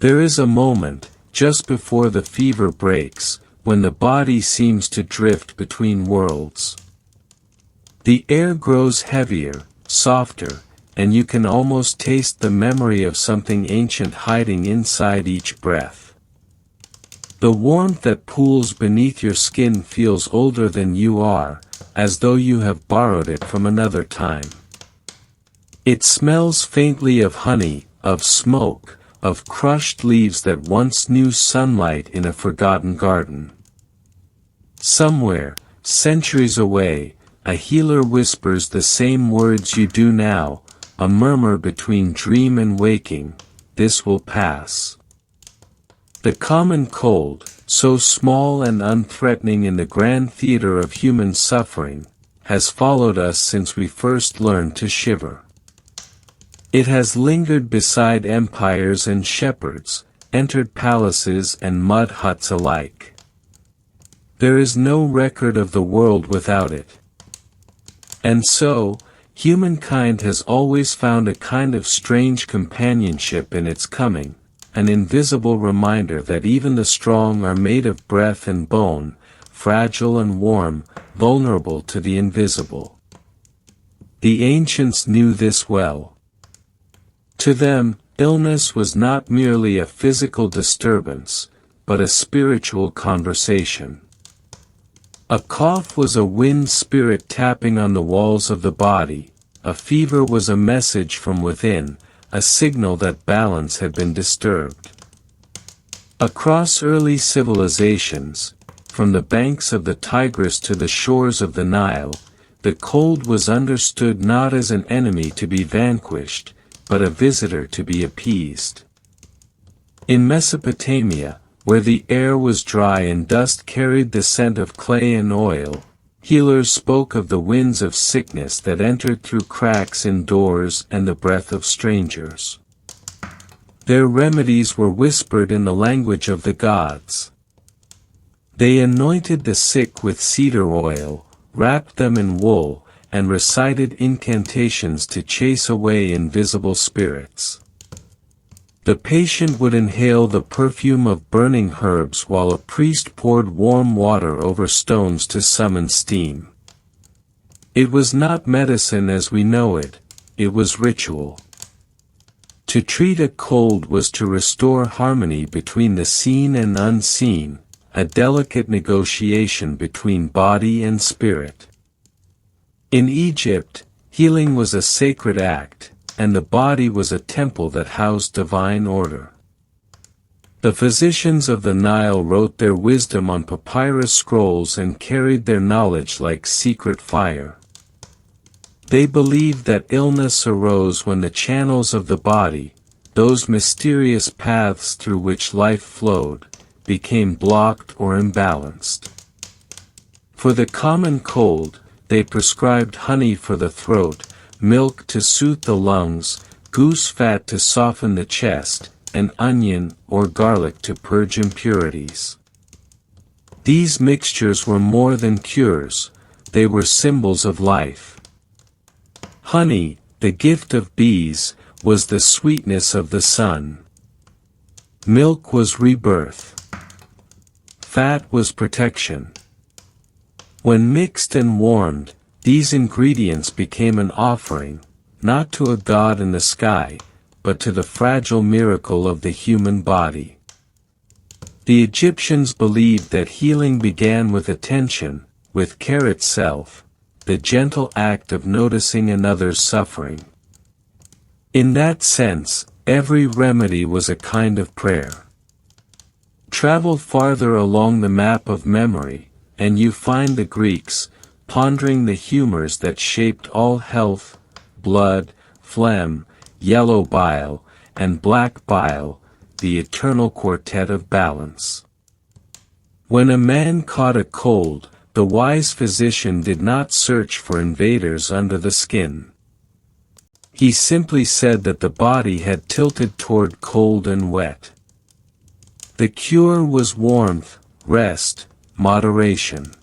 There is a moment, just before the fever breaks, when the body seems to drift between worlds. The air grows heavier, softer, and you can almost taste the memory of something ancient hiding inside each breath. The warmth that pools beneath your skin feels older than you are, as though you have borrowed it from another time. It smells faintly of honey, of smoke, of crushed leaves that once knew sunlight in a forgotten garden. Somewhere, centuries away, a healer whispers the same words you do now, a murmur between dream and waking, "This will pass." The common cold, so small and unthreatening in the grand theater of human suffering, has followed us since we first learned to shiver. It has lingered beside empires and shepherds, entered palaces and mud huts alike. There is no record of the world without it. And so, humankind has always found a kind of strange companionship in its coming, an invisible reminder that even the strong are made of breath and bone, fragile and warm, vulnerable to the invisible. The ancients knew this well. To them, illness was not merely a physical disturbance, but a spiritual conversation. A cough was a wind spirit tapping on the walls of the body, a fever was a message from within, a signal that balance had been disturbed. Across early civilizations, from the banks of the Tigris to the shores of the Nile, the cold was understood not as an enemy to be vanquished, but a visitor to be appeased. In Mesopotamia, where the air was dry and dust carried the scent of clay and oil, healers spoke of the winds of sickness that entered through cracks in doors and the breath of strangers. Their remedies were whispered in the language of the gods. They anointed the sick with cedar oil, wrapped them in wool, and recited incantations to chase away invisible spirits. The patient would inhale the perfume of burning herbs while a priest poured warm water over stones to summon steam. It was not medicine as we know it, it was ritual. To treat a cold was to restore harmony between the seen and unseen, a delicate negotiation between body and spirit. In Egypt, healing was a sacred act, and the body was a temple that housed divine order. The physicians of the Nile wrote their wisdom on papyrus scrolls and carried their knowledge like secret fire. They believed that illness arose when the channels of the body, those mysterious paths through which life flowed, became blocked or imbalanced. For the common cold, they prescribed honey for the throat, milk to soothe the lungs, goose fat to soften the chest, and onion or garlic to purge impurities. These mixtures were more than cures, they were symbols of life. Honey, the gift of bees, was the sweetness of the sun. Milk was rebirth. Fat was protection. When mixed and warmed, these ingredients became an offering, not to a god in the sky, but to the fragile miracle of the human body. The Egyptians believed that healing began with attention, with care itself, the gentle act of noticing another's suffering. In that sense, every remedy was a kind of prayer. Travel farther along the map of memory, and you find the Greeks, pondering the humors that shaped all health, blood, phlegm, yellow bile, and black bile, the eternal quartet of balance. When a man caught a cold, the wise physician did not search for invaders under the skin. He simply said that the body had tilted toward cold and wet. The cure was warmth, rest, moderation.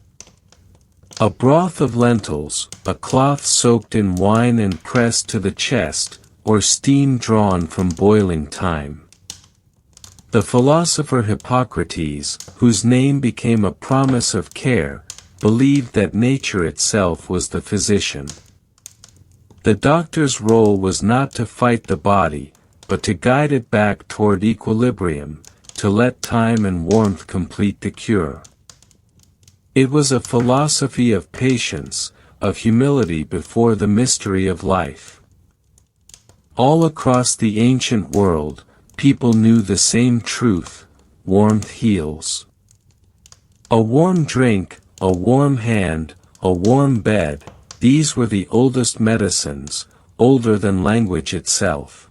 A broth of lentils, a cloth soaked in wine and pressed to the chest, or steam drawn from boiling thyme. The philosopher Hippocrates, whose name became a promise of care, believed that nature itself was the physician. The doctor's role was not to fight the body, but to guide it back toward equilibrium, to let time and warmth complete the cure. It was a philosophy of patience, of humility before the mystery of life. All across the ancient world, people knew the same truth: warmth heals. A warm drink, a warm hand, a warm bed, these were the oldest medicines, older than language itself.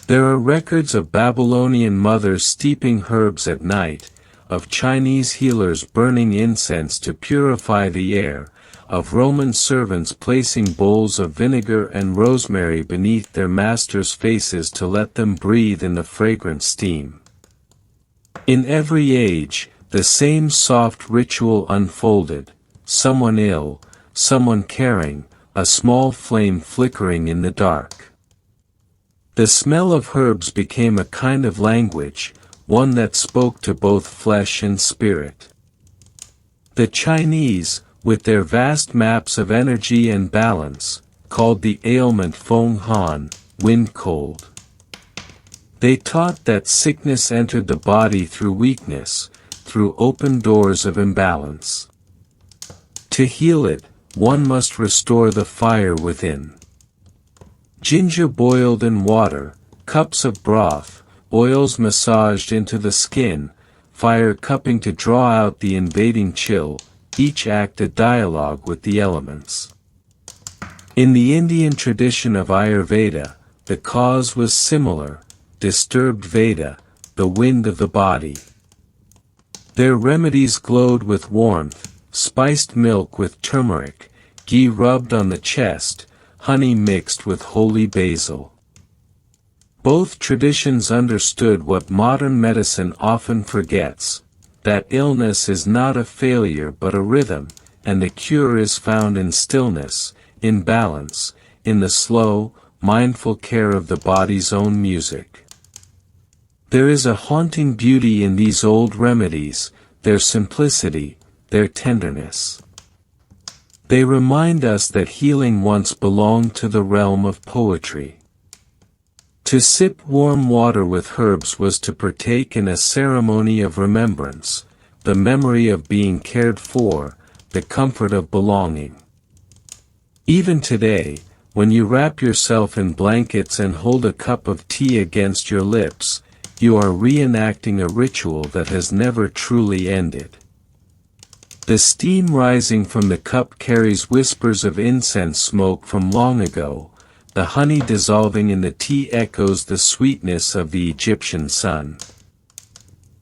There are records of Babylonian mothers steeping herbs at night, of Chinese healers burning incense to purify the air, of Roman servants placing bowls of vinegar and rosemary beneath their masters' faces to let them breathe in the fragrant steam. In every age, the same soft ritual unfolded: someone ill, someone caring, a small flame flickering in the dark. The smell of herbs became a kind of language, one that spoke to both flesh and spirit. The Chinese, with their vast maps of energy and balance, called the ailment Feng Han, wind cold. They taught that sickness entered the body through weakness, through open doors of imbalance. To heal it, one must restore the fire within. Ginger boiled in water, cups of broth, oils massaged into the skin, fire cupping to draw out the invading chill, each act a dialogue with the elements. In the Indian tradition of Ayurveda, the cause was similar: disturbed Veda, the wind of the body. Their remedies glowed with warmth: spiced milk with turmeric, ghee rubbed on the chest, honey mixed with holy basil. Both traditions understood what modern medicine often forgets: that illness is not a failure but a rhythm, and the cure is found in stillness, in balance, in the slow, mindful care of the body's own music. There is a haunting beauty in these old remedies, their simplicity, their tenderness. They remind us that healing once belonged to the realm of poetry. To sip warm water with herbs was to partake in a ceremony of remembrance, the memory of being cared for, the comfort of belonging. Even today, when you wrap yourself in blankets and hold a cup of tea against your lips, you are reenacting a ritual that has never truly ended. The steam rising from the cup carries whispers of incense smoke from long ago. The honey dissolving in the tea echoes the sweetness of the Egyptian sun.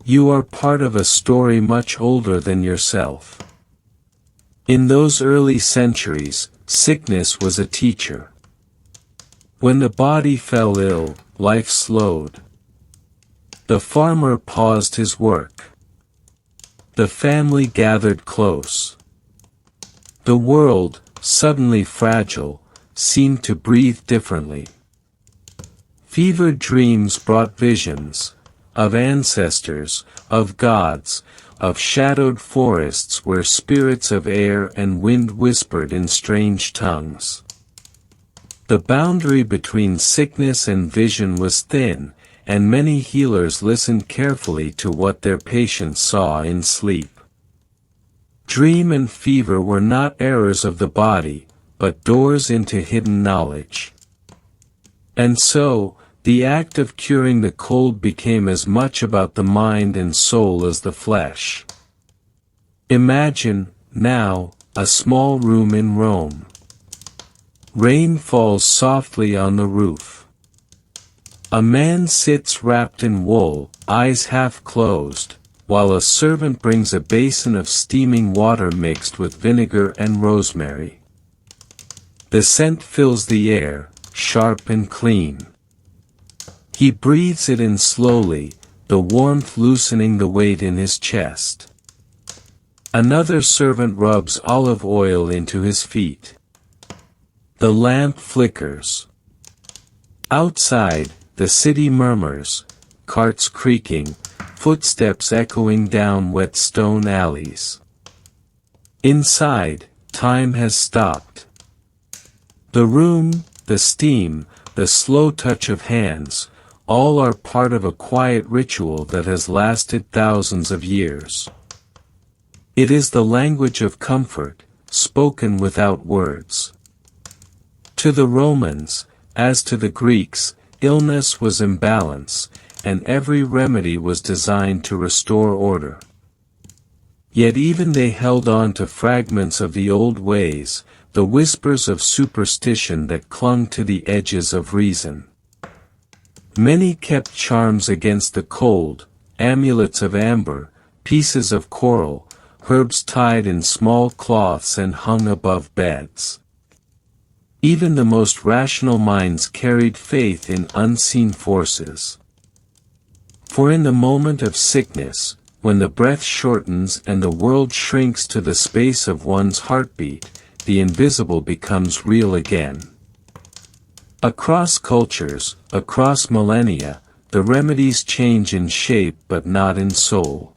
You are part of a story much older than yourself. In those early centuries, sickness was a teacher. When the body fell ill, life slowed. The farmer paused his work. The family gathered close. The world, suddenly fragile, seemed to breathe differently. Fevered dreams brought visions, of ancestors, of gods, of shadowed forests where spirits of air and wind whispered in strange tongues. The boundary between sickness and vision was thin, and many healers listened carefully to what their patients saw in sleep. Dream and fever were not errors of the body, but doors into hidden knowledge. And so, the act of curing the cold became as much about the mind and soul as the flesh. Imagine, now, a small room in Rome. Rain falls softly on the roof. A man sits wrapped in wool, eyes half closed, while a servant brings a basin of steaming water mixed with vinegar and rosemary. The scent fills the air, sharp and clean. He breathes it in slowly, the warmth loosening the weight in his chest. Another servant rubs olive oil into his feet. The lamp flickers. Outside, the city murmurs, carts creaking, footsteps echoing down wet stone alleys. Inside, time has stopped. The room, the steam, the slow touch of hands, all are part of a quiet ritual that has lasted thousands of years. It is the language of comfort, spoken without words. To the Romans, as to the Greeks, illness was imbalance, and every remedy was designed to restore order. Yet even they held on to fragments of the old ways, the whispers of superstition that clung to the edges of reason. Many kept charms against the cold, amulets of amber, pieces of coral, herbs tied in small cloths and hung above beds. Even the most rational minds carried faith in unseen forces. For in the moment of sickness, when the breath shortens and the world shrinks to the space of one's heartbeat, the invisible becomes real again. Across cultures, across millennia, the remedies change in shape but not in soul.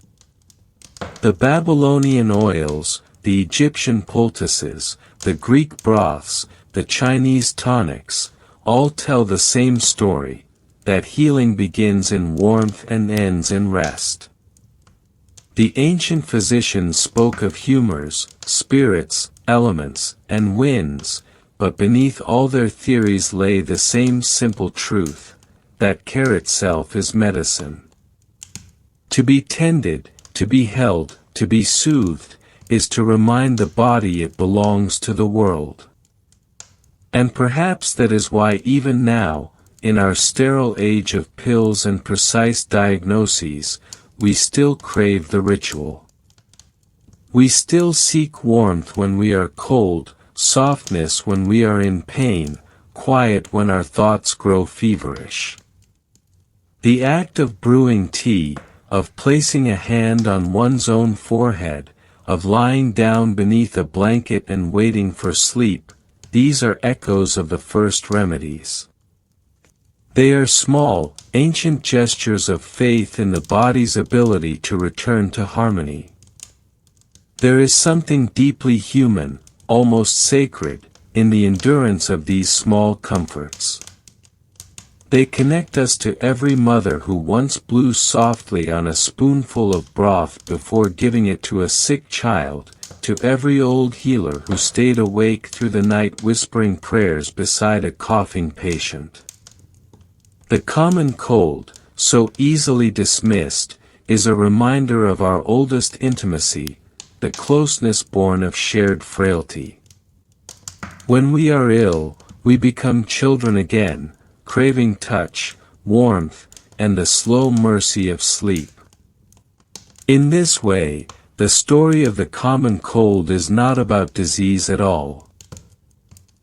The Babylonian oils, the Egyptian poultices, the Greek broths, the Chinese tonics, all tell the same story, that healing begins in warmth and ends in rest. The ancient physicians spoke of humors, spirits, elements, and winds, but beneath all their theories lay the same simple truth, that care itself is medicine. To be tended, to be held, to be soothed, is to remind the body it belongs to the world. And perhaps that is why even now, in our sterile age of pills and precise diagnoses, we still crave the ritual. We still seek warmth when we are cold, softness when we are in pain, quiet when our thoughts grow feverish. The act of brewing tea, of placing a hand on one's own forehead, of lying down beneath a blanket and waiting for sleep, these are echoes of the first remedies. They are small, ancient gestures of faith in the body's ability to return to harmony. There is something deeply human, almost sacred, in the endurance of these small comforts. They connect us to every mother who once blew softly on a spoonful of broth before giving it to a sick child, to every old healer who stayed awake through the night whispering prayers beside a coughing patient. The common cold, so easily dismissed, is a reminder of our oldest intimacy, the closeness born of shared frailty. When we are ill, we become children again, craving touch, warmth, and the slow mercy of sleep. In this way, the story of the common cold is not about disease at all.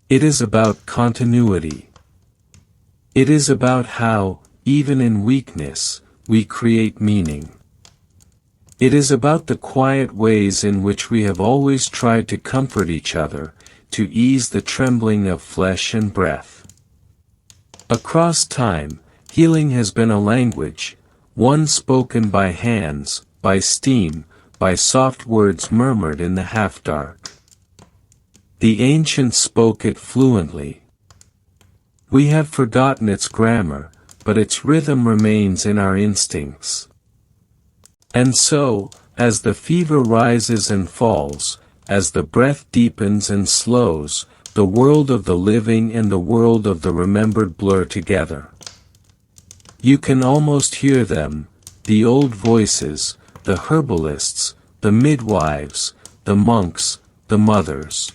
It is about continuity. It is about how, even in weakness, we create meaning. It is about the quiet ways in which we have always tried to comfort each other, to ease the trembling of flesh and breath. Across time, healing has been a language, one spoken by hands, by steam, by soft words murmured in the half-dark. The ancients spoke it fluently. We have forgotten its grammar, but its rhythm remains in our instincts. And so, as the fever rises and falls, as the breath deepens and slows, the world of the living and the world of the remembered blur together. You can almost hear them, the old voices, the herbalists, the midwives, the monks, the mothers.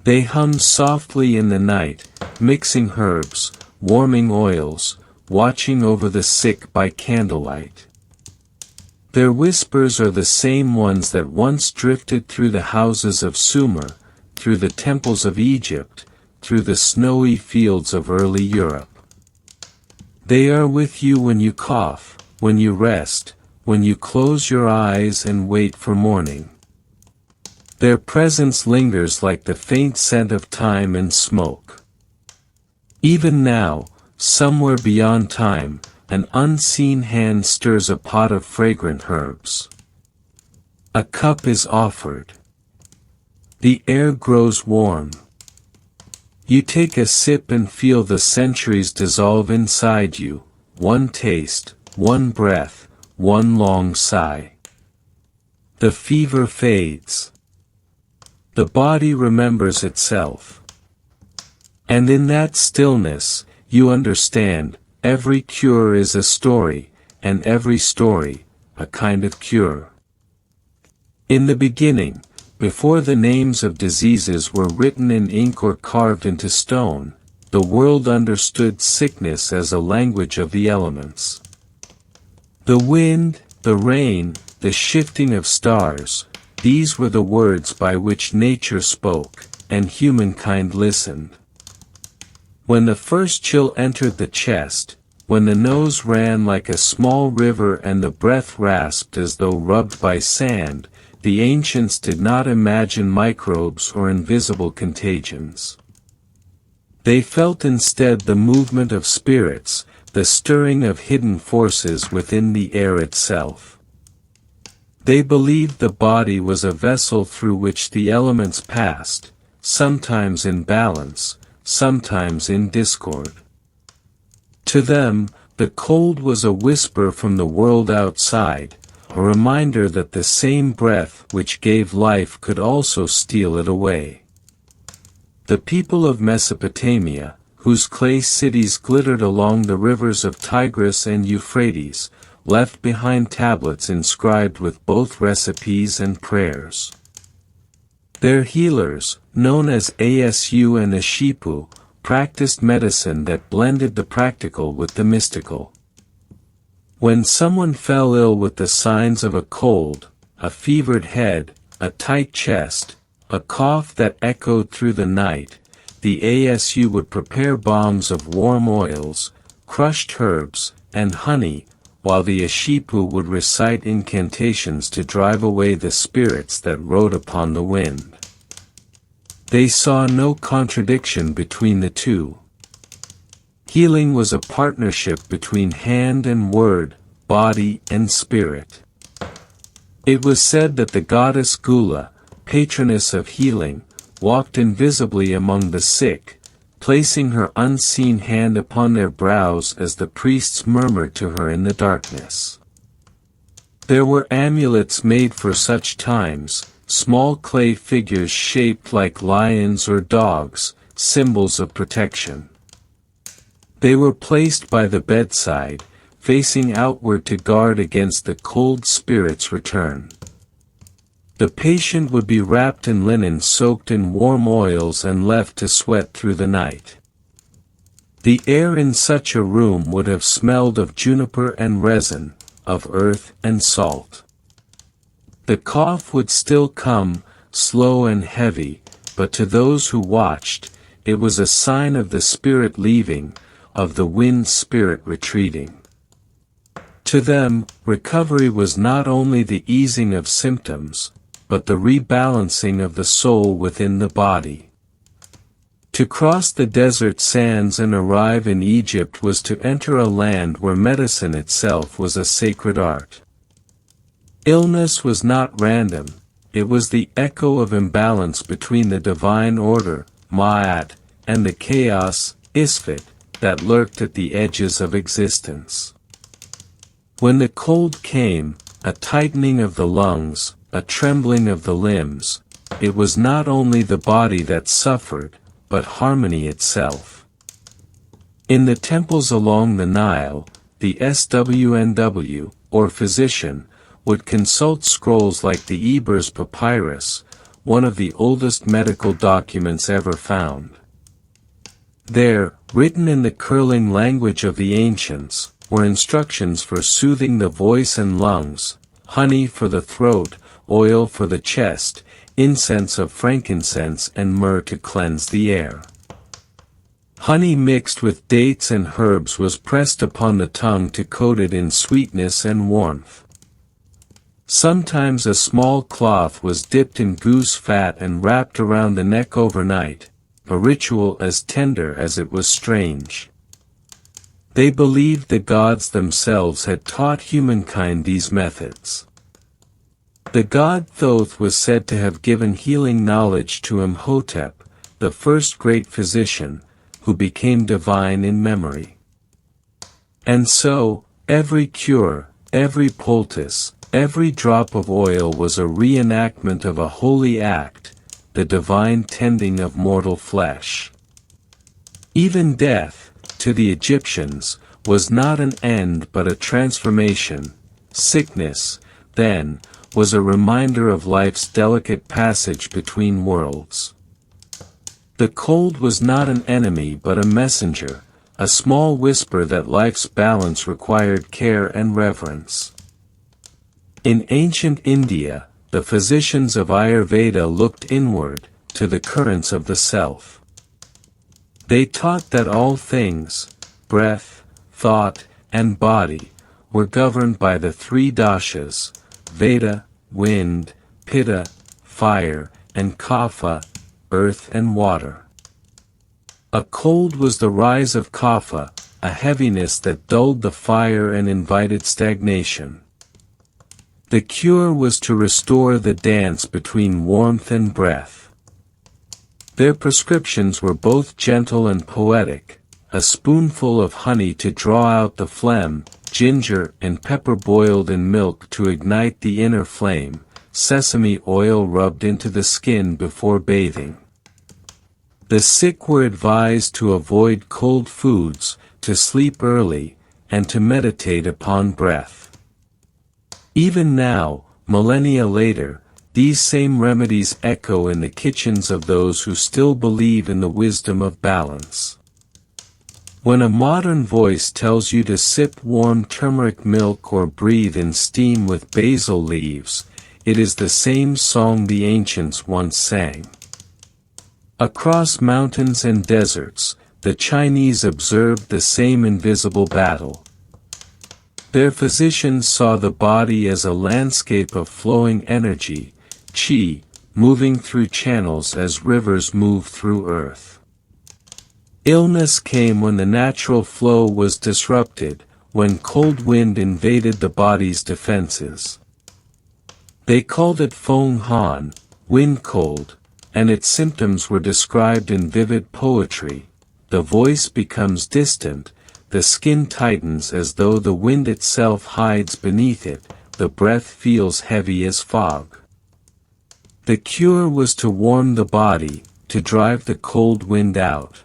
They hum softly in the night, mixing herbs, warming oils, watching over the sick by candlelight. Their whispers are the same ones that once drifted through the houses of Sumer, through the temples of Egypt, through the snowy fields of early Europe. They are with you when you cough, when you rest, when you close your eyes and wait for morning. Their presence lingers like the faint scent of time and smoke. Even now, somewhere beyond time, an unseen hand stirs a pot of fragrant herbs. A cup is offered. The air grows warm. You take a sip and feel the centuries dissolve inside you, one taste, one breath, one long sigh. The fever fades. The body remembers itself. And in that stillness, you understand, every cure is a story, and every story, a kind of cure. In the beginning, before the names of diseases were written in ink or carved into stone, the world understood sickness as a language of the elements. The wind, the rain, the shifting of stars, these were the words by which nature spoke, and humankind listened. When the first chill entered the chest, when the nose ran like a small river and the breath rasped as though rubbed by sand, the ancients did not imagine microbes or invisible contagions. They felt instead the movement of spirits, the stirring of hidden forces within the air itself. They believed the body was a vessel through which the elements passed, sometimes in balance, sometimes in discord. To them, the cold was a whisper from the world outside, a reminder that the same breath which gave life could also steal it away. The people of Mesopotamia, whose clay cities glittered along the rivers of Tigris and Euphrates, left behind tablets inscribed with both recipes and prayers. Their healers, known as Asu and Ashipu, practiced medicine that blended the practical with the mystical. When someone fell ill with the signs of a cold, a fevered head, a tight chest, a cough that echoed through the night, the Asu would prepare bombs of warm oils, crushed herbs, and honey, while the Ashipu would recite incantations to drive away the spirits that rode upon the wind. They saw no contradiction between the two. Healing was a partnership between hand and word, body and spirit. It was said that the goddess Gula, patroness of healing, walked invisibly among the sick, placing her unseen hand upon their brows as the priests murmured to her in the darkness. There were amulets made for such times, small clay figures shaped like lions or dogs, symbols of protection. They were placed by the bedside, facing outward to guard against the cold spirit's return. The patient would be wrapped in linen soaked in warm oils and left to sweat through the night. The air in such a room would have smelled of juniper and resin, of earth and salt. The cough would still come, slow and heavy, but to those who watched, it was a sign of the spirit leaving, of the wind spirit retreating. To them, recovery was not only the easing of symptoms, but the rebalancing of the soul within the body. To cross the desert sands and arrive in Egypt was to enter a land where medicine itself was a sacred art. Illness was not random, it was the echo of imbalance between the divine order, Ma'at, and the chaos, Isfet, that lurked at the edges of existence. When the cold came, a tightening of the lungs, a trembling of the limbs, it was not only the body that suffered, but harmony itself. In the temples along the Nile, the SWNW, or physician, would consult scrolls like the Ebers Papyrus, one of the oldest medical documents ever found. There, written in the curling language of the ancients, were instructions for soothing the voice and lungs, honey for the throat, oil for the chest, incense of frankincense and myrrh to cleanse the air. Honey mixed with dates and herbs was pressed upon the tongue to coat it in sweetness and warmth. Sometimes a small cloth was dipped in goose fat and wrapped around the neck overnight, a ritual as tender as it was strange. They believed the gods themselves had taught humankind these methods. The god Thoth was said to have given healing knowledge to Imhotep, the first great physician, who became divine in memory. And so, every cure, every poultice, every drop of oil was a reenactment of a holy act, the divine tending of mortal flesh. Even death, to the Egyptians, was not an end but a transformation. Sickness, then, was a reminder of life's delicate passage between worlds. The cold was not an enemy but a messenger, a small whisper that life's balance required care and reverence. In ancient India, the physicians of Ayurveda looked inward, to the currents of the self. They taught that all things, breath, thought, and body, were governed by the three dashas, Veda, wind, Pitta, fire, and Kapha, earth and water. A cold was the rise of Kapha, a heaviness that dulled the fire and invited stagnation. The cure was to restore the dance between warmth and breath. Their prescriptions were both gentle and poetic, a spoonful of honey to draw out the phlegm, ginger and pepper boiled in milk to ignite the inner flame, sesame oil rubbed into the skin before bathing. The sick were advised to avoid cold foods, to sleep early, and to meditate upon breath. Even now, millennia later, these same remedies echo in the kitchens of those who still believe in the wisdom of balance. When a modern voice tells you to sip warm turmeric milk or breathe in steam with basil leaves, it is the same song the ancients once sang. Across mountains and deserts, the Chinese observed the same invisible battle. Their physicians saw the body as a landscape of flowing energy, qi, moving through channels as rivers move through earth. Illness came when the natural flow was disrupted, when cold wind invaded the body's defenses. They called it Feng Han, wind cold, and its symptoms were described in vivid poetry. The voice becomes distant, the skin tightens as though the wind itself hides beneath it, the breath feels heavy as fog. The cure was to warm the body, to drive the cold wind out.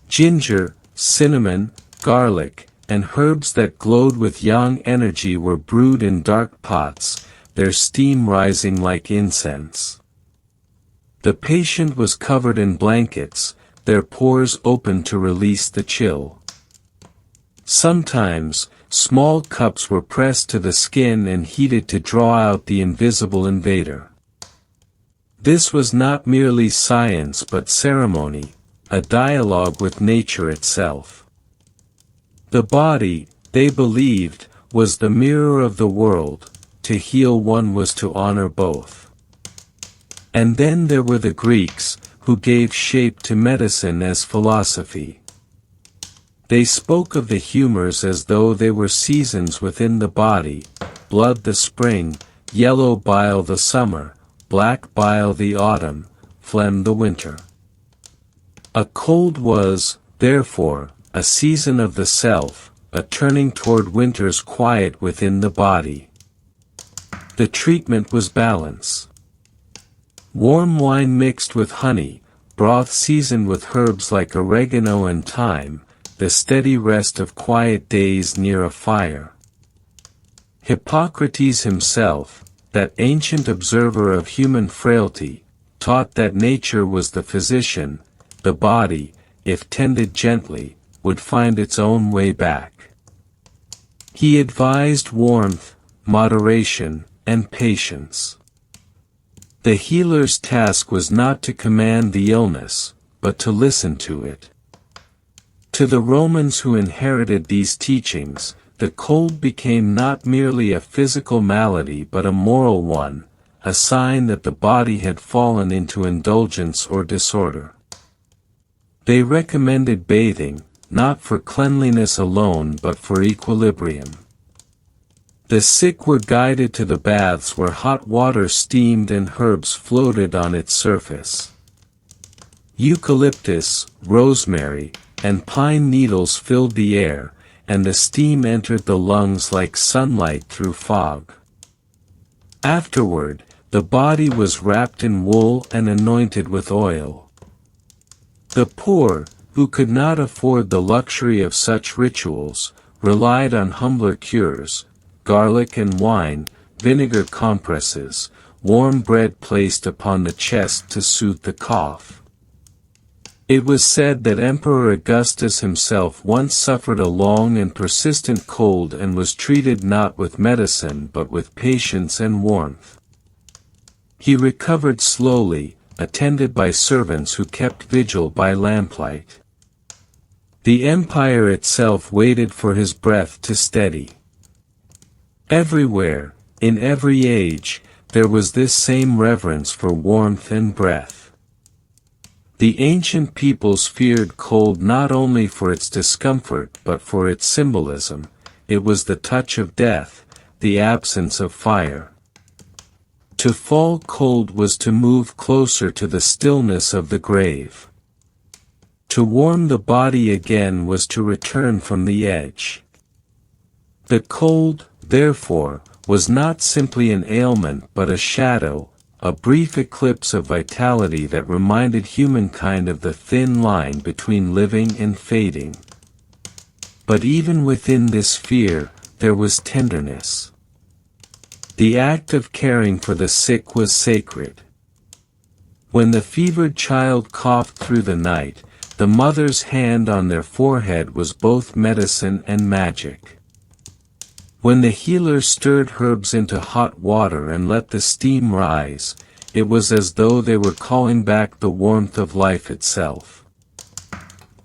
Ginger, cinnamon, garlic, and herbs that glowed with yang energy were brewed in dark pots, their steam rising like incense. The patient was covered in blankets, their pores open to release the chill. Sometimes, small cups were pressed to the skin and heated to draw out the invisible invader. This was not merely science but ceremony, a dialogue with nature itself. The body, they believed, was the mirror of the world, to heal one was to honor both. And then there were the Greeks, who gave shape to medicine as philosophy. They spoke of the humors as though they were seasons within the body, blood the spring, yellow bile the summer, black bile the autumn, phlegm the winter. A cold was, therefore, a season of the self, a turning toward winter's quiet within the body. The treatment was balance. Warm wine mixed with honey, broth seasoned with herbs like oregano and thyme, the steady rest of quiet days near a fire. Hippocrates himself, that ancient observer of human frailty, taught that nature was the physician, the body, if tended gently, would find its own way back. He advised warmth, moderation, and patience. The healer's task was not to command the illness, but to listen to it. To the Romans who inherited these teachings, the cold became not merely a physical malady but a moral one, a sign that the body had fallen into indulgence or disorder. They recommended bathing, not for cleanliness alone but for equilibrium. The sick were guided to the baths where hot water steamed and herbs floated on its surface. Eucalyptus, rosemary, and pine needles filled the air, and the steam entered the lungs like sunlight through fog. Afterward, the body was wrapped in wool and anointed with oil. The poor, who could not afford the luxury of such rituals, relied on humbler cures: garlic and wine, vinegar compresses, warm bread placed upon the chest to soothe the cough. It was said that Emperor Augustus himself once suffered a long and persistent cold and was treated not with medicine but with patience and warmth. He recovered slowly, attended by servants who kept vigil by lamplight. The empire itself waited for his breath to steady. Everywhere, in every age, there was this same reverence for warmth and breath. The ancient peoples feared cold not only for its discomfort but for its symbolism. It was the touch of death, the absence of fire. To fall cold was to move closer to the stillness of the grave. To warm the body again was to return from the edge. The cold, therefore, was not simply an ailment but a shadow, a brief eclipse of vitality that reminded humankind of the thin line between living and fading. But even within this fear, there was tenderness. The act of caring for the sick was sacred. When the fevered child coughed through the night, the mother's hand on their forehead was both medicine and magic. When the healer stirred herbs into hot water and let the steam rise, it was as though they were calling back the warmth of life itself.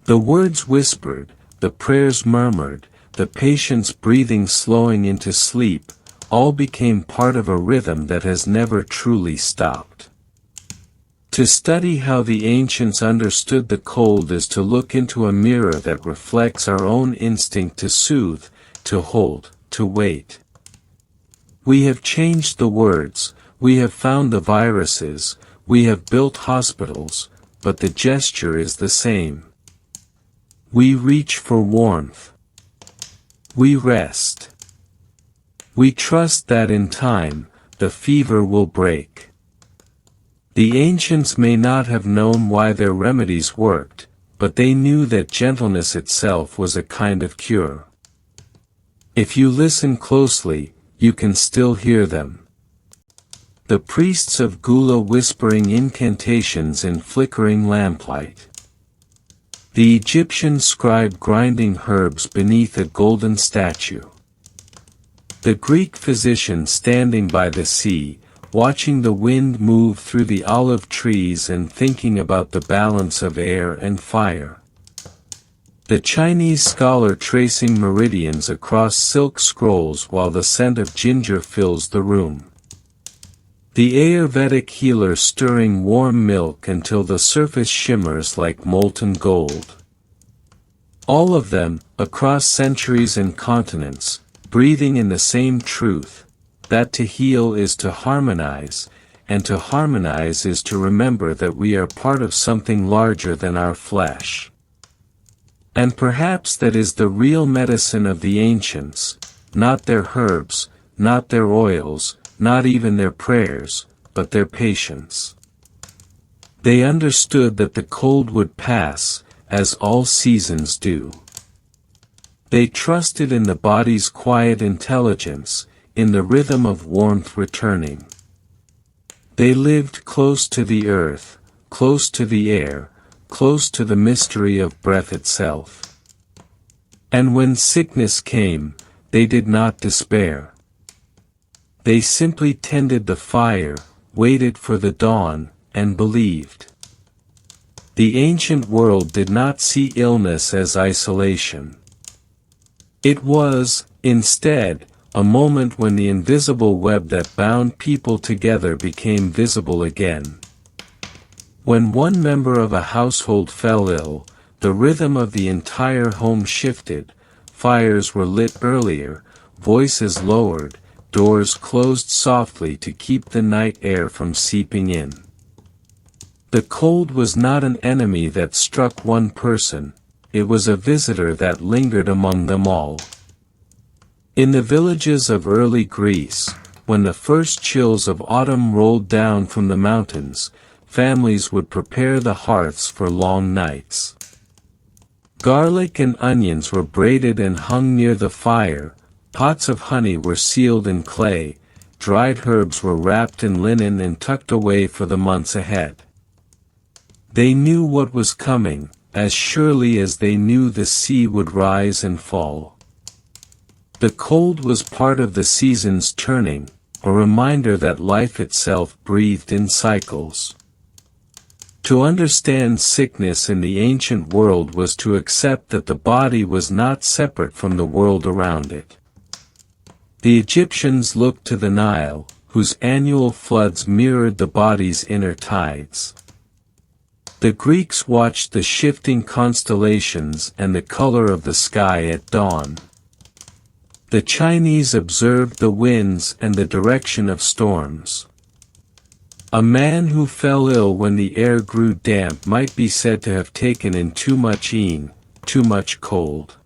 The words whispered, the prayers murmured, the patient's breathing slowing into sleep, all became part of a rhythm that has never truly stopped. To study how the ancients understood the cold is to look into a mirror that reflects our own instinct to soothe, to hold, to wait. We have changed the words, we have found the viruses, we have built hospitals, but the gesture is the same. We reach for warmth. We rest. We trust that in time, the fever will break. The ancients may not have known why their remedies worked, but they knew that gentleness itself was a kind of cure. If you listen closely, you can still hear them. The priests of Gula whispering incantations in flickering lamplight. The Egyptian scribe grinding herbs beneath a golden statue. The Greek physician standing by the sea, watching the wind move through the olive trees and thinking about the balance of air and fire. The Chinese scholar tracing meridians across silk scrolls while the scent of ginger fills the room. The Ayurvedic healer stirring warm milk until the surface shimmers like molten gold. All of them, across centuries and continents, breathing in the same truth, that to heal is to harmonize, and to harmonize is to remember that we are part of something larger than our flesh. And perhaps that is the real medicine of the ancients, not their herbs, not their oils, not even their prayers, but their patience. They understood that the cold would pass, as all seasons do. They trusted in the body's quiet intelligence, in the rhythm of warmth returning. They lived close to the earth, close to the air, close to the mystery of breath itself. And when sickness came, they did not despair. They simply tended the fire, waited for the dawn, and believed. The ancient world did not see illness as isolation. It was, instead, a moment when the invisible web that bound people together became visible again. When one member of a household fell ill, the rhythm of the entire home shifted, fires were lit earlier, voices lowered, doors closed softly to keep the night air from seeping in. The cold was not an enemy that struck one person, it was a visitor that lingered among them all. In the villages of early Greece, when the first chills of autumn rolled down from the mountains, families would prepare the hearths for long nights. Garlic and onions were braided and hung near the fire, pots of honey were sealed in clay, dried herbs were wrapped in linen and tucked away for the months ahead. They knew what was coming, as surely as they knew the sea would rise and fall. The cold was part of the season's turning, a reminder that life itself breathed in cycles. To understand sickness in the ancient world was to accept that the body was not separate from the world around it. The Egyptians looked to the Nile, whose annual floods mirrored the body's inner tides. The Greeks watched the shifting constellations and the color of the sky at dawn. The Chinese observed the winds and the direction of storms. A man who fell ill when the air grew damp might be said to have taken in too much yin, too much cold.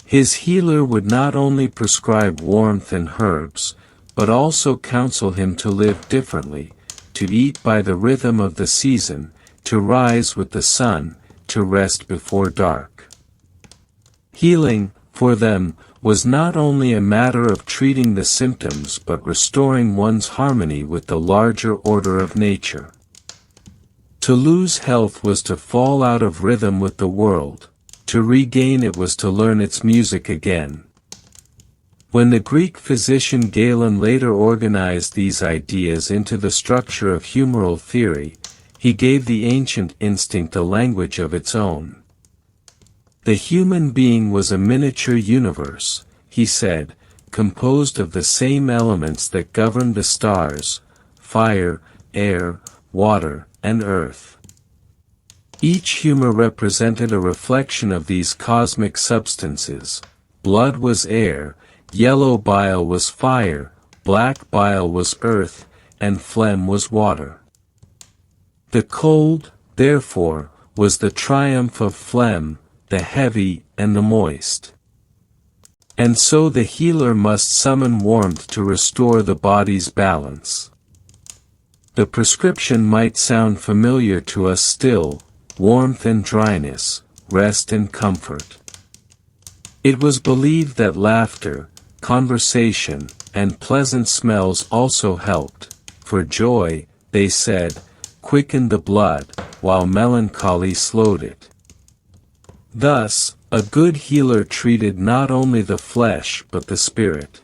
His healer would not only prescribe warmth and herbs, but also counsel him to live differently, to eat by the rhythm of the season, to rise with the sun, to rest before dark. Healing, for them, was not only a matter of treating the symptoms but restoring one's harmony with the larger order of nature. To lose health was to fall out of rhythm with the world, to regain it was to learn its music again. When the Greek physician Galen later organized these ideas into the structure of humoral theory, he gave the ancient instinct a language of its own. The human being was a miniature universe, he said, composed of the same elements that govern the stars, fire, air, water, and earth. Each humor represented a reflection of these cosmic substances. Blood was air, yellow bile was fire, black bile was earth, and phlegm was water. The cold, therefore, was the triumph of phlegm, the heavy and the moist. And so the healer must summon warmth to restore the body's balance. The prescription might sound familiar to us still: warmth and dryness, rest and comfort. It was believed that laughter, conversation, and pleasant smells also helped, for joy, they said, quickened the blood, while melancholy slowed it. Thus, a good healer treated not only the flesh but the spirit.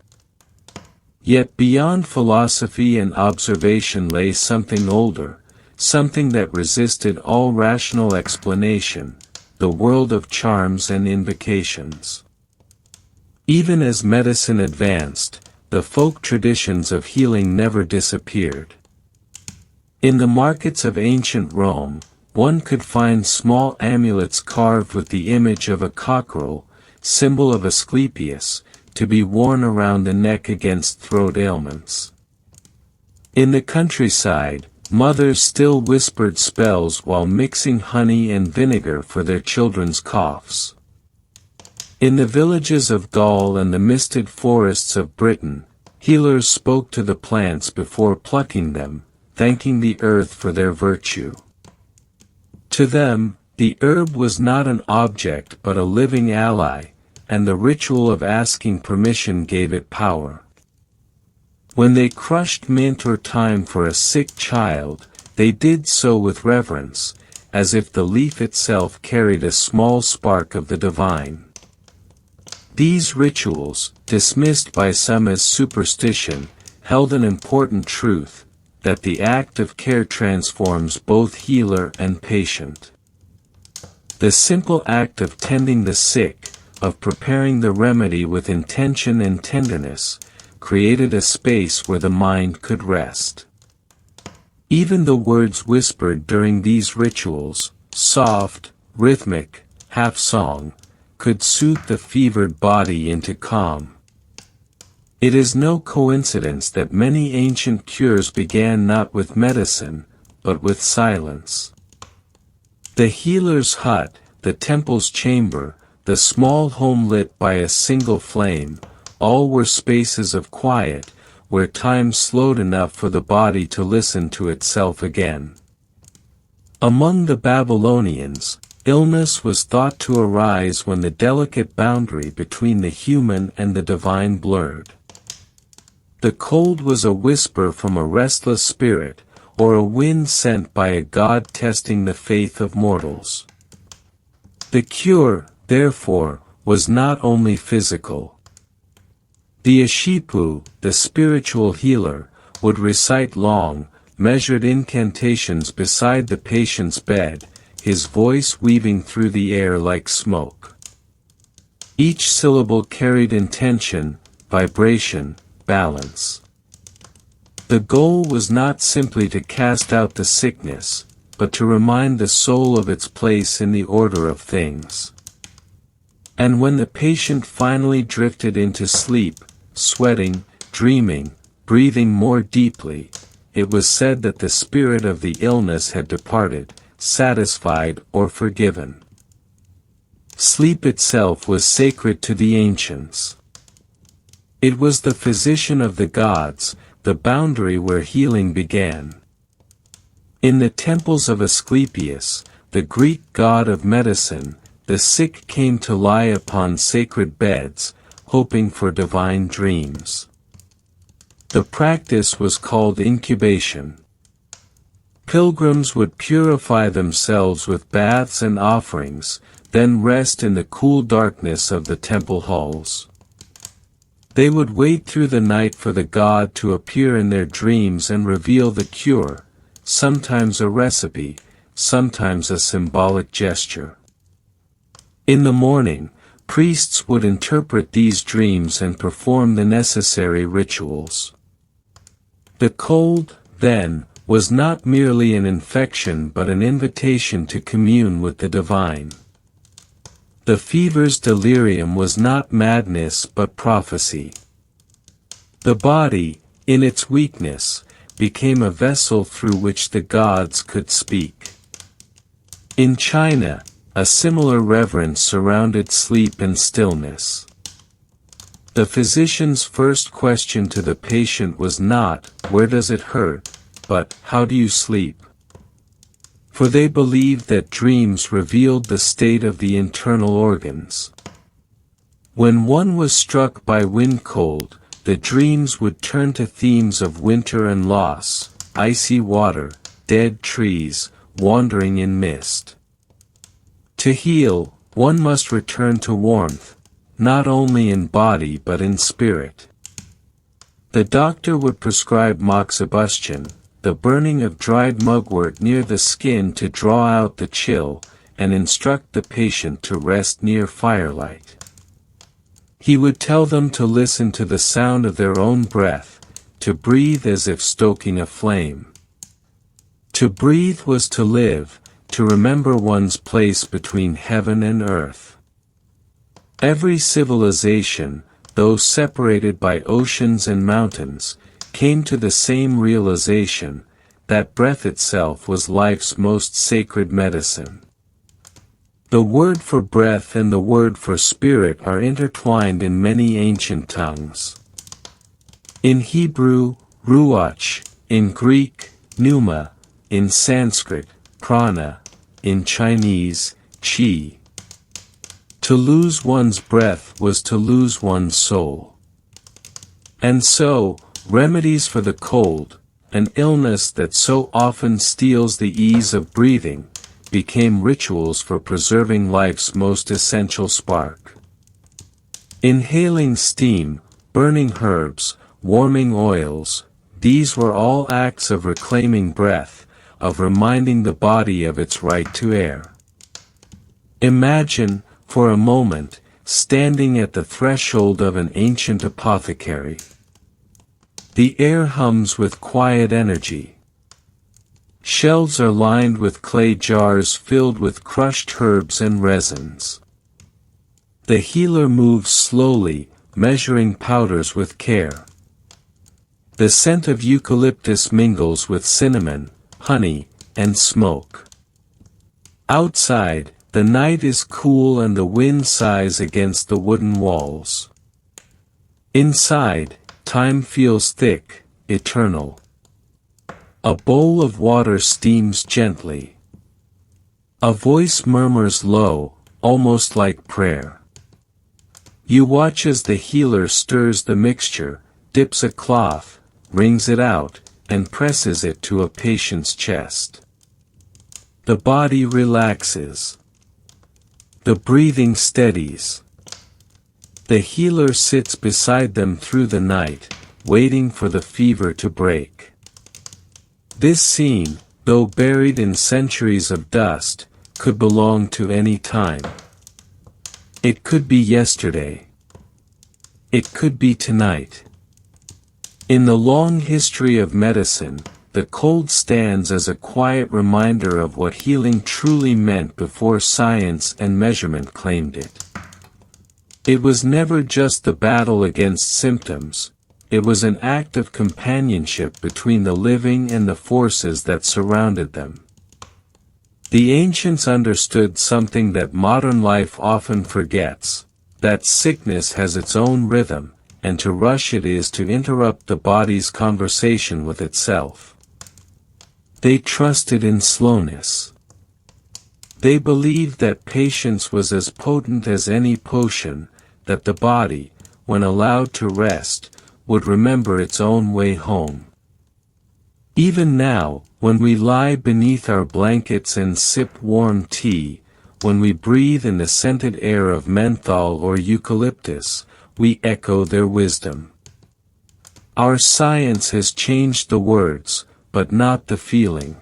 Yet beyond philosophy and observation lay something older, something that resisted all rational explanation, the world of charms and invocations. Even as medicine advanced, the folk traditions of healing never disappeared. In the markets of ancient Rome, one could find small amulets carved with the image of a cockerel, symbol of Asclepius, to be worn around the neck against throat ailments. In the countryside, mothers still whispered spells while mixing honey and vinegar for their children's coughs. In the villages of Gaul and the misted forests of Britain, healers spoke to the plants before plucking them, thanking the earth for their virtue. To them, the herb was not an object but a living ally, and the ritual of asking permission gave it power. When they crushed mint or thyme for a sick child, they did so with reverence, as if the leaf itself carried a small spark of the divine. These rituals, dismissed by some as superstition, held an important truth, that the act of care transforms both healer and patient. The simple act of tending the sick, of preparing the remedy with intention and tenderness, created a space where the mind could rest. Even the words whispered during these rituals, soft, rhythmic, half-song, could soothe the fevered body into calm. It is no coincidence that many ancient cures began not with medicine, but with silence. The healer's hut, the temple's chamber, the small home lit by a single flame, all were spaces of quiet, where time slowed enough for the body to listen to itself again. Among the Babylonians, illness was thought to arise when the delicate boundary between the human and the divine blurred. The cold was a whisper from a restless spirit, or a wind sent by a god testing the faith of mortals. The cure, therefore, was not only physical. The Ashipu, the spiritual healer, would recite long, measured incantations beside the patient's bed, his voice weaving through the air like smoke. Each syllable carried intention, vibration, balance. The goal was not simply to cast out the sickness, but to remind the soul of its place in the order of things. And when the patient finally drifted into sleep, sweating, dreaming, breathing more deeply, it was said that the spirit of the illness had departed, satisfied or forgiven. Sleep itself was sacred to the ancients. It was the physician of the gods, the boundary where healing began. In the temples of Asclepius, the Greek god of medicine, the sick came to lie upon sacred beds, hoping for divine dreams. The practice was called incubation. Pilgrims would purify themselves with baths and offerings, then rest in the cool darkness of the temple halls. They would wait through the night for the god to appear in their dreams and reveal the cure, sometimes a recipe, sometimes a symbolic gesture. In the morning, priests would interpret these dreams and perform the necessary rituals. The cold, then, was not merely an infection but an invitation to commune with the divine. The fever's delirium was not madness but prophecy. The body, in its weakness, became a vessel through which the gods could speak. In China, a similar reverence surrounded sleep and stillness. The physician's first question to the patient was not, "Where does it hurt?" but, "How do you sleep?" For they believed that dreams revealed the state of the internal organs. When one was struck by wind cold, the dreams would turn to themes of winter and loss, icy water, dead trees, wandering in mist. To heal, one must return to warmth, not only in body but in spirit. The doctor would prescribe moxibustion, the burning of dried mugwort near the skin to draw out the chill, and instruct the patient to rest near firelight. He would tell them to listen to the sound of their own breath, to breathe as if stoking a flame. To breathe was to live, to remember one's place between heaven and earth. Every civilization, though separated by oceans and mountains, came to the same realization, that breath itself was life's most sacred medicine. The word for breath and the word for spirit are intertwined in many ancient tongues. In Hebrew, ruach, in Greek, pneuma, in Sanskrit, prana, in Chinese, qi. To lose one's breath was to lose one's soul. And so, remedies for the cold, an illness that so often steals the ease of breathing, became rituals for preserving life's most essential spark. Inhaling steam, burning herbs, warming oils, these were all acts of reclaiming breath, of reminding the body of its right to air. Imagine, for a moment, standing at the threshold of an ancient apothecary. The air hums with quiet energy. Shelves are lined with clay jars filled with crushed herbs and resins. The healer moves slowly, measuring powders with care. The scent of eucalyptus mingles with cinnamon, honey, and smoke. Outside, the night is cool and the wind sighs against the wooden walls. Inside, time feels thick, eternal. A bowl of water steams gently. A voice murmurs low, almost like prayer. You watch as the healer stirs the mixture, dips a cloth, wrings it out, and presses it to a patient's chest. The body relaxes. The breathing steadies. The healer sits beside them through the night, waiting for the fever to break. This scene, though buried in centuries of dust, could belong to any time. It could be yesterday. It could be tonight. In the long history of medicine, the cold stands as a quiet reminder of what healing truly meant before science and measurement claimed it. It was never just the battle against symptoms. It was an act of companionship between the living and the forces that surrounded them. The ancients understood something that modern life often forgets, that sickness has its own rhythm, and to rush it is to interrupt the body's conversation with itself. They trusted in slowness. They believed that patience was as potent as any potion, that the body, when allowed to rest, would remember its own way home. Even now, when we lie beneath our blankets and sip warm tea, when we breathe in the scented air of menthol or eucalyptus, we echo their wisdom. Our science has changed the words, but not the feeling.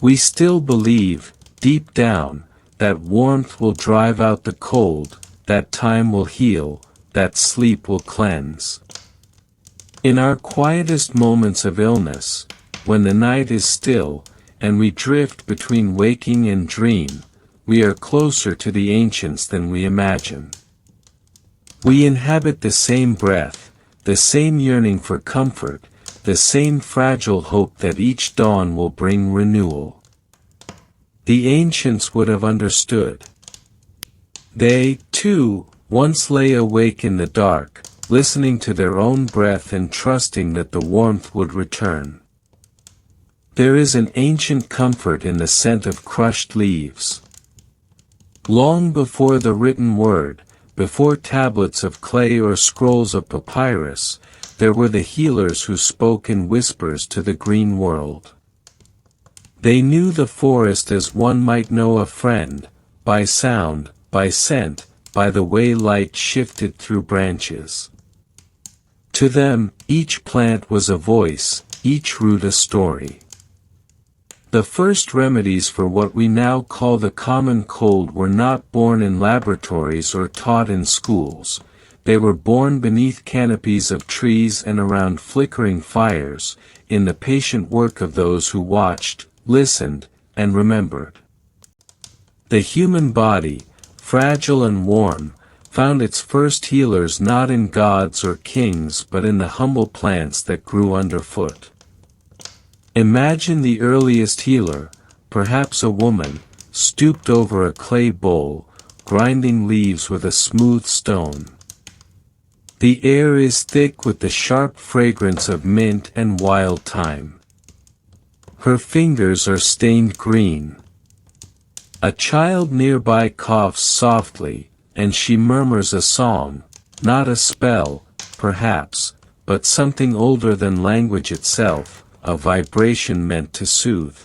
We still believe, deep down, that warmth will drive out the cold, that time will heal, that sleep will cleanse. In our quietest moments of illness, when the night is still, and we drift between waking and dream, we are closer to the ancients than we imagine. We inhabit the same breath, the same yearning for comfort, the same fragile hope that each dawn will bring renewal. The ancients would have understood. They, too, once lay awake in the dark, listening to their own breath and trusting that the warmth would return. There is an ancient comfort in the scent of crushed leaves. Long before the written word, before tablets of clay or scrolls of papyrus, there were the healers who spoke in whispers to the green world. They knew the forest as one might know a friend, by sound, by scent, by the way light shifted through branches. To them, each plant was a voice, each root a story. The first remedies for what we now call the common cold were not born in laboratories or taught in schools. They were born beneath canopies of trees and around flickering fires, in the patient work of those who watched, listened, and remembered. The human body, fragile and warm, found its first healers not in gods or kings but in the humble plants that grew underfoot. Imagine the earliest healer, perhaps a woman, stooped over a clay bowl, grinding leaves with a smooth stone. The air is thick with the sharp fragrance of mint and wild thyme. Her fingers are stained green. A child nearby coughs softly, and she murmurs a song, not a spell, perhaps, but something older than language itself, a vibration meant to soothe.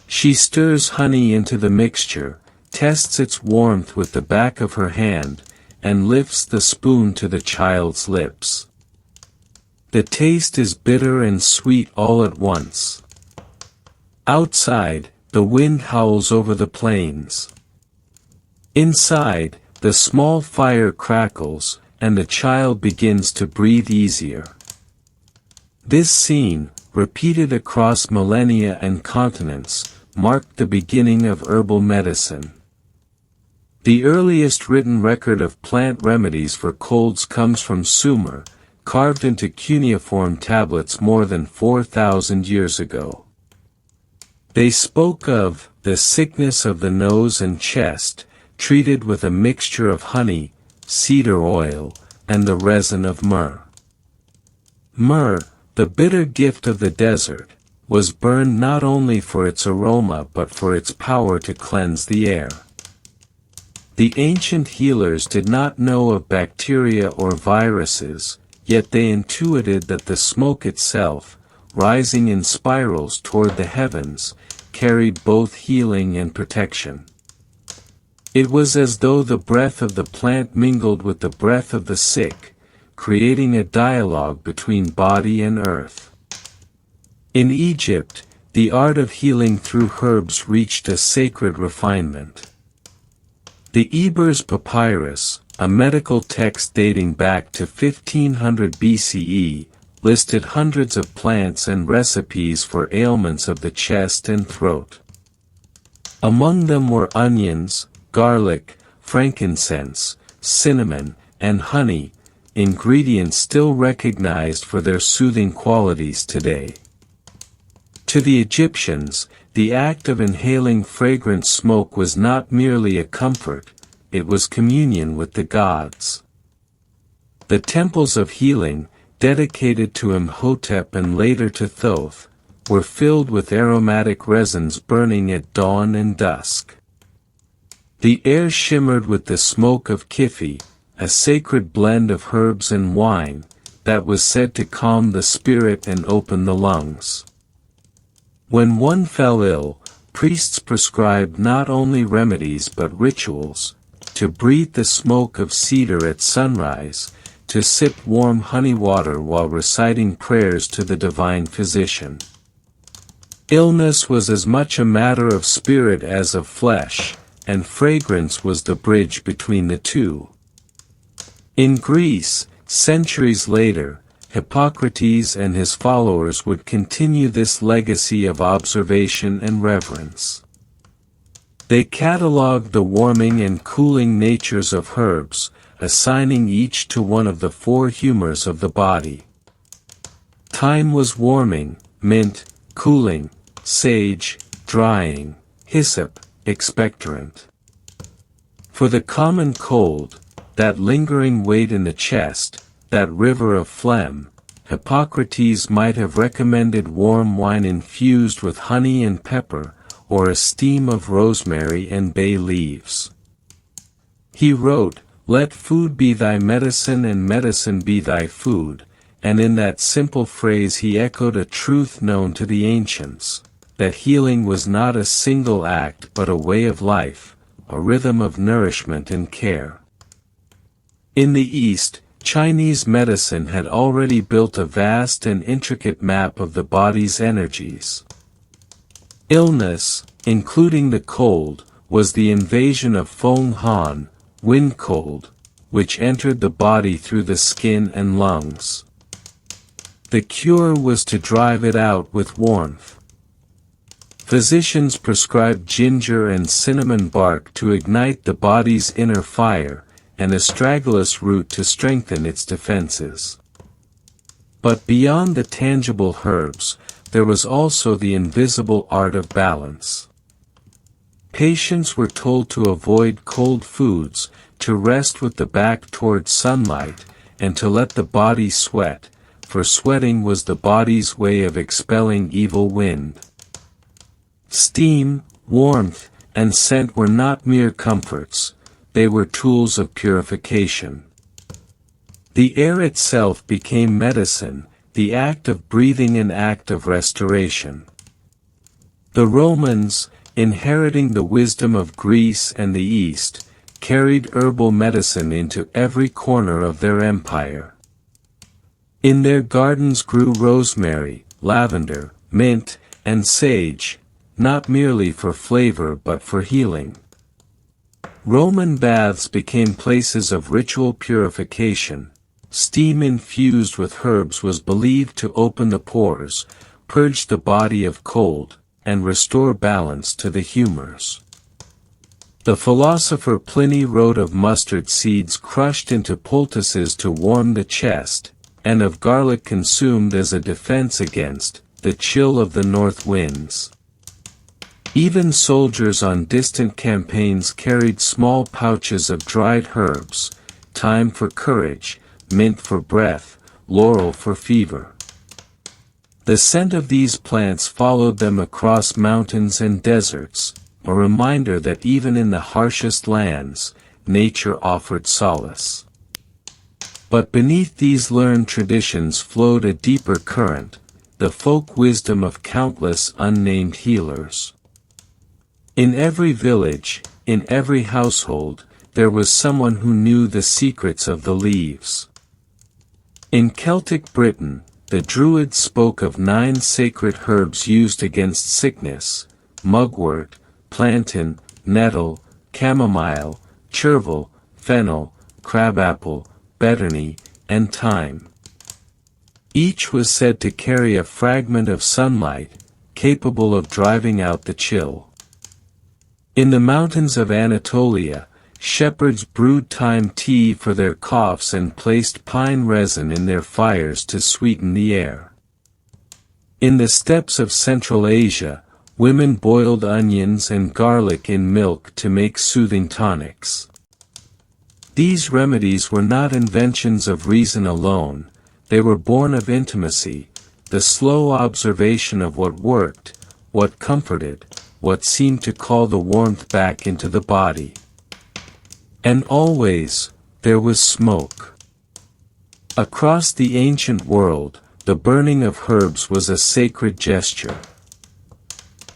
She stirs honey into the mixture, tests its warmth with the back of her hand, and lifts the spoon to the child's lips. The taste is bitter and sweet all at once. Outside, the wind howls over the plains. Inside, the small fire crackles, and the child begins to breathe easier. This scene, repeated across millennia and continents, marked the beginning of herbal medicine. The earliest written record of plant remedies for colds comes from Sumer, carved into cuneiform tablets more than 4,000 years ago. They spoke of the sickness of the nose and chest, treated with a mixture of honey, cedar oil, and the resin of myrrh. Myrrh, the bitter gift of the desert, was burned not only for its aroma but for its power to cleanse the air. The ancient healers did not know of bacteria or viruses, yet they intuited that the smoke itself, rising in spirals toward the heavens, carried both healing and protection. It was as though the breath of the plant mingled with the breath of the sick, creating a dialogue between body and earth. In Egypt, the art of healing through herbs reached a sacred refinement. The Ebers Papyrus, a medical text dating back to 1500 BCE, listed hundreds of plants and recipes for ailments of the chest and throat. Among them were onions, garlic, frankincense, cinnamon, and honey, ingredients still recognized for their soothing qualities today. To the Egyptians, the act of inhaling fragrant smoke was not merely a comfort, it was communion with the gods. The temples of healing, dedicated to Imhotep and later to Thoth, were filled with aromatic resins burning at dawn and dusk. The air shimmered with the smoke of kifi, a sacred blend of herbs and wine, that was said to calm the spirit and open the lungs. When one fell ill, priests prescribed not only remedies but rituals, to breathe the smoke of cedar at sunrise, to sip warm honey water while reciting prayers to the divine physician. Illness was as much a matter of spirit as of flesh, and fragrance was the bridge between the two. In Greece, centuries later, Hippocrates and his followers would continue this legacy of observation and reverence. They catalogued the warming and cooling natures of herbs, assigning each to one of the four humors of the body. Thyme was warming, mint, cooling, sage, drying, hyssop, expectorant. For the common cold, that lingering weight in the chest, that river of phlegm, Hippocrates might have recommended warm wine infused with honey and pepper, or a steam of rosemary and bay leaves. He wrote, "Let food be thy medicine and medicine be thy food," and in that simple phrase he echoed a truth known to the ancients, that healing was not a single act but a way of life, a rhythm of nourishment and care. In the East, Chinese medicine had already built a vast and intricate map of the body's energies. Illness, including the cold, was the invasion of Feng Han, wind cold, which entered the body through the skin and lungs. The cure was to drive it out with warmth. Physicians prescribed ginger and cinnamon bark to ignite the body's inner fire, and astragalus root to strengthen its defenses. But beyond the tangible herbs, there was also the invisible art of balance. Patients were told to avoid cold foods, to rest with the back towards sunlight, and to let the body sweat, for sweating was the body's way of expelling evil wind. Steam, warmth, and scent were not mere comforts, they were tools of purification. The air itself became medicine, the act of breathing an act of restoration. The Romans, inheriting the wisdom of Greece and the East, carried herbal medicine into every corner of their empire. In their gardens grew rosemary, lavender, mint, and sage, not merely for flavor but for healing. Roman baths became places of ritual purification. Steam infused with herbs was believed to open the pores, purge the body of cold, and restore balance to the humors. The philosopher Pliny wrote of mustard seeds crushed into poultices to warm the chest, and of garlic consumed as a defense against the chill of the north winds. Even soldiers on distant campaigns carried small pouches of dried herbs, thyme for courage, mint for breath, laurel for fever. The scent of these plants followed them across mountains and deserts, a reminder that even in the harshest lands, nature offered solace. But beneath these learned traditions flowed a deeper current, the folk wisdom of countless unnamed healers. In every village, in every household, there was someone who knew the secrets of the leaves. In Celtic Britain, the Druids spoke of 9 sacred herbs used against sickness: mugwort, plantain, nettle, chamomile, chervil, fennel, crabapple, betony, and thyme. Each was said to carry a fragment of sunlight, capable of driving out the chill. In the mountains of Anatolia, shepherds brewed thyme tea for their coughs and placed pine resin in their fires to sweeten the air. In the steppes of Central Asia, women boiled onions and garlic in milk to make soothing tonics. These remedies were not inventions of reason alone, they were born of intimacy, the slow observation of what worked, what comforted, what seemed to call the warmth back into the body. And always, there was smoke. Across the ancient world, the burning of herbs was a sacred gesture.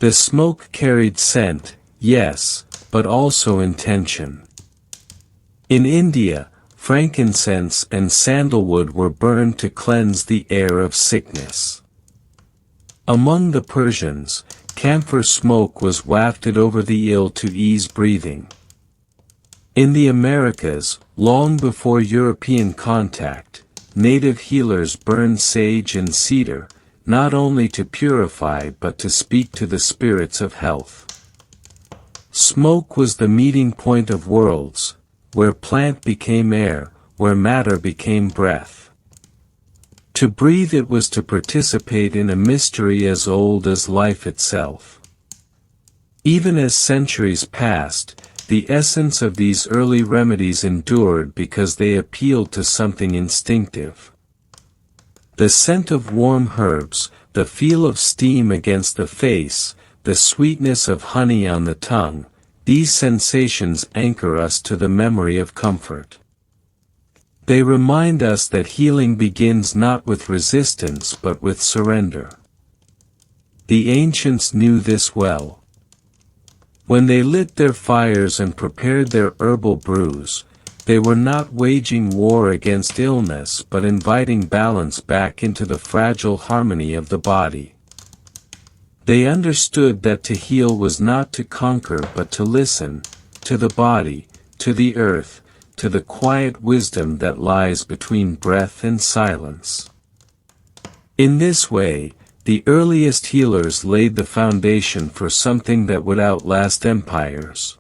The smoke carried scent, yes, but also intention. In India, frankincense and sandalwood were burned to cleanse the air of sickness. Among the Persians, camphor smoke was wafted over the ill to ease breathing. In the Americas, long before European contact, native healers burned sage and cedar, not only to purify but to speak to the spirits of health. Smoke was the meeting point of worlds, where plant became air, where matter became breath. To breathe it was to participate in a mystery as old as life itself. Even as centuries passed, the essence of these early remedies endured because they appealed to something instinctive. The scent of warm herbs, the feel of steam against the face, the sweetness of honey on the tongue, these sensations anchor us to the memory of comfort. They remind us that healing begins not with resistance but with surrender. The ancients knew this well. When they lit their fires and prepared their herbal brews, they were not waging war against illness but inviting balance back into the fragile harmony of the body. They understood that to heal was not to conquer but to listen, to the body, to the earth, to the quiet wisdom that lies between breath and silence. In this way, the earliest healers laid the foundation for something that would outlast empires.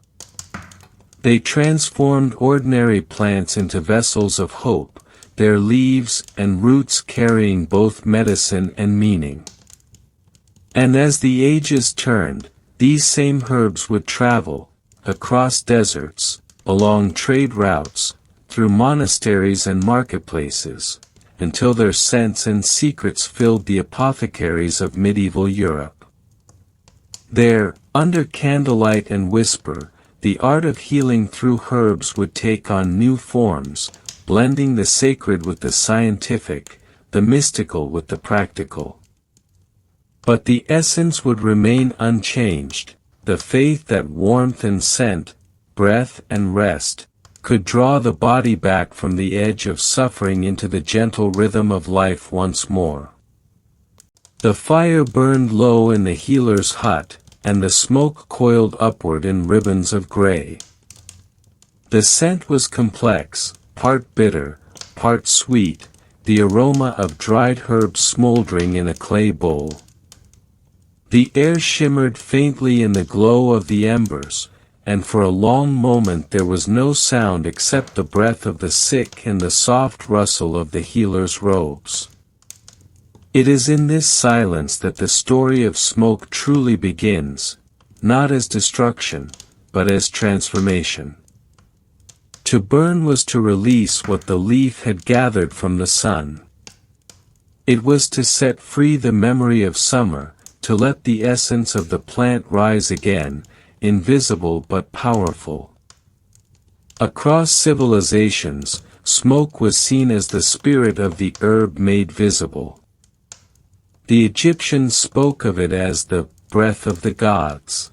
They transformed ordinary plants into vessels of hope, their leaves and roots carrying both medicine and meaning. And as the ages turned, these same herbs would travel, across deserts, along trade routes, through monasteries and marketplaces, until their scents and secrets filled the apothecaries of medieval Europe. There, under candlelight and whisper, the art of healing through herbs would take on new forms, blending the sacred with the scientific, the mystical with the practical. But the essence would remain unchanged, the faith that warmth and scent, breath and rest, could draw the body back from the edge of suffering into the gentle rhythm of life once more. The fire burned low in the healer's hut, and the smoke coiled upward in ribbons of gray. The scent was complex, part bitter, part sweet, the aroma of dried herbs smoldering in a clay bowl. The air shimmered faintly in the glow of the embers, and for a long moment there was no sound except the breath of the sick and the soft rustle of the healer's robes. It is in this silence that the story of smoke truly begins, not as destruction, but as transformation. To burn was to release what the leaf had gathered from the sun. It was to set free the memory of summer, to let the essence of the plant rise again, invisible but powerful. Across civilizations, smoke was seen as the spirit of the herb made visible. The Egyptians spoke of it as the breath of the gods.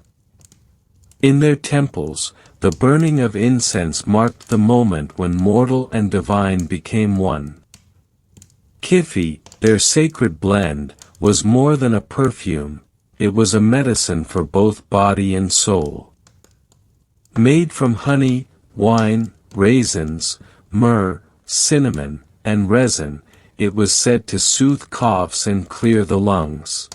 In their temples, the burning of incense marked the moment when mortal and divine became one. Kifi, their sacred blend, was more than a perfume, it was a medicine for both body and soul. Made from honey, wine, raisins, myrrh, cinnamon, and resin, it was said to soothe coughs and clear the lungs.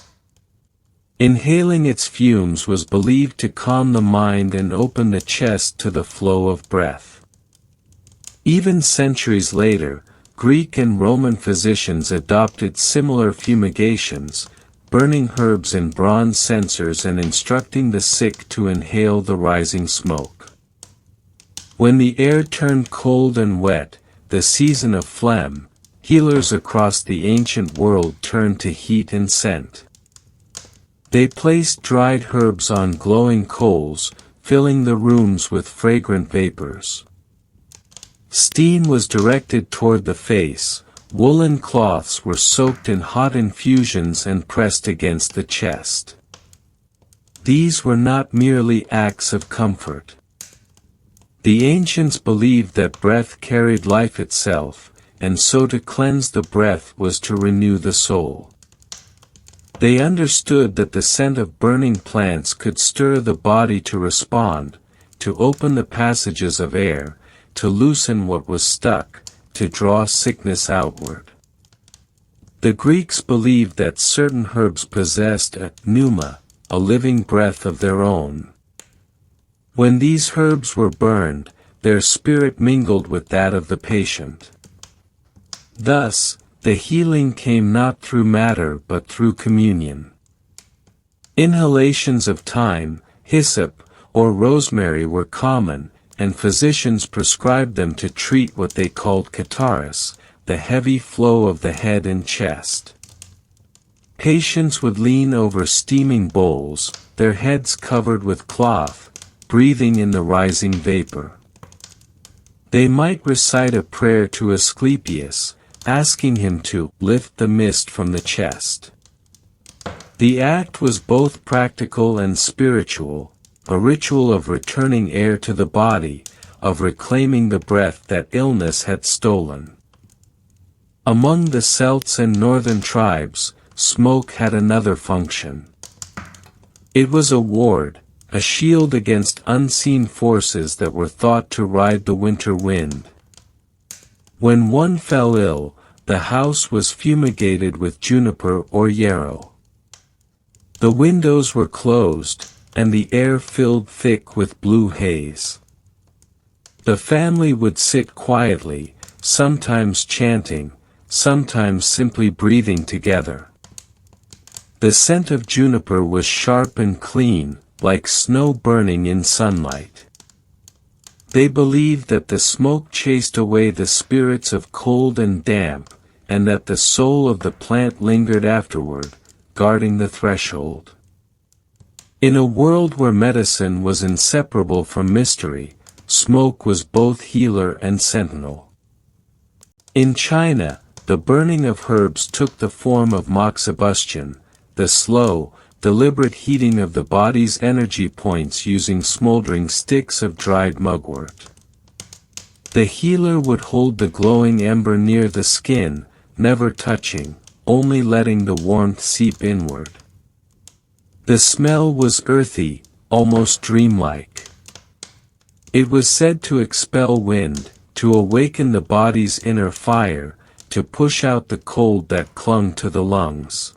Inhaling its fumes was believed to calm the mind and open the chest to the flow of breath. Even centuries later, Greek and Roman physicians adopted similar fumigations, burning herbs in bronze censers and instructing the sick to inhale the rising smoke. When the air turned cold and wet, the season of phlegm, healers across the ancient world turned to heat and scent. They placed dried herbs on glowing coals, filling the rooms with fragrant vapors. Steam was directed toward the face, woolen cloths were soaked in hot infusions and pressed against the chest. These were not merely acts of comfort. The ancients believed that breath carried life itself, and so to cleanse the breath was to renew the soul. They understood that the scent of burning plants could stir the body to respond, to open the passages of air, to loosen what was stuck, to draw sickness outward. The Greeks believed that certain herbs possessed a pneuma, a living breath of their own. When these herbs were burned, their spirit mingled with that of the patient. Thus, the healing came not through matter but through communion. Inhalations of thyme, hyssop, or rosemary were common, and physicians prescribed them to treat what they called catarrhs, the heavy flow of the head and chest. Patients would lean over steaming bowls, their heads covered with cloth, breathing in the rising vapor. They might recite a prayer to Asclepius, asking him to lift the mist from the chest. The act was both practical and spiritual, a ritual of returning air to the body, of reclaiming the breath that illness had stolen. Among the Celts and northern tribes, smoke had another function. It was a ward, a shield against unseen forces that were thought to ride the winter wind. When one fell ill, the house was fumigated with juniper or yarrow. The windows were closed, and the air filled thick with blue haze. The family would sit quietly, sometimes chanting, sometimes simply breathing together. The scent of juniper was sharp and clean, like snow burning in sunlight. They believed that the smoke chased away the spirits of cold and damp, and that the soul of the plant lingered afterward, guarding the threshold. In a world where medicine was inseparable from mystery, smoke was both healer and sentinel. In China, the burning of herbs took the form of moxibustion, the slow, deliberate heating of the body's energy points using smoldering sticks of dried mugwort. The healer would hold the glowing ember near the skin, never touching, only letting the warmth seep inward. The smell was earthy, almost dreamlike. It was said to expel wind, to awaken the body's inner fire, to push out the cold that clung to the lungs.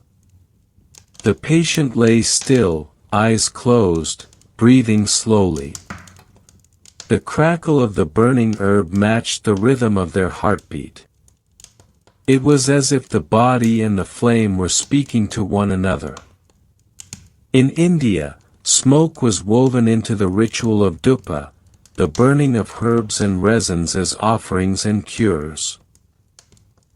The patient lay still, eyes closed, breathing slowly. The crackle of the burning herb matched the rhythm of their heartbeat. It was as if the body and the flame were speaking to one another. In India, smoke was woven into the ritual of dhupa, the burning of herbs and resins as offerings and cures.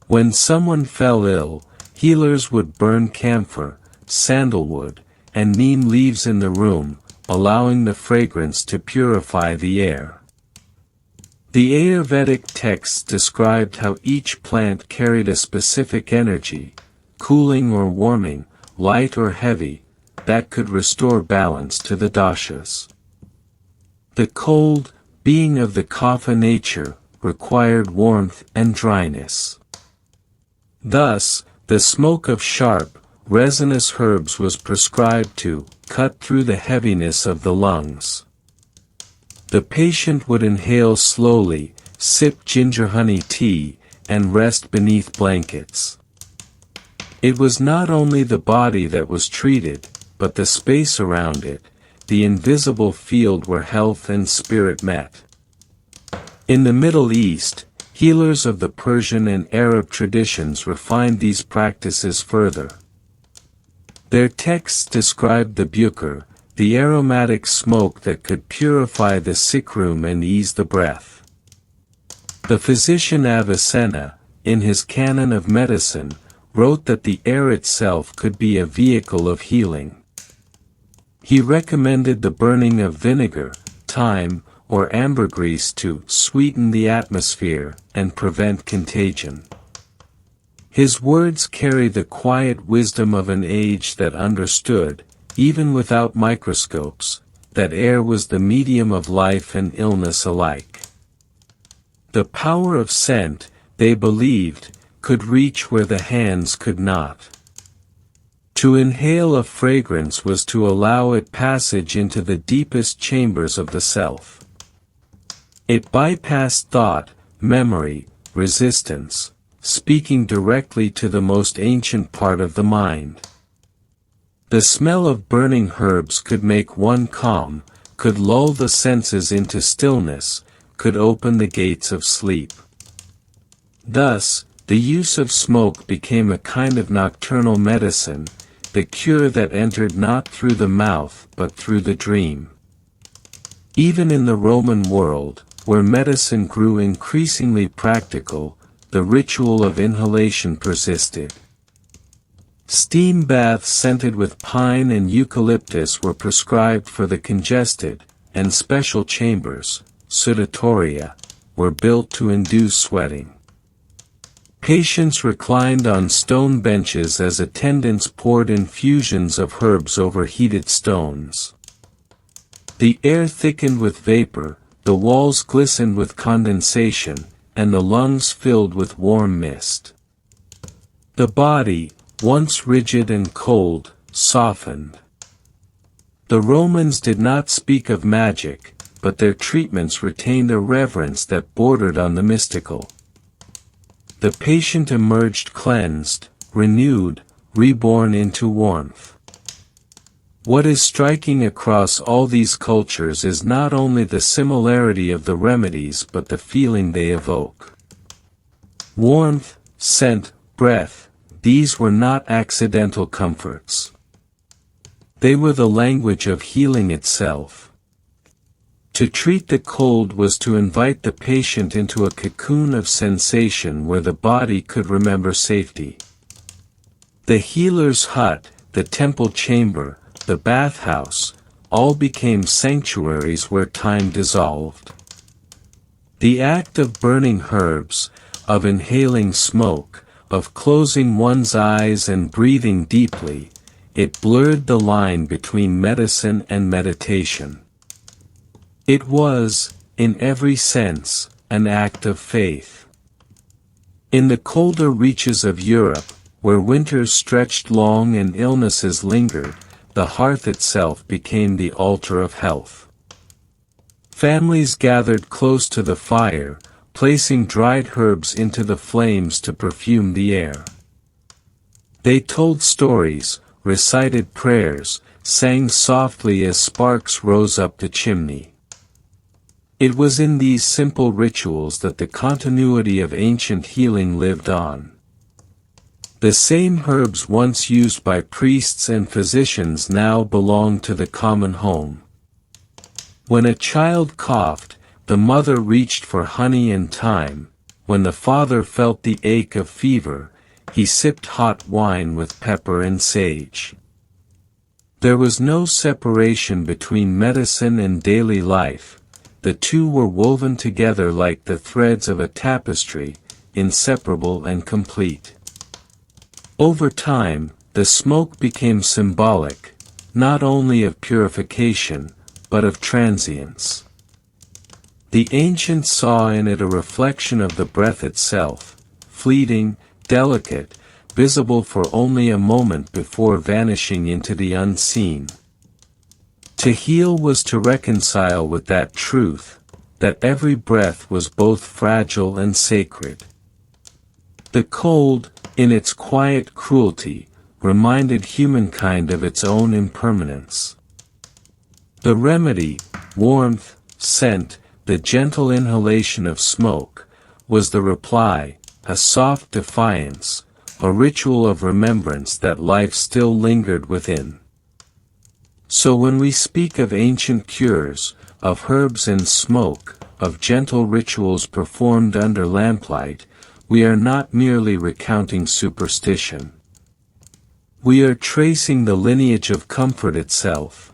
When someone fell ill, healers would burn camphor, sandalwood, and neem leaves in the room, allowing the fragrance to purify the air. The Ayurvedic texts described how each plant carried a specific energy, cooling or warming, light or heavy, that could restore balance to the dashas. The cold, being of the kapha nature, required warmth and dryness. Thus, the smoke of sharp, resinous herbs was prescribed to cut through the heaviness of the lungs. The patient would inhale slowly, sip ginger honey tea, and rest beneath blankets. It was not only the body that was treated, but the space around it, the invisible field where health and spirit met. In the Middle East, healers of the Persian and Arab traditions refined these practices further. Their texts described the bukhar, the aromatic smoke that could purify the sick room and ease the breath. The physician Avicenna, in his Canon of Medicine, wrote that the air itself could be a vehicle of healing. He recommended the burning of vinegar, thyme, or ambergris to sweeten the atmosphere and prevent contagion. His words carry the quiet wisdom of an age that understood, even without microscopes, that air was the medium of life and illness alike. The power of scent, they believed, could reach where the hands could not. To inhale a fragrance was to allow it passage into the deepest chambers of the self. It bypassed thought, memory, resistance, speaking directly to the most ancient part of the mind. The smell of burning herbs could make one calm, could lull the senses into stillness, could open the gates of sleep. Thus, the use of smoke became a kind of nocturnal medicine, the cure that entered not through the mouth but through the dream. Even in the Roman world, where medicine grew increasingly practical, the ritual of inhalation persisted. Steam baths scented with pine and eucalyptus were prescribed for the congested, and special chambers, sudatoria, were built to induce sweating. Patients reclined on stone benches as attendants poured infusions of herbs over heated stones. The air thickened with vapor, the walls glistened with condensation, and the lungs filled with warm mist. The body, once rigid and cold, softened. The Romans did not speak of magic, but their treatments retained a reverence that bordered on the mystical. The patient emerged cleansed, renewed, reborn into warmth. What is striking across all these cultures is not only the similarity of the remedies but the feeling they evoke. Warmth, scent, breath, these were not accidental comforts. They were the language of healing itself. To treat the cold was to invite the patient into a cocoon of sensation where the body could remember safety. The healer's hut, the temple chamber, the bathhouse, all became sanctuaries where time dissolved. The act of burning herbs, of inhaling smoke, of closing one's eyes and breathing deeply, it blurred the line between medicine and meditation. It was, in every sense, an act of faith. In the colder reaches of Europe, where winters stretched long and illnesses lingered, the hearth itself became the altar of health. Families gathered close to the fire, placing dried herbs into the flames to perfume the air. They told stories, recited prayers, sang softly as sparks rose up the chimney. It was in these simple rituals that the continuity of ancient healing lived on. The same herbs once used by priests and physicians now belonged to the common home. When a child coughed, the mother reached for honey and thyme. When the father felt the ache of fever, he sipped hot wine with pepper and sage. There was no separation between medicine and daily life. The two were woven together like the threads of a tapestry, inseparable and complete. Over time, the smoke became symbolic, not only of purification, but of transience. The ancients saw in it a reflection of the breath itself, fleeting, delicate, visible for only a moment before vanishing into the unseen. To heal was to reconcile with that truth, that every breath was both fragile and sacred. The cold, in its quiet cruelty, reminded humankind of its own impermanence. The remedy, warmth, scent, the gentle inhalation of smoke, was the reply, a soft defiance, a ritual of remembrance that life still lingered within. So when we speak of ancient cures, of herbs and smoke, of gentle rituals performed under lamplight, we are not merely recounting superstition. We are tracing the lineage of comfort itself.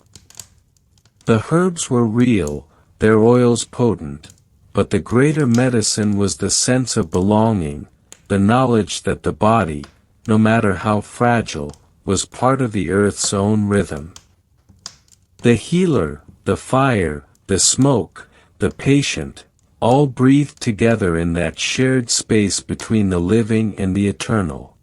The herbs were real, their oils potent, but the greater medicine was the sense of belonging, the knowledge that the body, no matter how fragile, was part of the earth's own rhythm. The healer, the fire, the smoke, the patient, all breathed together in that shared space between the living and the eternal.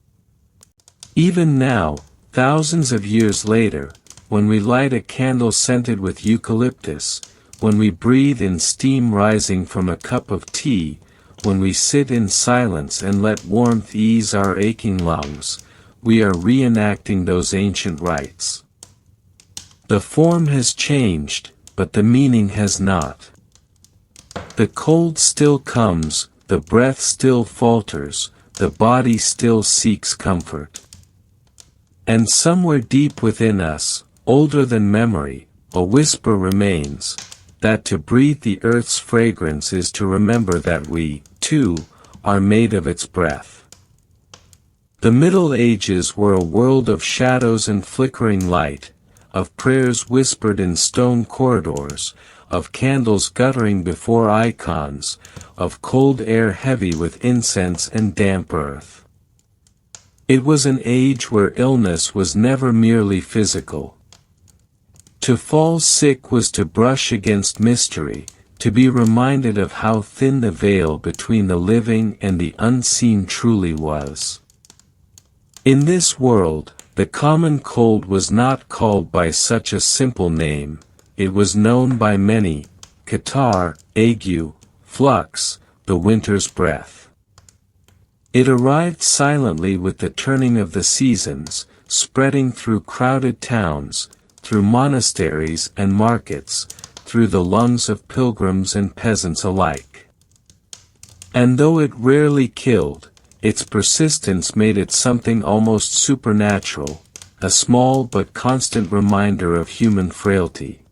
Even now, thousands of years later, when we light a candle scented with eucalyptus, when we breathe in steam rising from a cup of tea, when we sit in silence and let warmth ease our aching lungs, we are reenacting those ancient rites. The form has changed, but the meaning has not. The cold still comes, the breath still falters, the body still seeks comfort. And somewhere deep within us, older than memory, a whisper remains, that to breathe the earth's fragrance is to remember that we, too, are made of its breath. The Middle Ages were a world of shadows and flickering light, of prayers whispered in stone corridors, of candles guttering before icons, of cold air heavy with incense and damp earth. It was an age where illness was never merely physical. To fall sick was to brush against mystery, to be reminded of how thin the veil between the living and the unseen truly was. In this world, the common cold was not called by such a simple name, it was known by many: catarrh, ague, flux, the winter's breath. It arrived silently with the turning of the seasons, spreading through crowded towns, through monasteries and markets, through the lungs of pilgrims and peasants alike. And though it rarely killed, its persistence made it something almost supernatural, a small but constant reminder of human frailty.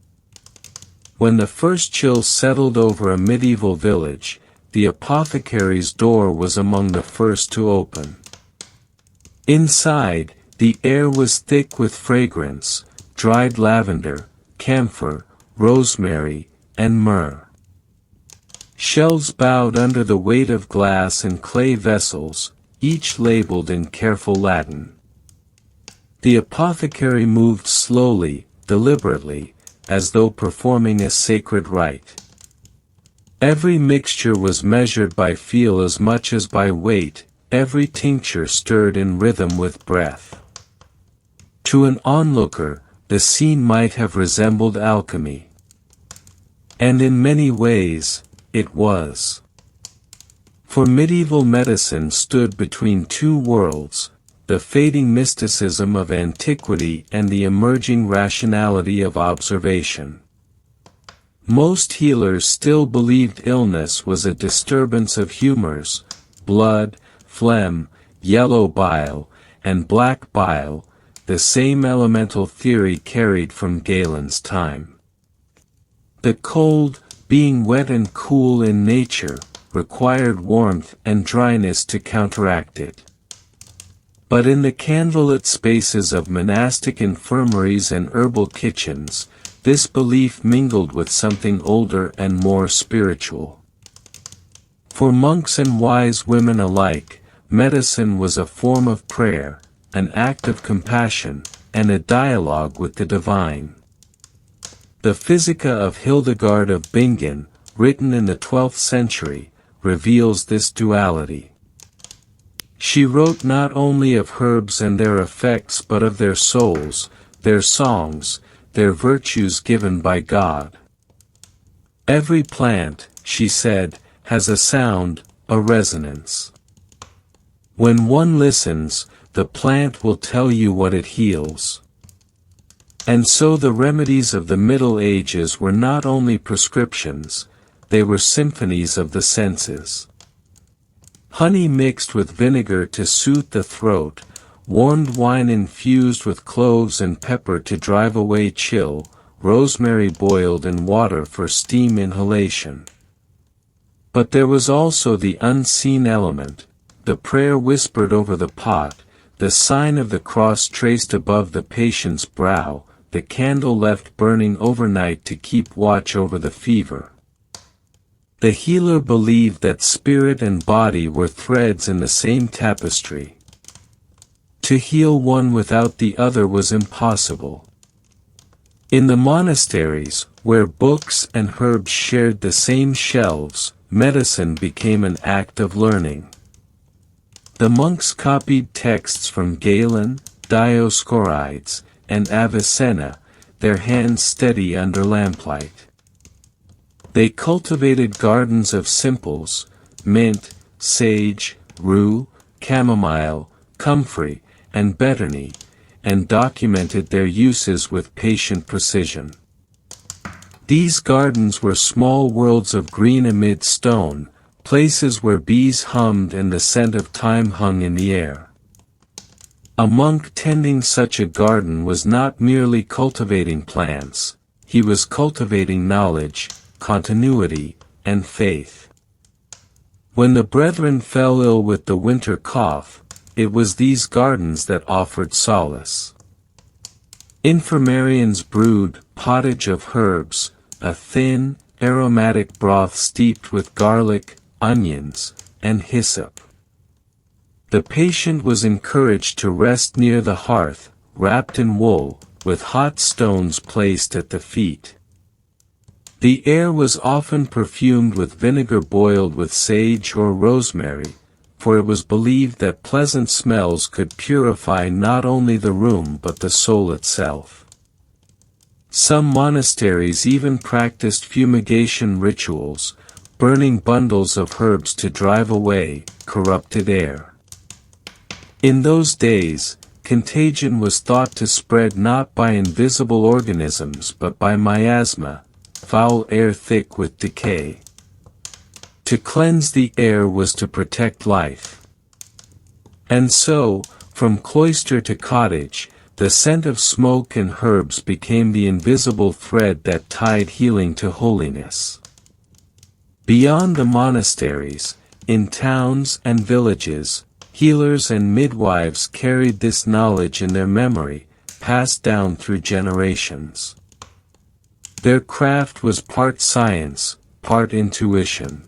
When the first chill settled over a medieval village, the apothecary's door was among the first to open. Inside, the air was thick with fragrance, dried lavender, camphor, rosemary, and myrrh. Shelves bowed under the weight of glass and clay vessels, each labeled in careful Latin. The apothecary moved slowly, deliberately, as though performing a sacred rite. Every mixture was measured by feel as much as by weight, every tincture stirred in rhythm with breath. To an onlooker, the scene might have resembled alchemy. And in many ways, it was. For medieval medicine stood between two worlds, the fading mysticism of antiquity and the emerging rationality of observation. Most healers still believed illness was a disturbance of humors, blood, phlegm, yellow bile, and black bile, the same elemental theory carried from Galen's time. The cold, being wet and cool in nature, required warmth and dryness to counteract it. But in the candlelit spaces of monastic infirmaries and herbal kitchens, this belief mingled with something older and more spiritual. For monks and wise women alike, medicine was a form of prayer, an act of compassion, and a dialogue with the divine. The Physica of Hildegard of Bingen, written in the 12th century, reveals this duality. She wrote not only of herbs and their effects but of their souls, their songs, their virtues given by God. Every plant, she said, has a sound, a resonance. When one listens, the plant will tell you what it heals. And so the remedies of the Middle Ages were not only prescriptions, they were symphonies of the senses. Honey mixed with vinegar to soothe the throat, warmed wine infused with cloves and pepper to drive away chill, rosemary boiled in water for steam inhalation. But there was also the unseen element, the prayer whispered over the pot, the sign of the cross traced above the patient's brow, the candle left burning overnight to keep watch over the fever. The healer believed that spirit and body were threads in the same tapestry. To heal one without the other was impossible. In the monasteries, where books and herbs shared the same shelves, medicine became an act of learning. The monks copied texts from Galen, Dioscorides, and Avicenna, their hands steady under lamplight. They cultivated gardens of simples, mint, sage, rue, chamomile, comfrey, and betony, and documented their uses with patient precision. These gardens were small worlds of green amid stone, places where bees hummed and the scent of thyme hung in the air. A monk tending such a garden was not merely cultivating plants, he was cultivating knowledge, continuity, and faith. When the brethren fell ill with the winter cough, it was these gardens that offered solace. Infirmarians brewed pottage of herbs, a thin, aromatic broth steeped with garlic, onions, and hyssop. The patient was encouraged to rest near the hearth, wrapped in wool, with hot stones placed at the feet. The air was often perfumed with vinegar boiled with sage or rosemary, for it was believed that pleasant smells could purify not only the room but the soul itself. Some monasteries even practiced fumigation rituals, burning bundles of herbs to drive away corrupted air. In those days, contagion was thought to spread not by invisible organisms but by miasma, foul air thick with decay. To cleanse the air was to protect life. And so, from cloister to cottage, the scent of smoke and herbs became the invisible thread that tied healing to holiness. Beyond the monasteries, in towns and villages, healers and midwives carried this knowledge in their memory, passed down through generations. Their craft was part science, part intuition.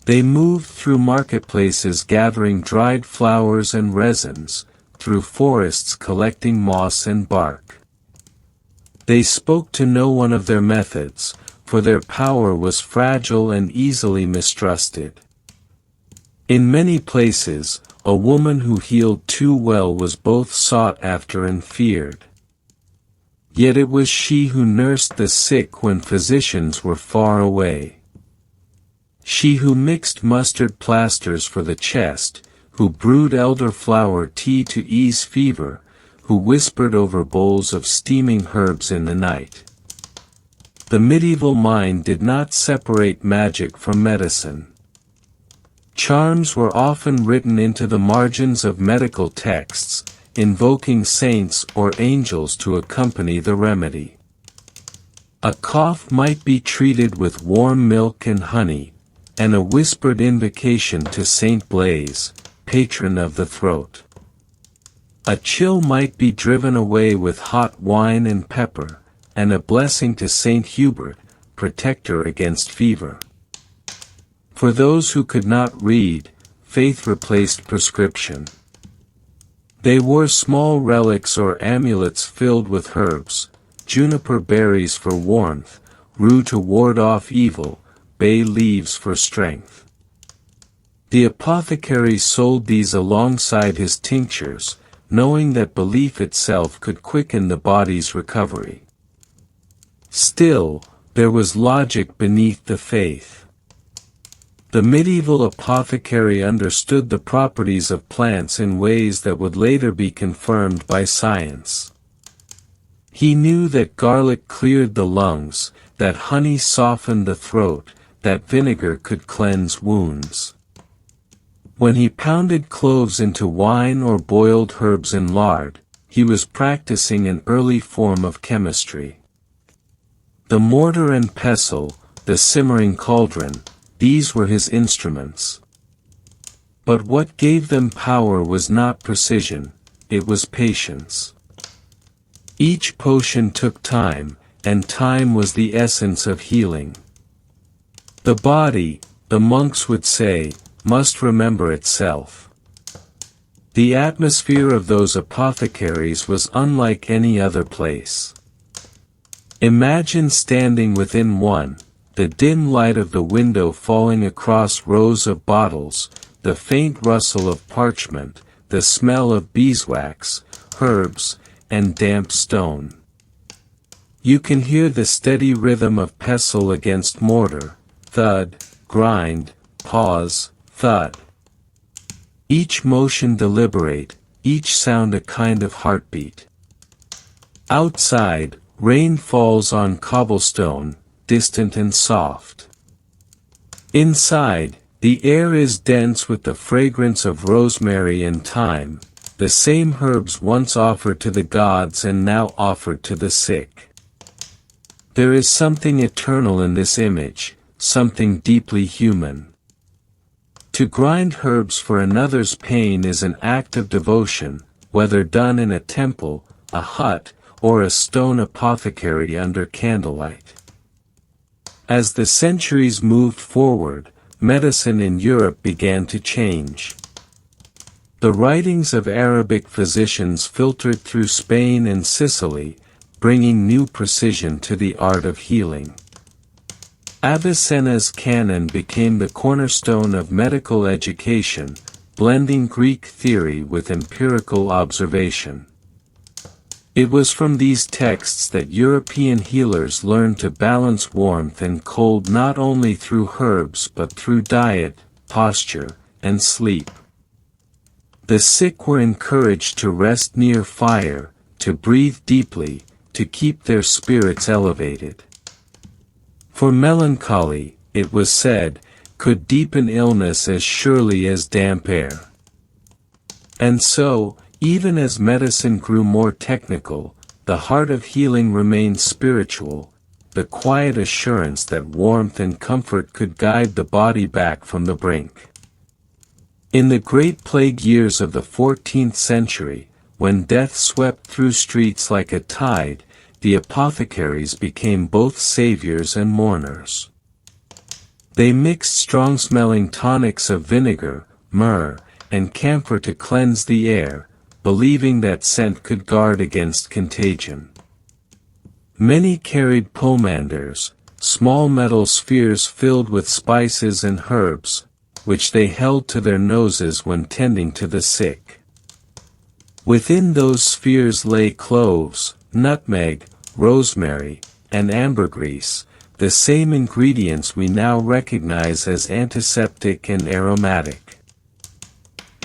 They moved through marketplaces gathering dried flowers and resins, through forests collecting moss and bark. They spoke to no one of their methods, for their power was fragile and easily mistrusted. In many places, a woman who healed too well was both sought after and feared. Yet it was she who nursed the sick when physicians were far away. She who mixed mustard plasters for the chest, who brewed elderflower tea to ease fever, who whispered over bowls of steaming herbs in the night. The medieval mind did not separate magic from medicine. Charms were often written into the margins of medical texts, invoking saints or angels to accompany the remedy. A cough might be treated with warm milk and honey, and a whispered invocation to Saint Blaise, patron of the throat. A chill might be driven away with hot wine and pepper, and a blessing to Saint Hubert, protector against fever. For those who could not read, faith replaced prescription. They wore small relics or amulets filled with herbs, juniper berries for warmth, rue to ward off evil, bay leaves for strength. The apothecary sold these alongside his tinctures, knowing that belief itself could quicken the body's recovery. Still, there was logic beneath the faith. The medieval apothecary understood the properties of plants in ways that would later be confirmed by science. He knew that garlic cleared the lungs, that honey softened the throat, that vinegar could cleanse wounds. When he pounded cloves into wine or boiled herbs in lard, he was practicing an early form of chemistry. The mortar and pestle, the simmering cauldron, these were his instruments. But what gave them power was not precision, it was patience. Each potion took time, and time was the essence of healing. The body, the monks would say, must remember itself. The atmosphere of those apothecaries was unlike any other place. Imagine standing within one, the dim light of the window falling across rows of bottles, the faint rustle of parchment, the smell of beeswax, herbs, and damp stone. You can hear the steady rhythm of pestle against mortar, thud, grind, pause, thud. Each motion deliberate, each sound a kind of heartbeat. Outside, rain falls on cobblestone, distant and soft. Inside, the air is dense with the fragrance of rosemary and thyme, the same herbs once offered to the gods and now offered to the sick. There is something eternal in this image, something deeply human. To grind herbs for another's pain is an act of devotion, whether done in a temple, a hut, or a stone apothecary under candlelight. As the centuries moved forward, medicine in Europe began to change. The writings of Arabic physicians filtered through Spain and Sicily, bringing new precision to the art of healing. Avicenna's canon became the cornerstone of medical education, blending Greek theory with empirical observation. It was from these texts that European healers learned to balance warmth and cold not only through herbs but through diet, posture, and sleep. The sick were encouraged to rest near fire, to breathe deeply, to keep their spirits elevated. For melancholy, it was said, could deepen illness as surely as damp air. And so, even as medicine grew more technical, the heart of healing remained spiritual, the quiet assurance that warmth and comfort could guide the body back from the brink. In the Great Plague years of the 14th century, when death swept through streets like a tide, the apothecaries became both saviors and mourners. They mixed strong-smelling tonics of vinegar, myrrh, and camphor to cleanse the air, believing that scent could guard against contagion. Many carried pomanders, small metal spheres filled with spices and herbs, which they held to their noses when tending to the sick. Within those spheres lay cloves, nutmeg, rosemary, and ambergris, the same ingredients we now recognize as antiseptic and aromatic.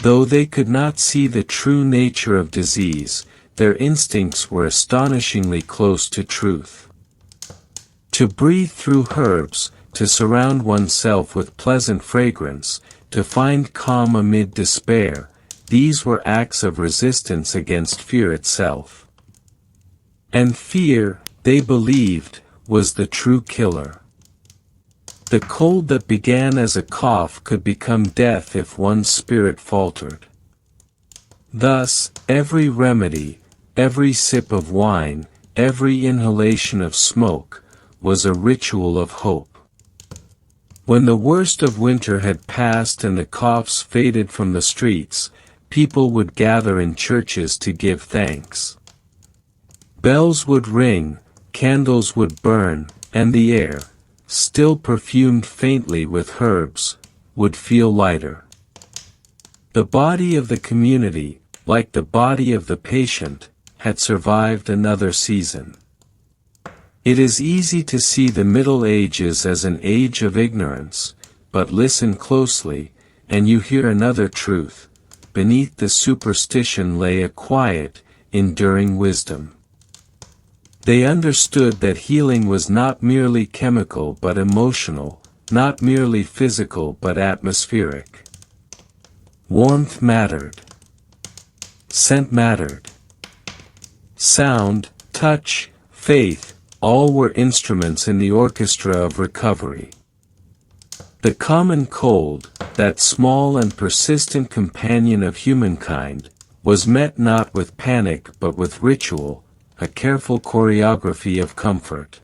Though they could not see the true nature of disease, their instincts were astonishingly close to truth. To breathe through herbs, to surround oneself with pleasant fragrance, to find calm amid despair, these were acts of resistance against fear itself. And fear, they believed, was the true killer. The cold that began as a cough could become death if one's spirit faltered. Thus, every remedy, every sip of wine, every inhalation of smoke, was a ritual of hope. When the worst of winter had passed and the coughs faded from the streets, people would gather in churches to give thanks. Bells would ring, candles would burn, and the air, still perfumed faintly with herbs, would feel lighter. The body of the community, like the body of the patient, had survived another season. It is easy to see the Middle Ages as an age of ignorance, but listen closely, and you hear another truth. Beneath the superstition lay a quiet, enduring wisdom. They understood that healing was not merely chemical but emotional, not merely physical but atmospheric. Warmth mattered. Scent mattered. Sound, touch, faith, all were instruments in the orchestra of recovery. The common cold, that small and persistent companion of humankind, was met not with panic but with ritual, a careful choreography of comfort.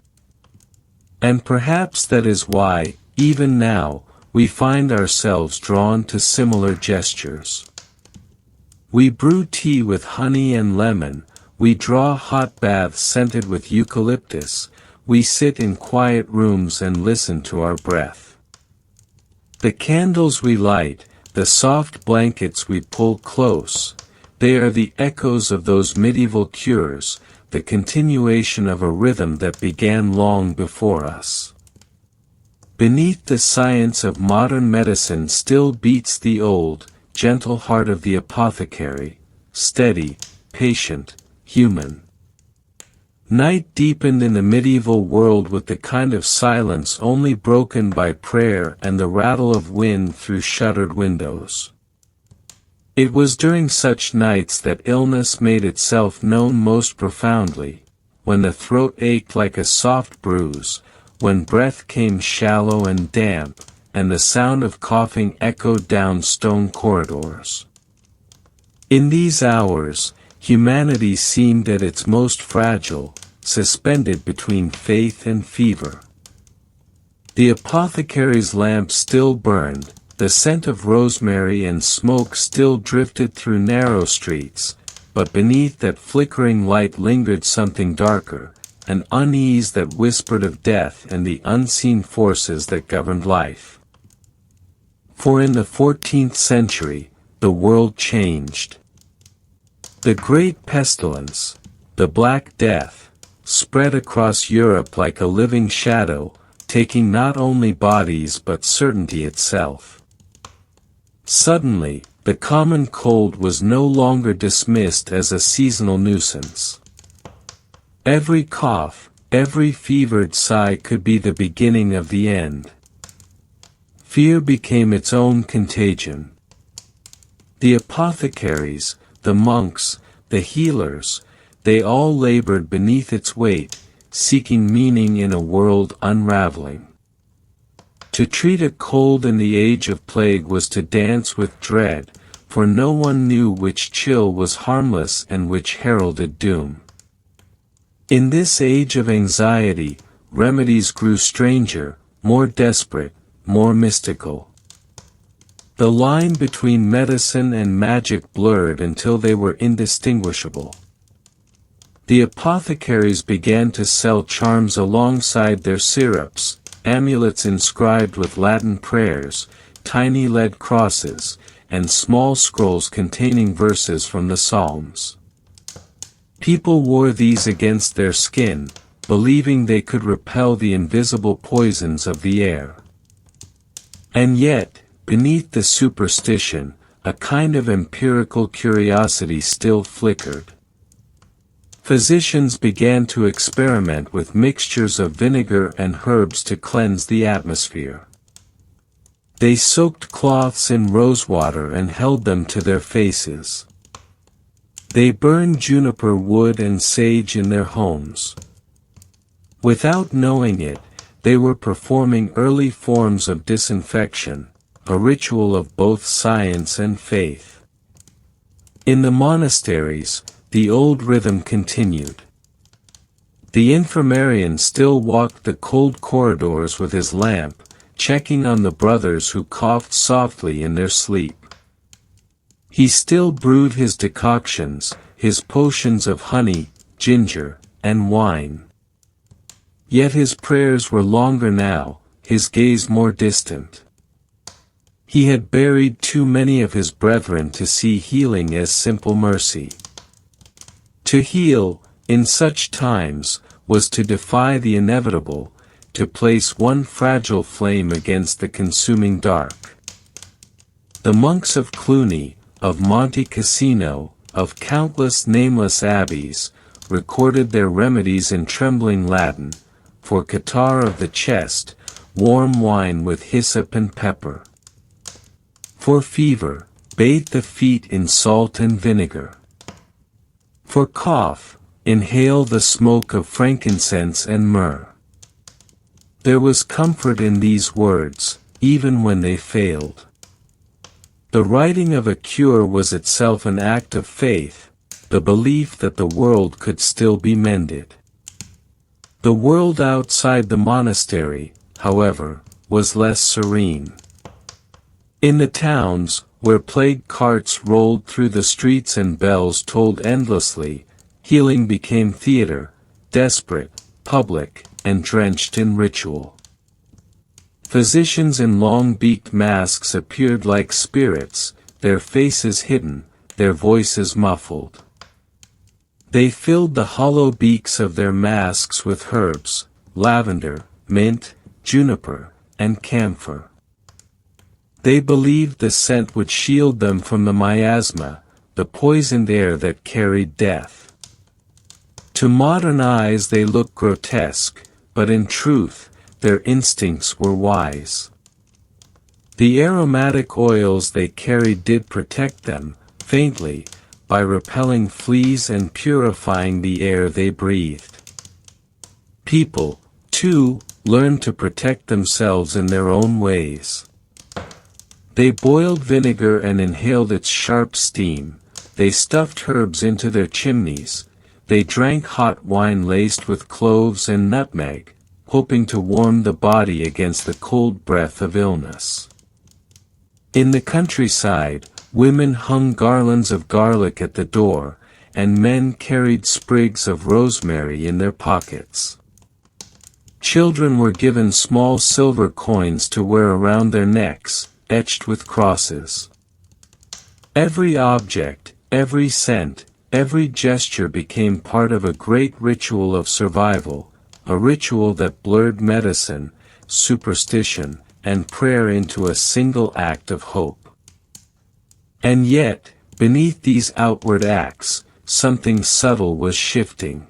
And perhaps that is why, even now, we find ourselves drawn to similar gestures. We brew tea with honey and lemon, we draw hot baths scented with eucalyptus, we sit in quiet rooms and listen to our breath. The candles we light, the soft blankets we pull close, they are the echoes of those medieval cures, the continuation of a rhythm that began long before us. Beneath the science of modern medicine still beats the old, gentle heart of the apothecary, steady, patient, human. Night deepened in the medieval world with the kind of silence only broken by prayer and the rattle of wind through shuttered windows. It was during such nights that illness made itself known most profoundly, when the throat ached like a soft bruise, when breath came shallow and damp, and the sound of coughing echoed down stone corridors. In these hours, humanity seemed at its most fragile, suspended between faith and fever. The apothecary's lamp still burned, the scent of rosemary and smoke still drifted through narrow streets, but beneath that flickering light lingered something darker, an unease that whispered of death and the unseen forces that governed life. For in the 14th century, the world changed. The great pestilence, the Black Death, spread across Europe like a living shadow, taking not only bodies but certainty itself. Suddenly, the common cold was no longer dismissed as a seasonal nuisance. Every cough, every fevered sigh could be the beginning of the end. Fear became its own contagion. The apothecaries, the monks, the healers, they all labored beneath its weight, seeking meaning in a world unraveling. To treat a cold in the age of plague was to dance with dread, for no one knew which chill was harmless and which heralded doom. In this age of anxiety, remedies grew stranger, more desperate, more mystical. The line between medicine and magic blurred until they were indistinguishable. The apothecaries began to sell charms alongside their syrups, amulets inscribed with Latin prayers, tiny lead crosses, and small scrolls containing verses from the Psalms. People wore these against their skin, believing they could repel the invisible poisons of the air. And yet, beneath the superstition, a kind of empirical curiosity still flickered. Physicians began to experiment with mixtures of vinegar and herbs to cleanse the atmosphere. They soaked cloths in rosewater and held them to their faces. They burned juniper wood and sage in their homes. Without knowing it, they were performing early forms of disinfection, a ritual of both science and faith. In the monasteries, the old rhythm continued. The infirmarian still walked the cold corridors with his lamp, checking on the brothers who coughed softly in their sleep. He still brewed his decoctions, his potions of honey, ginger, and wine. Yet his prayers were longer now, his gaze more distant. He had buried too many of his brethren to see healing as simple mercy. To heal, in such times, was to defy the inevitable, to place one fragile flame against the consuming dark. The monks of Cluny, of Monte Cassino, of countless nameless abbeys, recorded their remedies in trembling Latin, for catarrh of the chest, warm wine with hyssop and pepper. For fever, bathe the feet in salt and vinegar. For cough, inhale the smoke of frankincense and myrrh. There was comfort in these words, even when they failed. The writing of a cure was itself an act of faith, the belief that the world could still be mended. The world outside the monastery, however, was less serene. In the towns, where plague carts rolled through the streets and bells tolled endlessly, healing became theater, desperate, public, and drenched in ritual. Physicians in long-beaked masks appeared like spirits, their faces hidden, their voices muffled. They filled the hollow beaks of their masks with herbs, lavender, mint, juniper, and camphor. They believed the scent would shield them from the miasma, the poisoned air that carried death. To modern eyes they looked grotesque, but in truth, their instincts were wise. The aromatic oils they carried did protect them, faintly, by repelling fleas and purifying the air they breathed. People, too, learned to protect themselves in their own ways. They boiled vinegar and inhaled its sharp steam, they stuffed herbs into their chimneys, they drank hot wine laced with cloves and nutmeg, hoping to warm the body against the cold breath of illness. In the countryside, women hung garlands of garlic at the door, and men carried sprigs of rosemary in their pockets. Children were given small silver coins to wear around their necks, etched with crosses. Every object, every scent, every gesture became part of a great ritual of survival, a ritual that blurred medicine, superstition, and prayer into a single act of hope. And yet, beneath these outward acts, something subtle was shifting.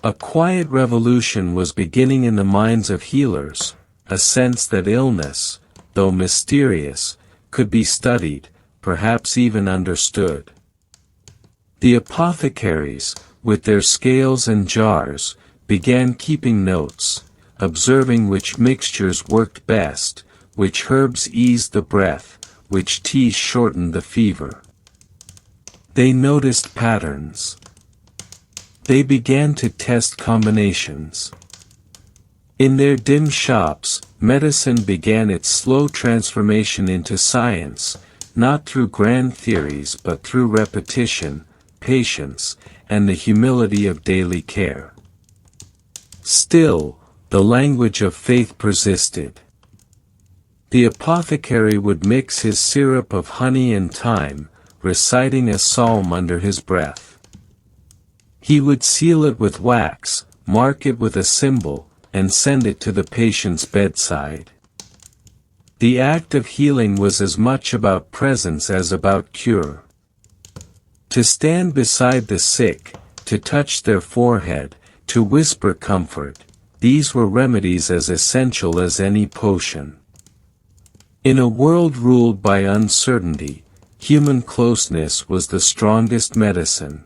A quiet revolution was beginning in the minds of healers, a sense that illness, though mysterious, could be studied, perhaps even understood. The apothecaries, with their scales and jars, began keeping notes, observing which mixtures worked best, which herbs eased the breath, which teas shortened the fever. They noticed patterns. They began to test combinations. In their dim shops, medicine began its slow transformation into science, not through grand theories but through repetition, patience, and the humility of daily care. Still, the language of faith persisted. The apothecary would mix his syrup of honey and thyme, reciting a psalm under his breath. He would seal it with wax, mark it with a symbol, and send it to the patient's bedside. The act of healing was as much about presence as about cure. To stand beside the sick, to touch their forehead, to whisper comfort, these were remedies as essential as any potion. In a world ruled by uncertainty, human closeness was the strongest medicine.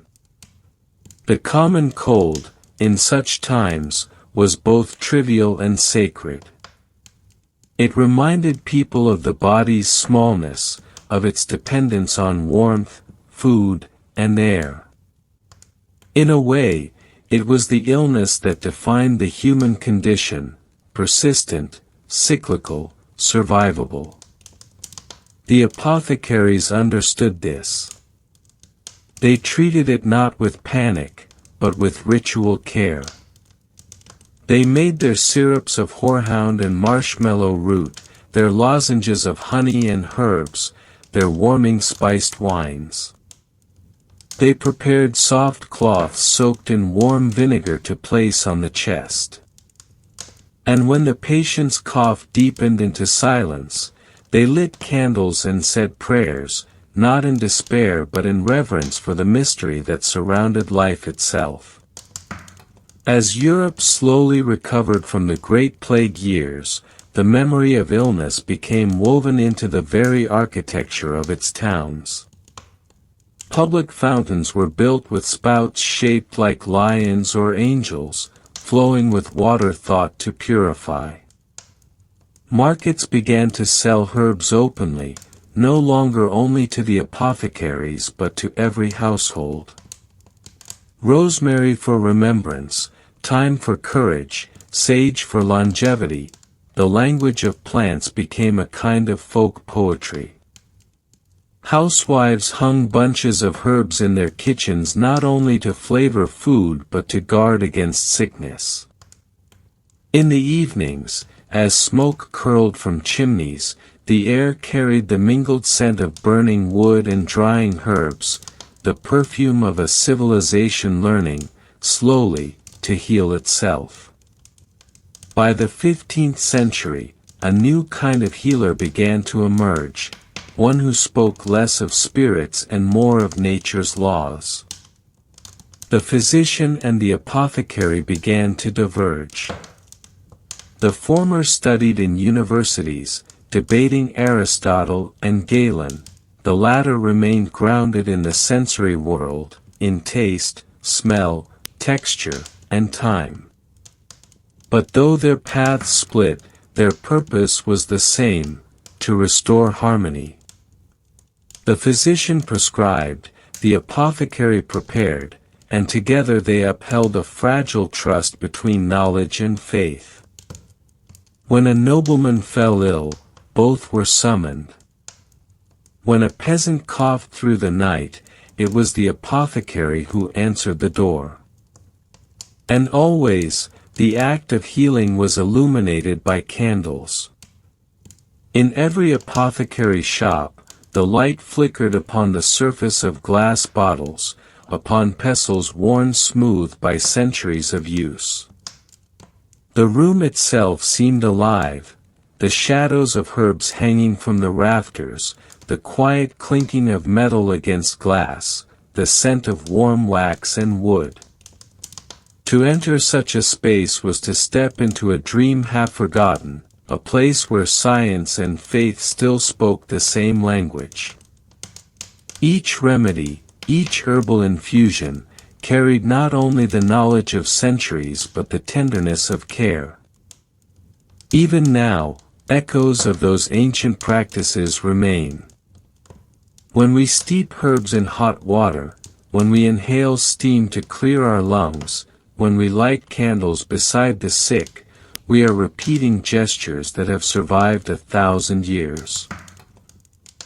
The common cold, in such times, was both trivial and sacred. It reminded people of the body's smallness, of its dependence on warmth, food, and air. In a way, it was the illness that defined the human condition, persistent, cyclical, survivable. The apothecaries understood this. They treated it not with panic, but with ritual care. They made their syrups of horehound and marshmallow root, their lozenges of honey and herbs, their warming spiced wines. They prepared soft cloths soaked in warm vinegar to place on the chest. And when the patient's cough deepened into silence, they lit candles and said prayers, not in despair but in reverence for the mystery that surrounded life itself. As Europe slowly recovered from the Great Plague years, the memory of illness became woven into the very architecture of its towns. Public fountains were built with spouts shaped like lions or angels, flowing with water thought to purify. Markets began to sell herbs openly, no longer only to the apothecaries but to every household. Rosemary for remembrance, thyme for courage, sage for longevity, the language of plants became a kind of folk poetry. Housewives hung bunches of herbs in their kitchens not only to flavor food but to guard against sickness. In the evenings, as smoke curled from chimneys, the air carried the mingled scent of burning wood and drying herbs, the perfume of a civilization learning, slowly, to heal itself. By the 15th century, a new kind of healer began to emerge, one who spoke less of spirits and more of nature's laws. The physician and the apothecary began to diverge. The former studied in universities, debating Aristotle and Galen, the latter remained grounded in the sensory world, in taste, smell, texture, and time. But though their paths split, their purpose was the same, to restore harmony. The physician prescribed, the apothecary prepared, and together they upheld a fragile trust between knowledge and faith. When a nobleman fell ill, both were summoned. When a peasant coughed through the night, it was the apothecary who answered the door. And always, the act of healing was illuminated by candles. In every apothecary shop, the light flickered upon the surface of glass bottles, upon pestles worn smooth by centuries of use. The room itself seemed alive, the shadows of herbs hanging from the rafters, the quiet clinking of metal against glass, the scent of warm wax and wood. To enter such a space was to step into a dream half forgotten, a place where science and faith still spoke the same language. Each remedy, each herbal infusion, carried not only the knowledge of centuries but the tenderness of care. Even now, echoes of those ancient practices remain. When we steep herbs in hot water, when we inhale steam to clear our lungs, when we light candles beside the sick, we are repeating gestures that have survived 1,000 years.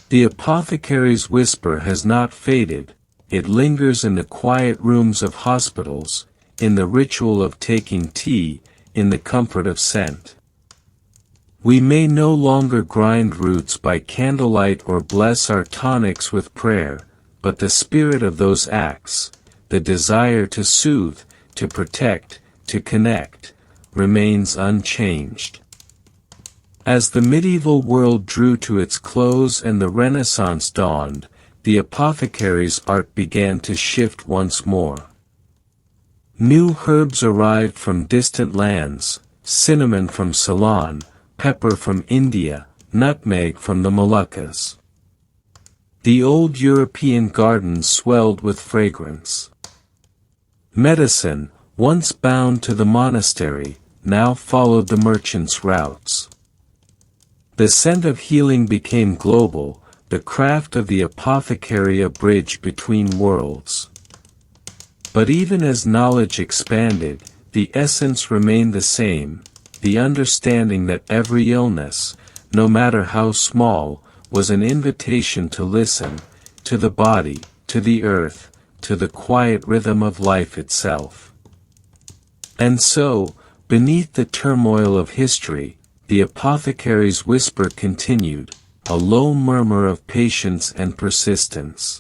The apothecary's whisper has not faded, it lingers in the quiet rooms of hospitals, in the ritual of taking tea, in the comfort of scent. We may no longer grind roots by candlelight or bless our tonics with prayer, but the spirit of those acts, the desire to soothe, to protect, to connect, remains unchanged. As the medieval world drew to its close and the Renaissance dawned, the apothecary's art began to shift once more. New herbs arrived from distant lands, cinnamon from Ceylon, pepper from India, nutmeg from the Moluccas. The old European gardens swelled with fragrance. Medicine, once bound to the monastery, now followed the merchants' routes. The scent of healing became global, the craft of the apothecary a bridge between worlds. But even as knowledge expanded, the essence remained the same, the understanding that every illness, no matter how small, was an invitation to listen, to the body, to the earth, to the quiet rhythm of life itself. And so, beneath the turmoil of history, the apothecary's whisper continued, a low murmur of patience and persistence.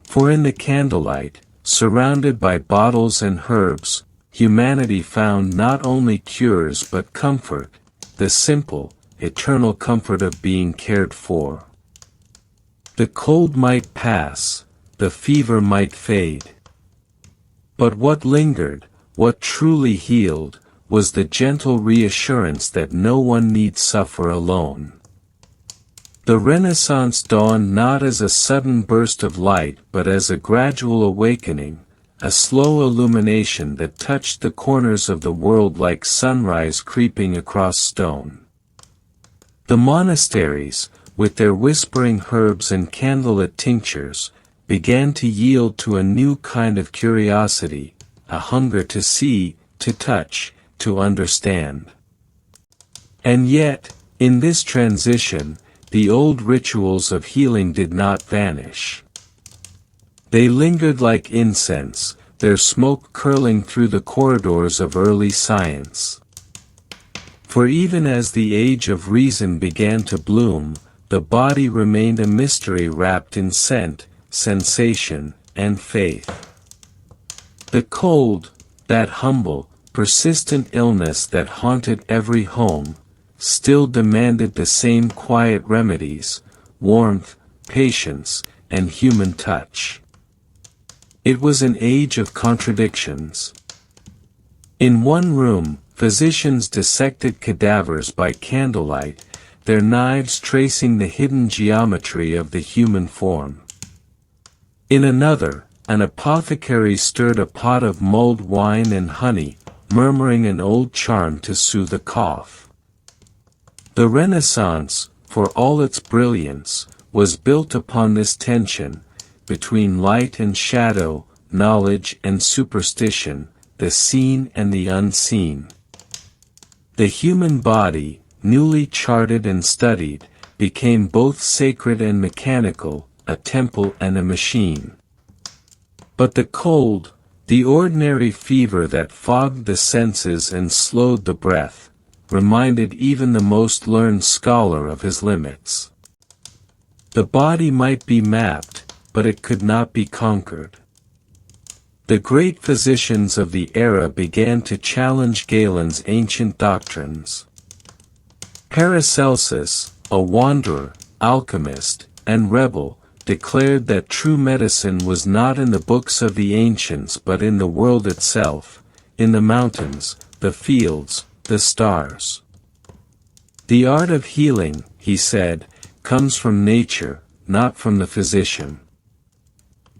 For in the candlelight, surrounded by bottles and herbs, humanity found not only cures but comfort, the simple, eternal comfort of being cared for. The cold might pass, the fever might fade. But what lingered, what truly healed, was the gentle reassurance that no one need suffer alone. The Renaissance dawned not as a sudden burst of light but as a gradual awakening, a slow illumination that touched the corners of the world like sunrise creeping across stone. The monasteries, with their whispering herbs and candlelit tinctures, began to yield to a new kind of curiosity, a hunger to see, to touch, to understand. And yet, in this transition, the old rituals of healing did not vanish. They lingered like incense, their smoke curling through the corridors of early science. For even as the age of reason began to bloom, the body remained a mystery wrapped in scent, sensation, and faith. The cold, that humble, persistent illness that haunted every home, still demanded the same quiet remedies, warmth, patience, and human touch. It was an age of contradictions. In one room, physicians dissected cadavers by candlelight, their knives tracing the hidden geometry of the human form. In another, an apothecary stirred a pot of mulled wine and honey, murmuring an old charm to soothe a cough. The Renaissance, for all its brilliance, was built upon this tension, between light and shadow, knowledge and superstition, the seen and the unseen. The human body, newly charted and studied, became both sacred and mechanical, a temple and a machine. But the cold, the ordinary fever that fogged the senses and slowed the breath, reminded even the most learned scholar of his limits. The body might be mapped, but it could not be conquered. The great physicians of the era began to challenge Galen's ancient doctrines. Paracelsus, a wanderer, alchemist, and rebel, declared that true medicine was not in the books of the ancients but in the world itself, in the mountains, the fields, the stars. The art of healing, he said, comes from nature, not from the physician.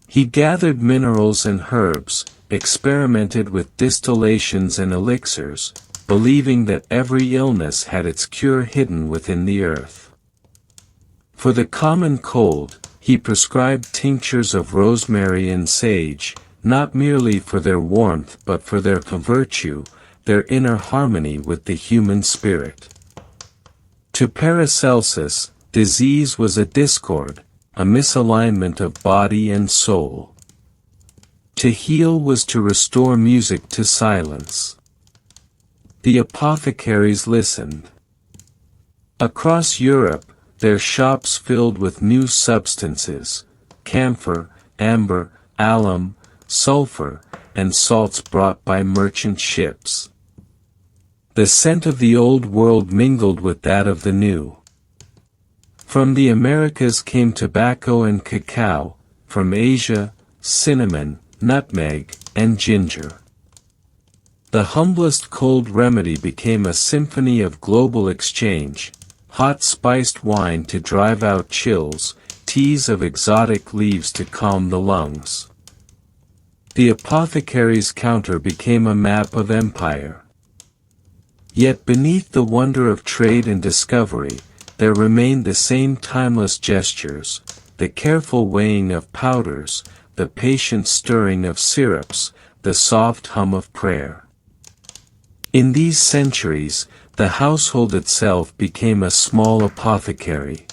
He gathered minerals and herbs, experimented with distillations and elixirs, believing that every illness had its cure hidden within the earth. For the common cold, he prescribed tinctures of rosemary and sage, not merely for their warmth but for their virtue, their inner harmony with the human spirit. To Paracelsus, disease was a discord, a misalignment of body and soul. To heal was to restore music to silence. The apothecaries listened. Across Europe, their shops filled with new substances, camphor, amber, alum, sulfur, and salts brought by merchant ships. The scent of the old world mingled with that of the new. From the Americas came tobacco and cacao, from Asia, cinnamon, nutmeg, and ginger. The humblest cold remedy became a symphony of global exchange, hot spiced wine to drive out chills, teas of exotic leaves to calm the lungs. The apothecary's counter became a map of empire. Yet beneath the wonder of trade and discovery, there remained the same timeless gestures, the careful weighing of powders, the patient stirring of syrups, the soft hum of prayer. In these centuries, the household itself became a small apothecary.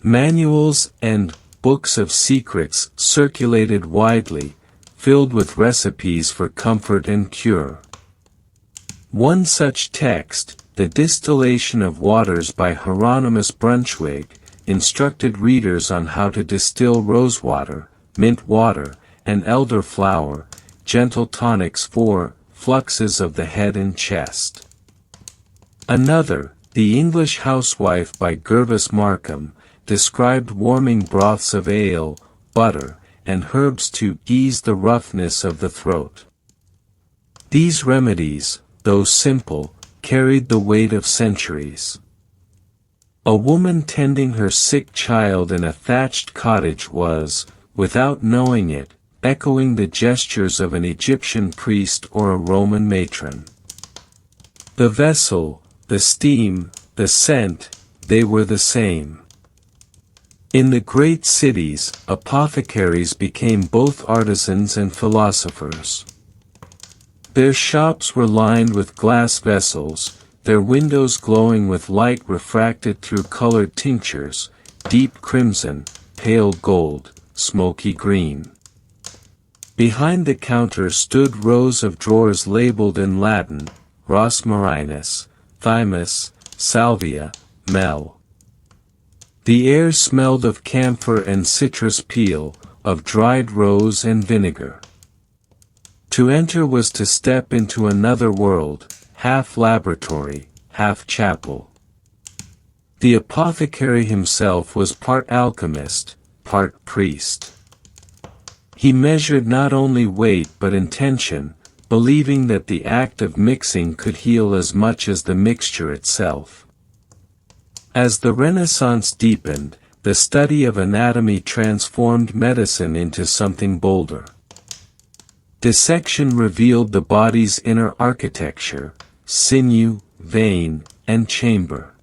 Manuals and books of secrets circulated widely, filled with recipes for comfort and cure. One such text, The Distillation of Waters by Hieronymus Brunschwig, instructed readers on how to distill rosewater, mint water, and elderflower, gentle tonics for fluxes of the head and chest. Another, The English Housewife by Gervas Markham, described warming broths of ale, butter, and herbs to ease the roughness of the throat. These remedies, though simple, carried the weight of centuries. A woman tending her sick child in a thatched cottage was, without knowing it, echoing the gestures of an Egyptian priest or a Roman matron. The vessel, the steam, the scent, they were the same. In the great cities, apothecaries became both artisans and philosophers. Their shops were lined with glass vessels, their windows glowing with light refracted through colored tinctures, deep crimson, pale gold, smoky green. Behind the counter stood rows of drawers labeled in Latin, rosmarinus, thymus, salvia, mel. The air smelled of camphor and citrus peel, of dried rose and vinegar. To enter was to step into another world, half laboratory, half chapel. The apothecary himself was part alchemist, part priest. He measured not only weight but intention, believing that the act of mixing could heal as much as the mixture itself. As the Renaissance deepened, the study of anatomy transformed medicine into something bolder. Dissection revealed the body's inner architecture, sinew, vein, and chamber.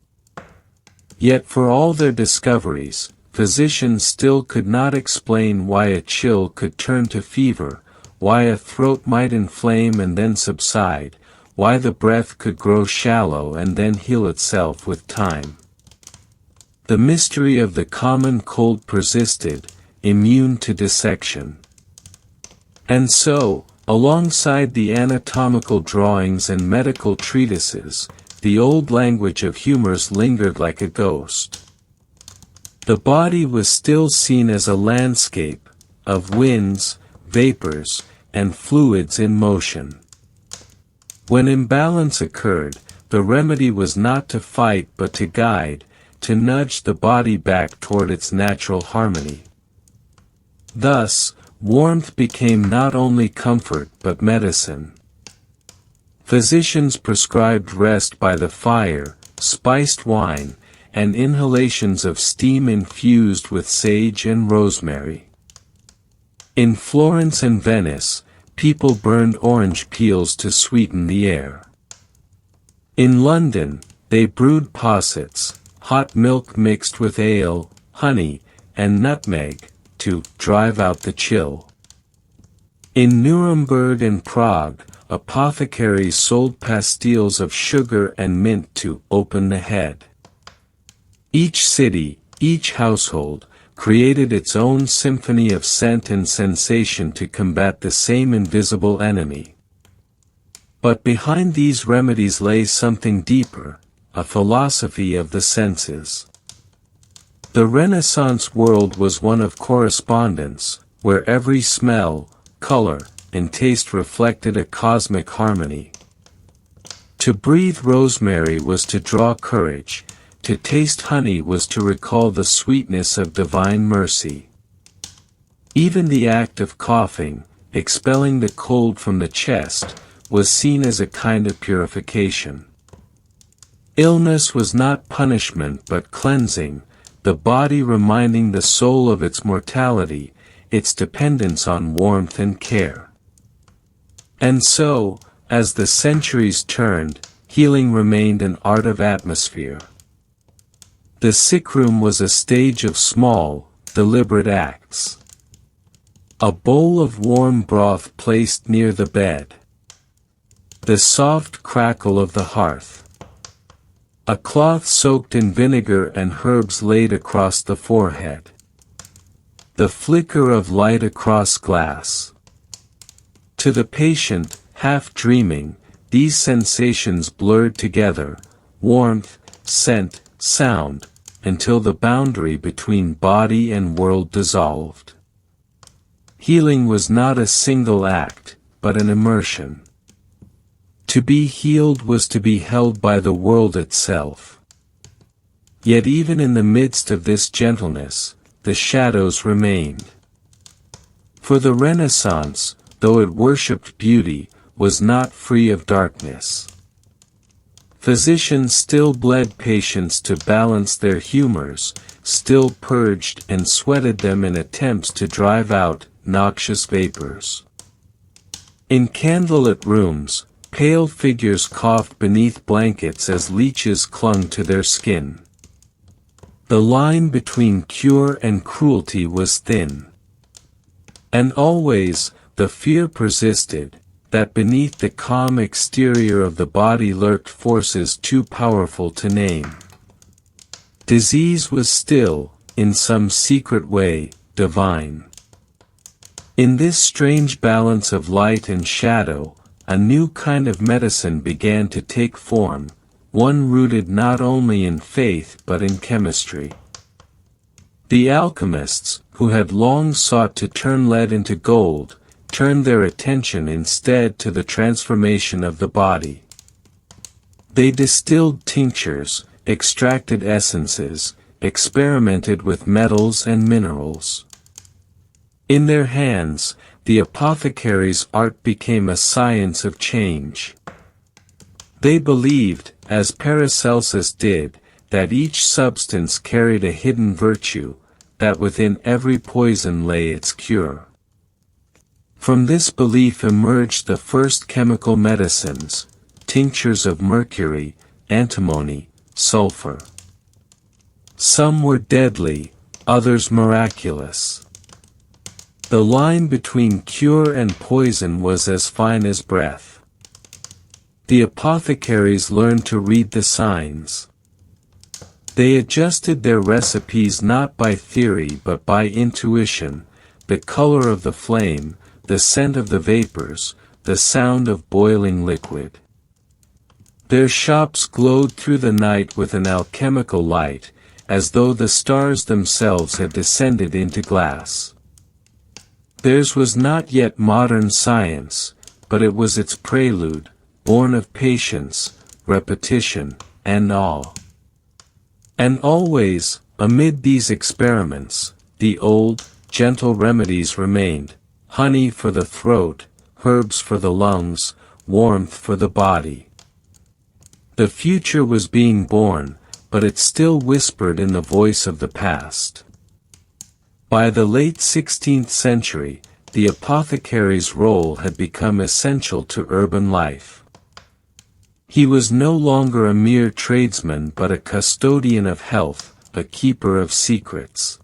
Yet for all their discoveries, physicians still could not explain why a chill could turn to fever, why a throat might inflame and then subside, why the breath could grow shallow and then heal itself with time. The mystery of the common cold persisted, immune to dissection. And so, alongside the anatomical drawings and medical treatises, the old language of humors lingered like a ghost. The body was still seen as a landscape, of winds, vapors, and fluids in motion. When imbalance occurred, the remedy was not to fight but to guide, to nudge the body back toward its natural harmony. Thus, warmth became not only comfort but medicine. Physicians prescribed rest by the fire, spiced wine, and inhalations of steam infused with sage and rosemary. In Florence and Venice, people burned orange peels to sweeten the air. In London, they brewed possets, hot milk mixed with ale, honey, and nutmeg, to drive out the chill. In Nuremberg and Prague, apothecaries sold pastilles of sugar and mint to open the head. Each city, each household, created its own symphony of scent and sensation to combat the same invisible enemy. But behind these remedies lay something deeper, a philosophy of the senses. The Renaissance world was one of correspondence, where every smell, color, and taste reflected a cosmic harmony. To breathe rosemary was to draw courage, to taste honey was to recall the sweetness of divine mercy. Even the act of coughing, expelling the cold from the chest, was seen as a kind of purification. Illness was not punishment but cleansing, the body reminding the soul of its mortality, its dependence on warmth and care. And so, as the centuries turned, healing remained an art of atmosphere. The sickroom was a stage of small, deliberate acts. A bowl of warm broth placed near the bed. The soft crackle of the hearth. A cloth soaked in vinegar and herbs laid across the forehead. The flicker of light across glass. To the patient, half dreaming, these sensations blurred together, warmth, scent, sound, until the boundary between body and world dissolved. Healing was not a single act, but an immersion. To be healed was to be held by the world itself. Yet even in the midst of this gentleness, the shadows remained. For the Renaissance, though it worshipped beauty, was not free of darkness. Physicians still bled patients to balance their humors, still purged and sweated them in attempts to drive out noxious vapors. In candlelit rooms, pale figures coughed beneath blankets as leeches clung to their skin. The line between cure and cruelty was thin. And always, the fear persisted, that beneath the calm exterior of the body lurked forces too powerful to name. Disease was still, in some secret way, divine. In this strange balance of light and shadow, a new kind of medicine began to take form, one rooted not only in faith but in chemistry. The alchemists, who had long sought to turn lead into gold, turned their attention instead to the transformation of the body. They distilled tinctures, extracted essences, experimented with metals and minerals. In their hands, the apothecary's art became a science of change. They believed, as Paracelsus did, that each substance carried a hidden virtue, that within every poison lay its cure. From this belief emerged the first chemical medicines, tinctures of mercury, antimony, sulfur. Some were deadly, others miraculous. The line between cure and poison was as fine as breath. The apothecaries learned to read the signs. They adjusted their recipes not by theory but by intuition, the color of the flame, the scent of the vapors, the sound of boiling liquid. Their shops glowed through the night with an alchemical light, as though the stars themselves had descended into glass. Theirs was not yet modern science, but it was its prelude, born of patience, repetition, and awe. And always, amid these experiments, the old, gentle remedies remained: honey for the throat, herbs for the lungs, warmth for the body. The future was being born, but it still whispered in the voice of the past. By the late 16th century, the apothecary's role had become essential to urban life. He was no longer a mere tradesman but a custodian of health, a keeper of secrets.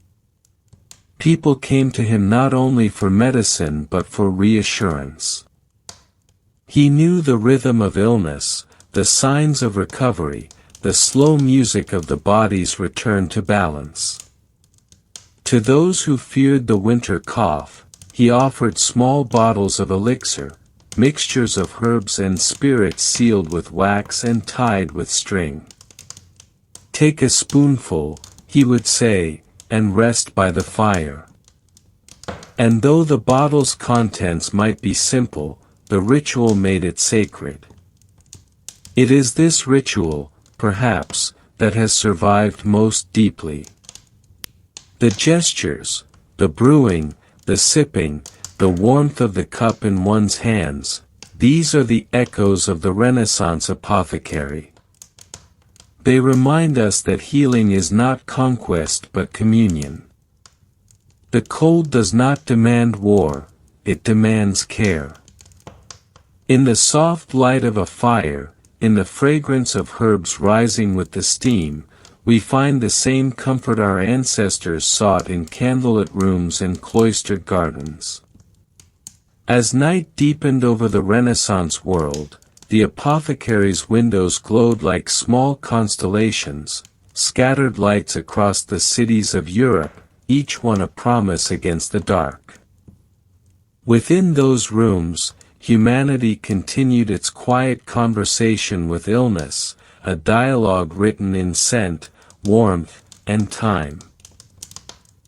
People came to him not only for medicine but for reassurance. He knew the rhythm of illness, the signs of recovery, the slow music of the body's return to balance. To those who feared the winter cough, he offered small bottles of elixir, mixtures of herbs and spirits sealed with wax and tied with string. "Take a spoonful," he would say, "and rest by the fire." And though the bottle's contents might be simple, the ritual made it sacred. It is this ritual, perhaps, that has survived most deeply. The gestures, the brewing, the sipping, the warmth of the cup in one's hands, these are the echoes of the Renaissance apothecary. They remind us that healing is not conquest but communion. The cold does not demand war, it demands care. In the soft light of a fire, in the fragrance of herbs rising with the steam, we find the same comfort our ancestors sought in candlelit rooms and cloistered gardens. As night deepened over the Renaissance world, the apothecary's windows glowed like small constellations, scattered lights across the cities of Europe, each one a promise against the dark. Within those rooms, humanity continued its quiet conversation with illness, a dialogue written in scent, warmth, and time.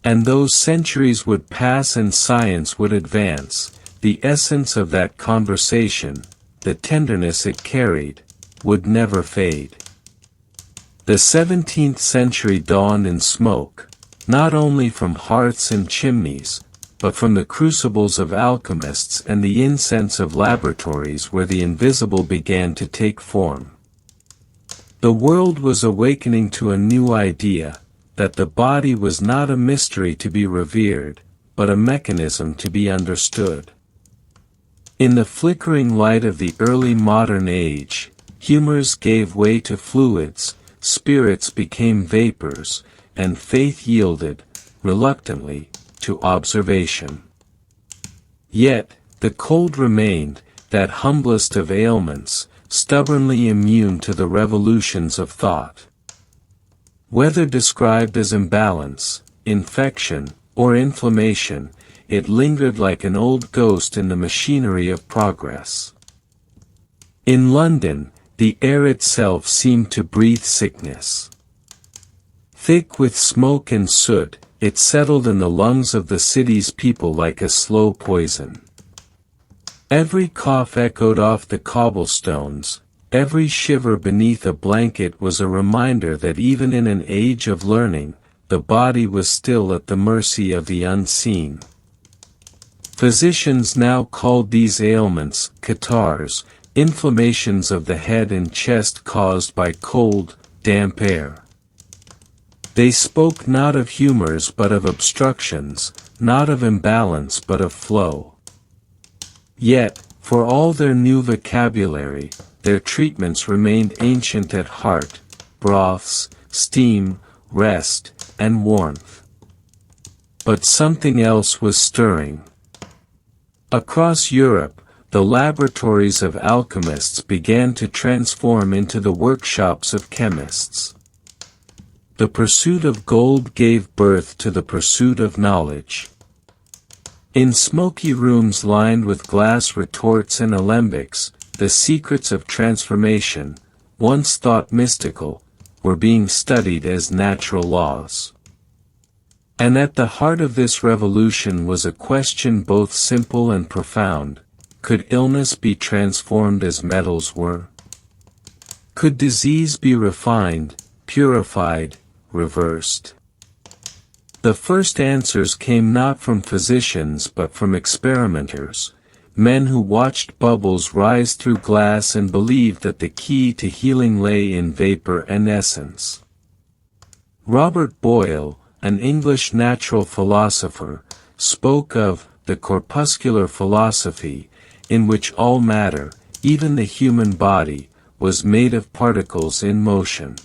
And though centuries would pass and science would advance, the essence of that conversation, the tenderness it carried, would never fade. The 17th century dawned in smoke, not only from hearths and chimneys, but from the crucibles of alchemists and the incense of laboratories where the invisible began to take form. The world was awakening to a new idea, that the body was not a mystery to be revered, but a mechanism to be understood. In the flickering light of the early modern age, humors gave way to fluids, spirits became vapors, and faith yielded, reluctantly, to observation. Yet, the cold remained, that humblest of ailments, stubbornly immune to the revolutions of thought. Whether described as imbalance, infection, or inflammation, it lingered like an old ghost in the machinery of progress. In London, the air itself seemed to breathe sickness. Thick with smoke and soot, it settled in the lungs of the city's people like a slow poison. Every cough echoed off the cobblestones, every shiver beneath a blanket was a reminder that even in an age of learning, the body was still at the mercy of the unseen. Physicians now called these ailments catarrhs, inflammations of the head and chest caused by cold, damp air. They spoke not of humors but of obstructions, not of imbalance but of flow. Yet, for all their new vocabulary, their treatments remained ancient at heart: broths, steam, rest, and warmth. But something else was stirring. Across Europe, the laboratories of alchemists began to transform into the workshops of chemists. The pursuit of gold gave birth to the pursuit of knowledge. In smoky rooms lined with glass retorts and alembics, the secrets of transformation, once thought mystical, were being studied as natural laws. And at the heart of this revolution was a question both simple and profound: could illness be transformed as metals were? Could disease be refined, purified, reversed? The first answers came not from physicians but from experimenters, men who watched bubbles rise through glass and believed that the key to healing lay in vapor and essence. Robert Boyle, an English natural philosopher, spoke of the corpuscular philosophy, in which all matter, even the human body, was made of particles in motion.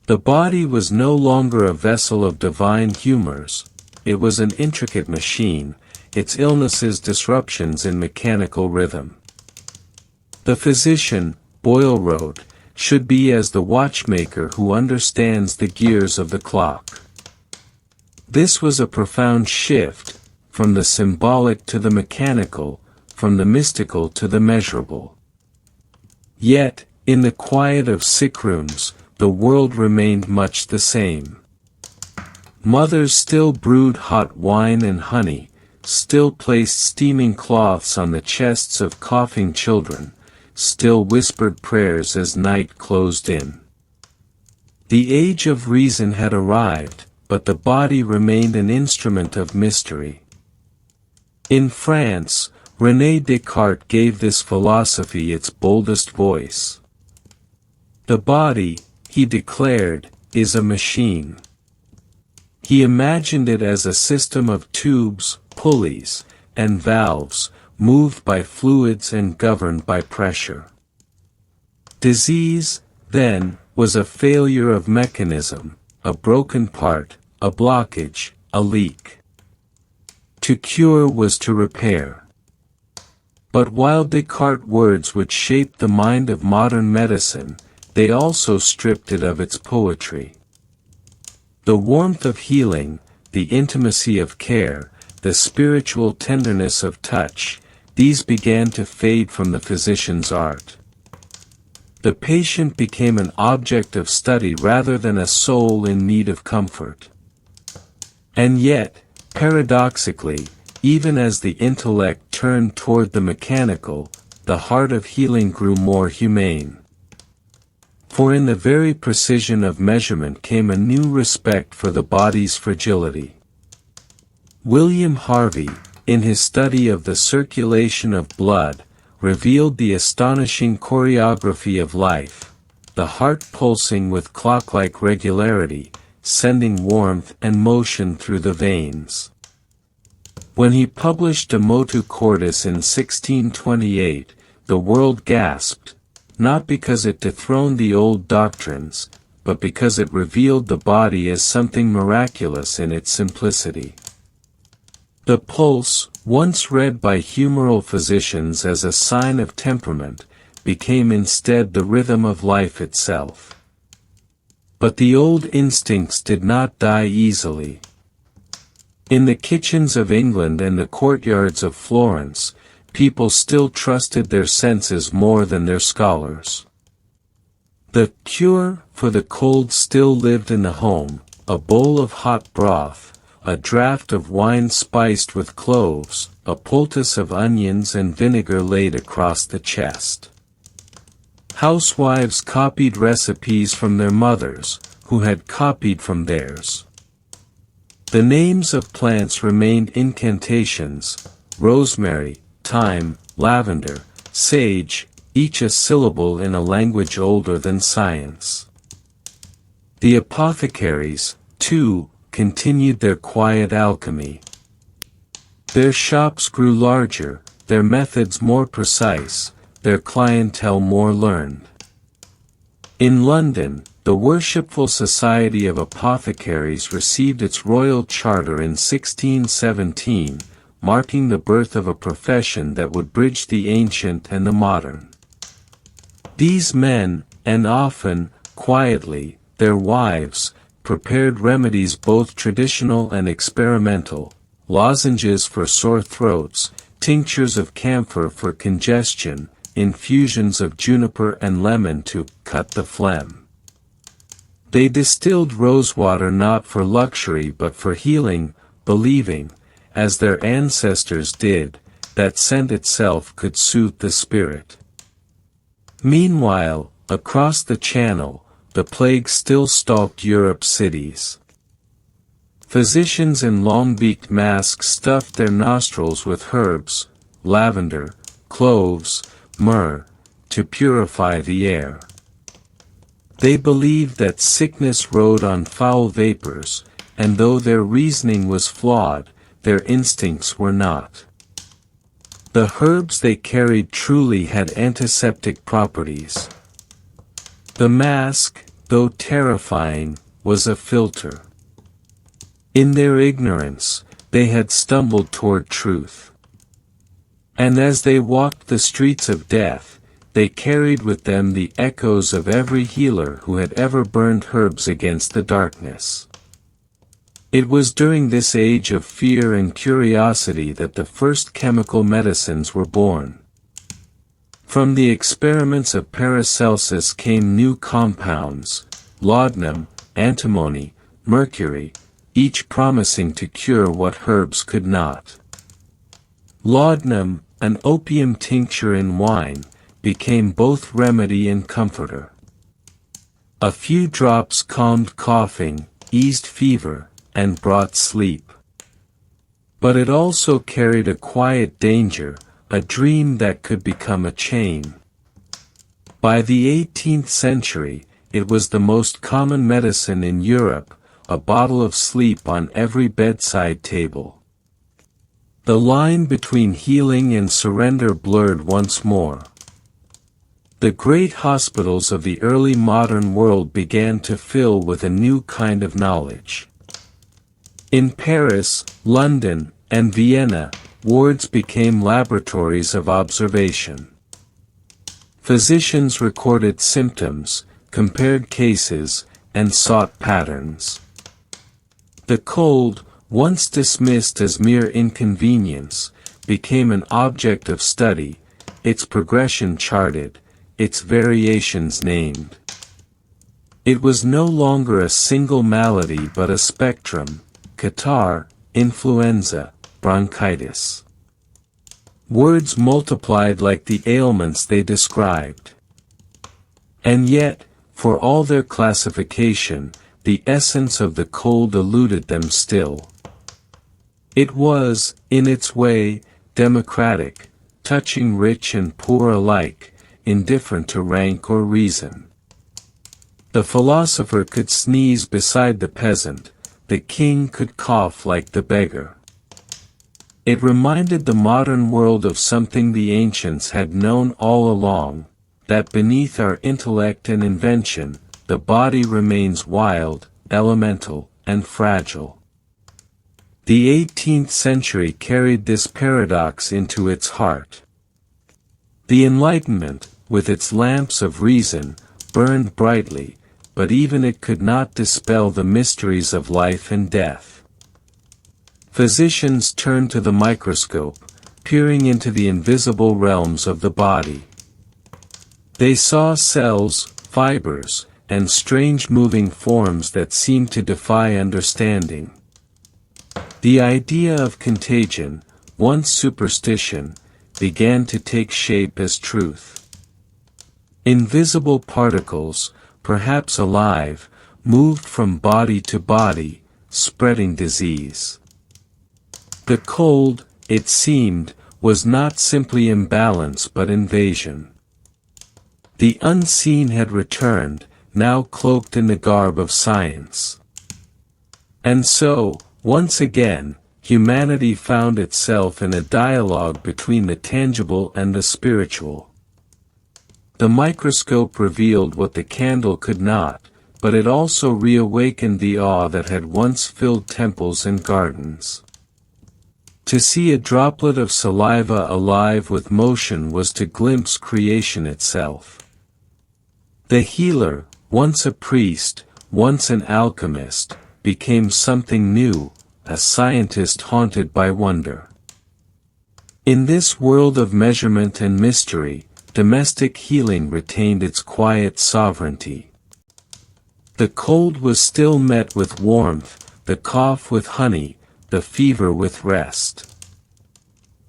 The body was no longer a vessel of divine humors, it was an intricate machine, its illnesses disruptions in mechanical rhythm. The physician, Boyle wrote, should be as the watchmaker who understands the gears of the clock. This was a profound shift, from the symbolic to the mechanical, from the mystical to the measurable. Yet, in the quiet of sick rooms, the world remained much the same. Mothers still brewed hot wine and honey, still placed steaming cloths on the chests of coughing children, still whispered prayers as night closed in. The age of reason had arrived, but the body remained an instrument of mystery. In France, René Descartes gave this philosophy its boldest voice. The body, he declared, is a machine. He imagined it as a system of tubes, pulleys, and valves, moved by fluids and governed by pressure. Disease, then, was a failure of mechanism, a broken part, a blockage, a leak. To cure was to repair. But while Descartes' words would shape the mind of modern medicine, they also stripped it of its poetry. The warmth of healing, the intimacy of care, the spiritual tenderness of touch, these began to fade from the physician's art. The patient became an object of study rather than a soul in need of comfort. And yet, paradoxically, even as the intellect turned toward the mechanical, the heart of healing grew more humane. For in the very precision of measurement came a new respect for the body's fragility. William Harvey, in his study of the circulation of blood, revealed the astonishing choreography of life, the heart pulsing with clock-like regularity, sending warmth and motion through the veins. When he published De Motu Cordis in 1628, the world gasped, not because it dethroned the old doctrines, but because it revealed the body as something miraculous in its simplicity. The pulse, once read by humoral physicians as a sign of temperament, became instead the rhythm of life itself. But the old instincts did not die easily. In the kitchens of England and the courtyards of Florence, people still trusted their senses more than their scholars. The cure for the cold still lived in the home, a bowl of hot broth, a draught of wine spiced with cloves, a poultice of onions and vinegar laid across the chest. Housewives copied recipes from their mothers, who had copied from theirs. The names of plants remained incantations: rosemary, thyme, lavender, sage, each a syllable in a language older than science. The apothecaries, too, continued their quiet alchemy. Their shops grew larger, their methods more precise, their clientele more learned. In London, the Worshipful Society of Apothecaries received its royal charter in 1617, marking the birth of a profession that would bridge the ancient and the modern. These men, and often, quietly, their wives, prepared remedies both traditional and experimental, lozenges for sore throats, tinctures of camphor for congestion, infusions of juniper and lemon to cut the phlegm. They distilled rosewater not for luxury but for healing, believing, as their ancestors did, that scent itself could soothe the spirit. Meanwhile, across the Channel, the plague still stalked Europe's cities. Physicians in long-beaked masks stuffed their nostrils with herbs, lavender, cloves, myrrh, to purify the air. They believed that sickness rode on foul vapors, and though their reasoning was flawed, their instincts were not. The herbs they carried truly had antiseptic properties. The mask, though terrifying, was a filter. In their ignorance, they had stumbled toward truth. And as they walked the streets of death, they carried with them the echoes of every healer who had ever burned herbs against the darkness. It was during this age of fear and curiosity that the first chemical medicines were born. From the experiments of Paracelsus came new compounds: laudanum, antimony, mercury, each promising to cure what herbs could not. Laudanum, an opium tincture in wine, became both remedy and comforter. A few drops calmed coughing, eased fever, and brought sleep. But it also carried a quiet danger, a dream that could become a chain. By the 18th century, it was the most common medicine in Europe, a bottle of sleep on every bedside table. The line between healing and surrender blurred once more. The great hospitals of the early modern world began to fill with a new kind of knowledge. In Paris, London, and Vienna, wards became laboratories of observation. Physicians recorded symptoms, compared cases, and sought patterns. The cold, once dismissed as mere inconvenience, became an object of study, its progression charted, its variations named. It was no longer a single malady but a spectrum: catarrh, influenza, bronchitis. Words multiplied like the ailments they described. And yet, for all their classification, the essence of the cold eluded them still. It was, in its way, democratic, touching rich and poor alike, indifferent to rank or reason. The philosopher could sneeze beside the peasant, the king could cough like the beggar. It reminded the modern world of something the ancients had known all along, that beneath our intellect and invention, the body remains wild, elemental, and fragile. The 18th century carried this paradox into its heart. The Enlightenment, with its lamps of reason, burned brightly, but even it could not dispel the mysteries of life and death. Physicians turned to the microscope, peering into the invisible realms of the body. They saw cells, fibers, and strange moving forms that seemed to defy understanding. The idea of contagion, once superstition, began to take shape as truth. Invisible particles, perhaps alive, moved from body to body, spreading disease. The cold, it seemed, was not simply imbalance but invasion. The unseen had returned, now cloaked in the garb of science. And so, once again, humanity found itself in a dialogue between the tangible and the spiritual. The microscope revealed what the candle could not, but it also reawakened the awe that had once filled temples and gardens. To see a droplet of saliva alive with motion was to glimpse creation itself. The healer, once a priest, once an alchemist, became something new, a scientist haunted by wonder. In this world of measurement and mystery, domestic healing retained its quiet sovereignty. The cold was still met with warmth, the cough with honey, the fever with rest.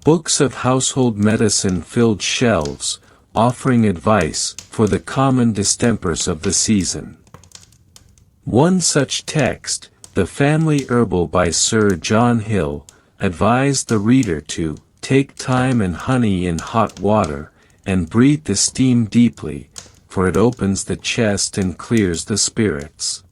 Books of household medicine filled shelves, offering advice for the common distempers of the season. One such text, The Family Herbal by Sir John Hill, advised the reader to take thyme and honey in hot water, and breathe the steam deeply, for it opens the chest and clears the spirits.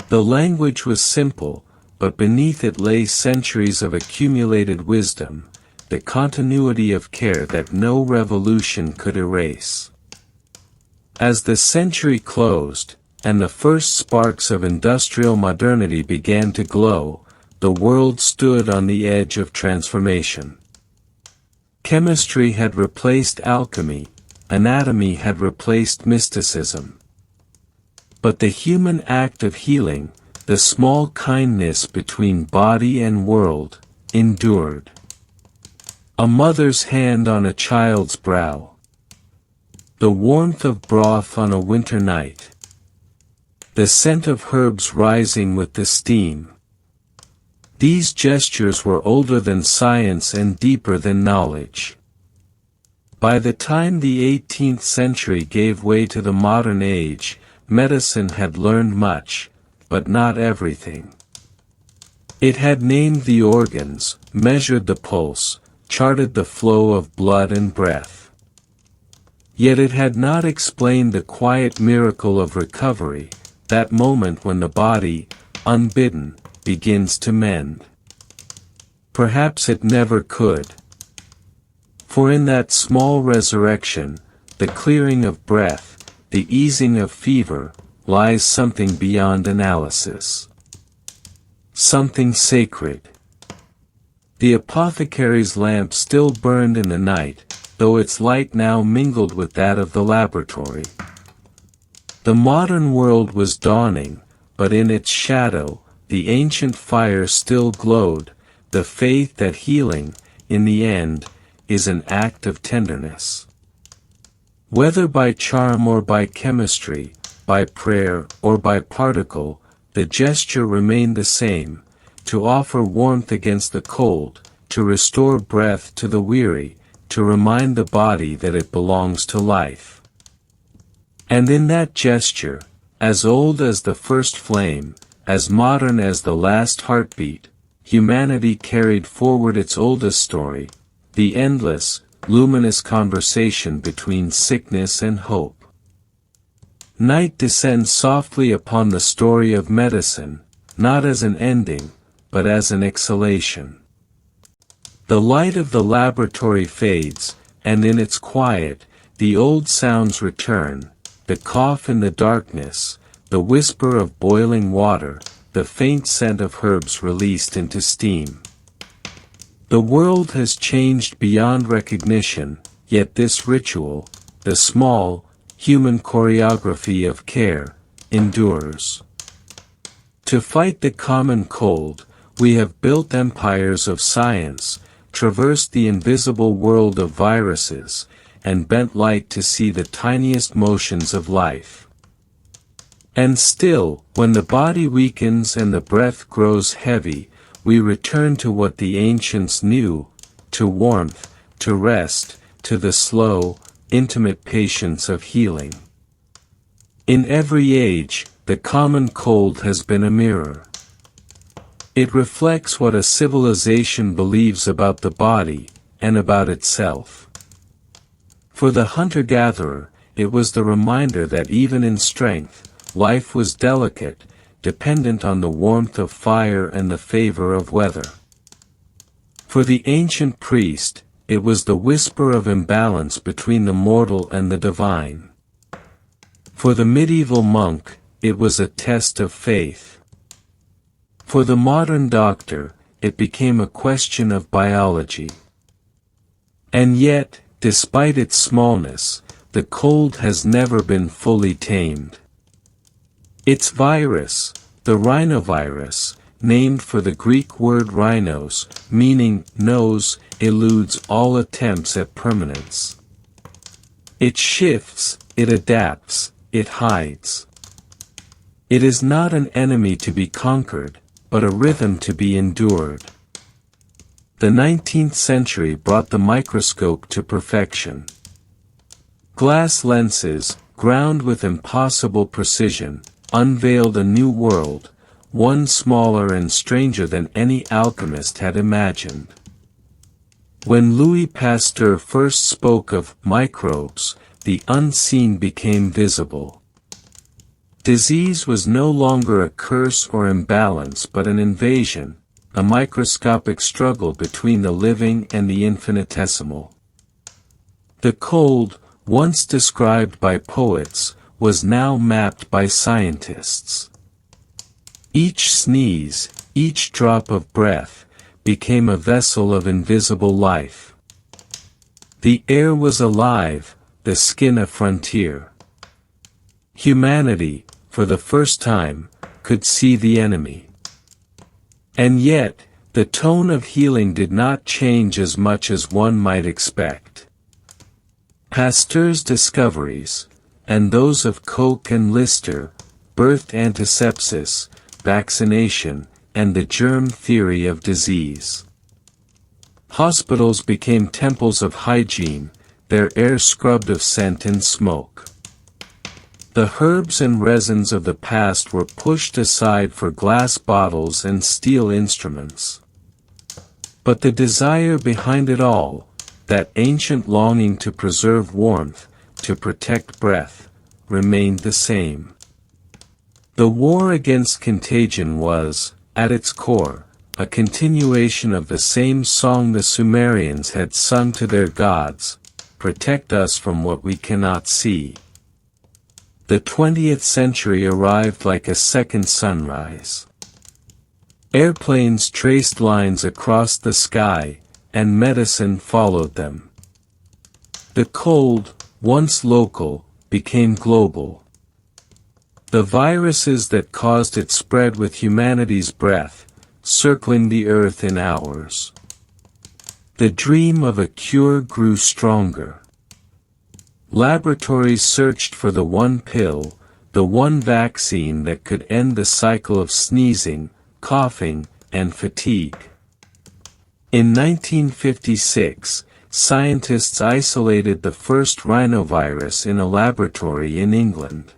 The language was simple, but beneath it lay centuries of accumulated wisdom, the continuity of care that no revolution could erase. As the century closed, and the first sparks of industrial modernity began to glow, the world stood on the edge of transformation. Chemistry had replaced alchemy, anatomy had replaced mysticism. But the human act of healing, the small kindness between body and world, endured. A mother's hand on a child's brow. The warmth of broth on a winter night. The scent of herbs rising with the steam. These gestures were older than science and deeper than knowledge. By the time the 18th century gave way to the modern age, medicine had learned much, but not everything. It had named the organs, measured the pulse, charted the flow of blood and breath. Yet it had not explained the quiet miracle of recovery, that moment when the body, unbidden, begins to mend. Perhaps it never could. For in that small resurrection, the clearing of breath, the easing of fever, lies something beyond analysis. Something sacred. The apothecary's lamp still burned in the night, though its light now mingled with that of the laboratory. The modern world was dawning, but in its shadow, the ancient fire still glowed, the faith that healing, in the end, is an act of tenderness. Whether by charm or by chemistry, by prayer or by particle, the gesture remained the same, to offer warmth against the cold, to restore breath to the weary, to remind the body that it belongs to life. And in that gesture, as old as the first flame, as modern as the last heartbeat, humanity carried forward its oldest story, the endless, luminous conversation between sickness and hope. Night descends softly upon the story of medicine, not as an ending, but as an exhalation. The light of the laboratory fades, and in its quiet, the old sounds return, the cough in the darkness, the whisper of boiling water, the faint scent of herbs released into steam. The world has changed beyond recognition, yet this ritual, the small, human choreography of care, endures. To fight the common cold, we have built empires of science, traversed the invisible world of viruses, and bent light to see the tiniest motions of life. And still, when the body weakens and the breath grows heavy, we return to what the ancients knew, to warmth, to rest, to the slow, intimate patience of healing. In every age, the common cold has been a mirror. It reflects what a civilization believes about the body, and about itself. For the hunter-gatherer, it was the reminder that even in strength, life was delicate, dependent on the warmth of fire and the favor of weather. For the ancient priest, it was the whisper of imbalance between the mortal and the divine. For the medieval monk, it was a test of faith. For the modern doctor, it became a question of biology. And yet, despite its smallness, the cold has never been fully tamed. Its virus, the rhinovirus, named for the Greek word rhinos, meaning nose, eludes all attempts at permanence. It shifts, it adapts, it hides. It is not an enemy to be conquered, but a rhythm to be endured. The 19th century brought the microscope to perfection. Glass lenses, ground with impossible precision, unveiled a new world, one smaller and stranger than any alchemist had imagined. When Louis Pasteur first spoke of microbes, the unseen became visible. Disease was no longer a curse or imbalance but an invasion, a microscopic struggle between the living and the infinitesimal. The cold, once described by poets, was now mapped by scientists. Each sneeze, each drop of breath, became a vessel of invisible life. The air was alive, the skin a frontier. Humanity, for the first time, could see the enemy. And yet, the tone of healing did not change as much as one might expect. Pasteur's discoveries, and those of Koch and Lister, birthed antisepsis, vaccination, and the germ theory of disease. Hospitals became temples of hygiene, their air scrubbed of scent and smoke. The herbs and resins of the past were pushed aside for glass bottles and steel instruments. But the desire behind it all, that ancient longing to preserve warmth, to protect breath, remained the same. The war against contagion was, at its core, a continuation of the same song the Sumerians had sung to their gods: protect us from what we cannot see. The 20th century arrived like a second sunrise. Airplanes traced lines across the sky, and medicine followed them. The cold, once local, became global. The viruses that caused it spread with humanity's breath, circling the earth in hours. The dream of a cure grew stronger. Laboratories searched for the one pill, the one vaccine that could end the cycle of sneezing, coughing, and fatigue. In 1956, scientists isolated the first rhinovirus in a laboratory in England.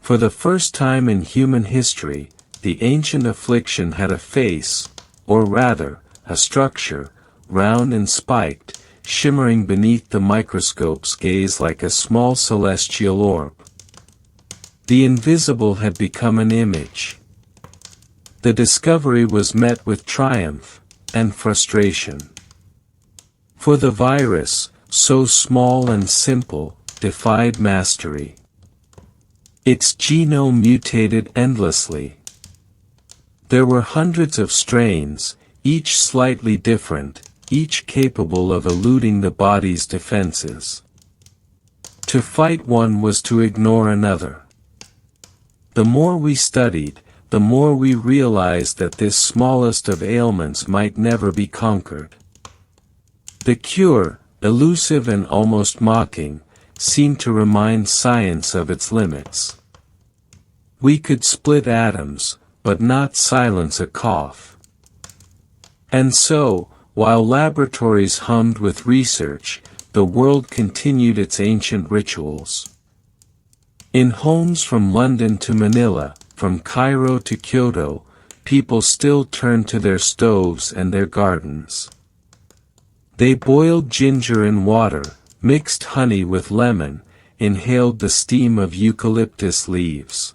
For the first time in human history, the ancient affliction had a face, or rather, a structure, round and spiked, shimmering beneath the microscope's gaze like a small celestial orb. The invisible had become an image. The discovery was met with triumph and frustration. For the virus, so small and simple, defied mastery. Its genome mutated endlessly. There were hundreds of strains, each slightly different, each capable of eluding the body's defenses. To fight one was to ignore another. The more we studied, the more we realized that this smallest of ailments might never be conquered. The cure, elusive and almost mocking, seemed to remind science of its limits. We could split atoms, but not silence a cough. And so, while laboratories hummed with research, the world continued its ancient rituals. In homes from London to Manila, from Cairo to Kyoto, people still turned to their stoves and their gardens. They boiled ginger in water, mixed honey with lemon, inhaled the steam of eucalyptus leaves.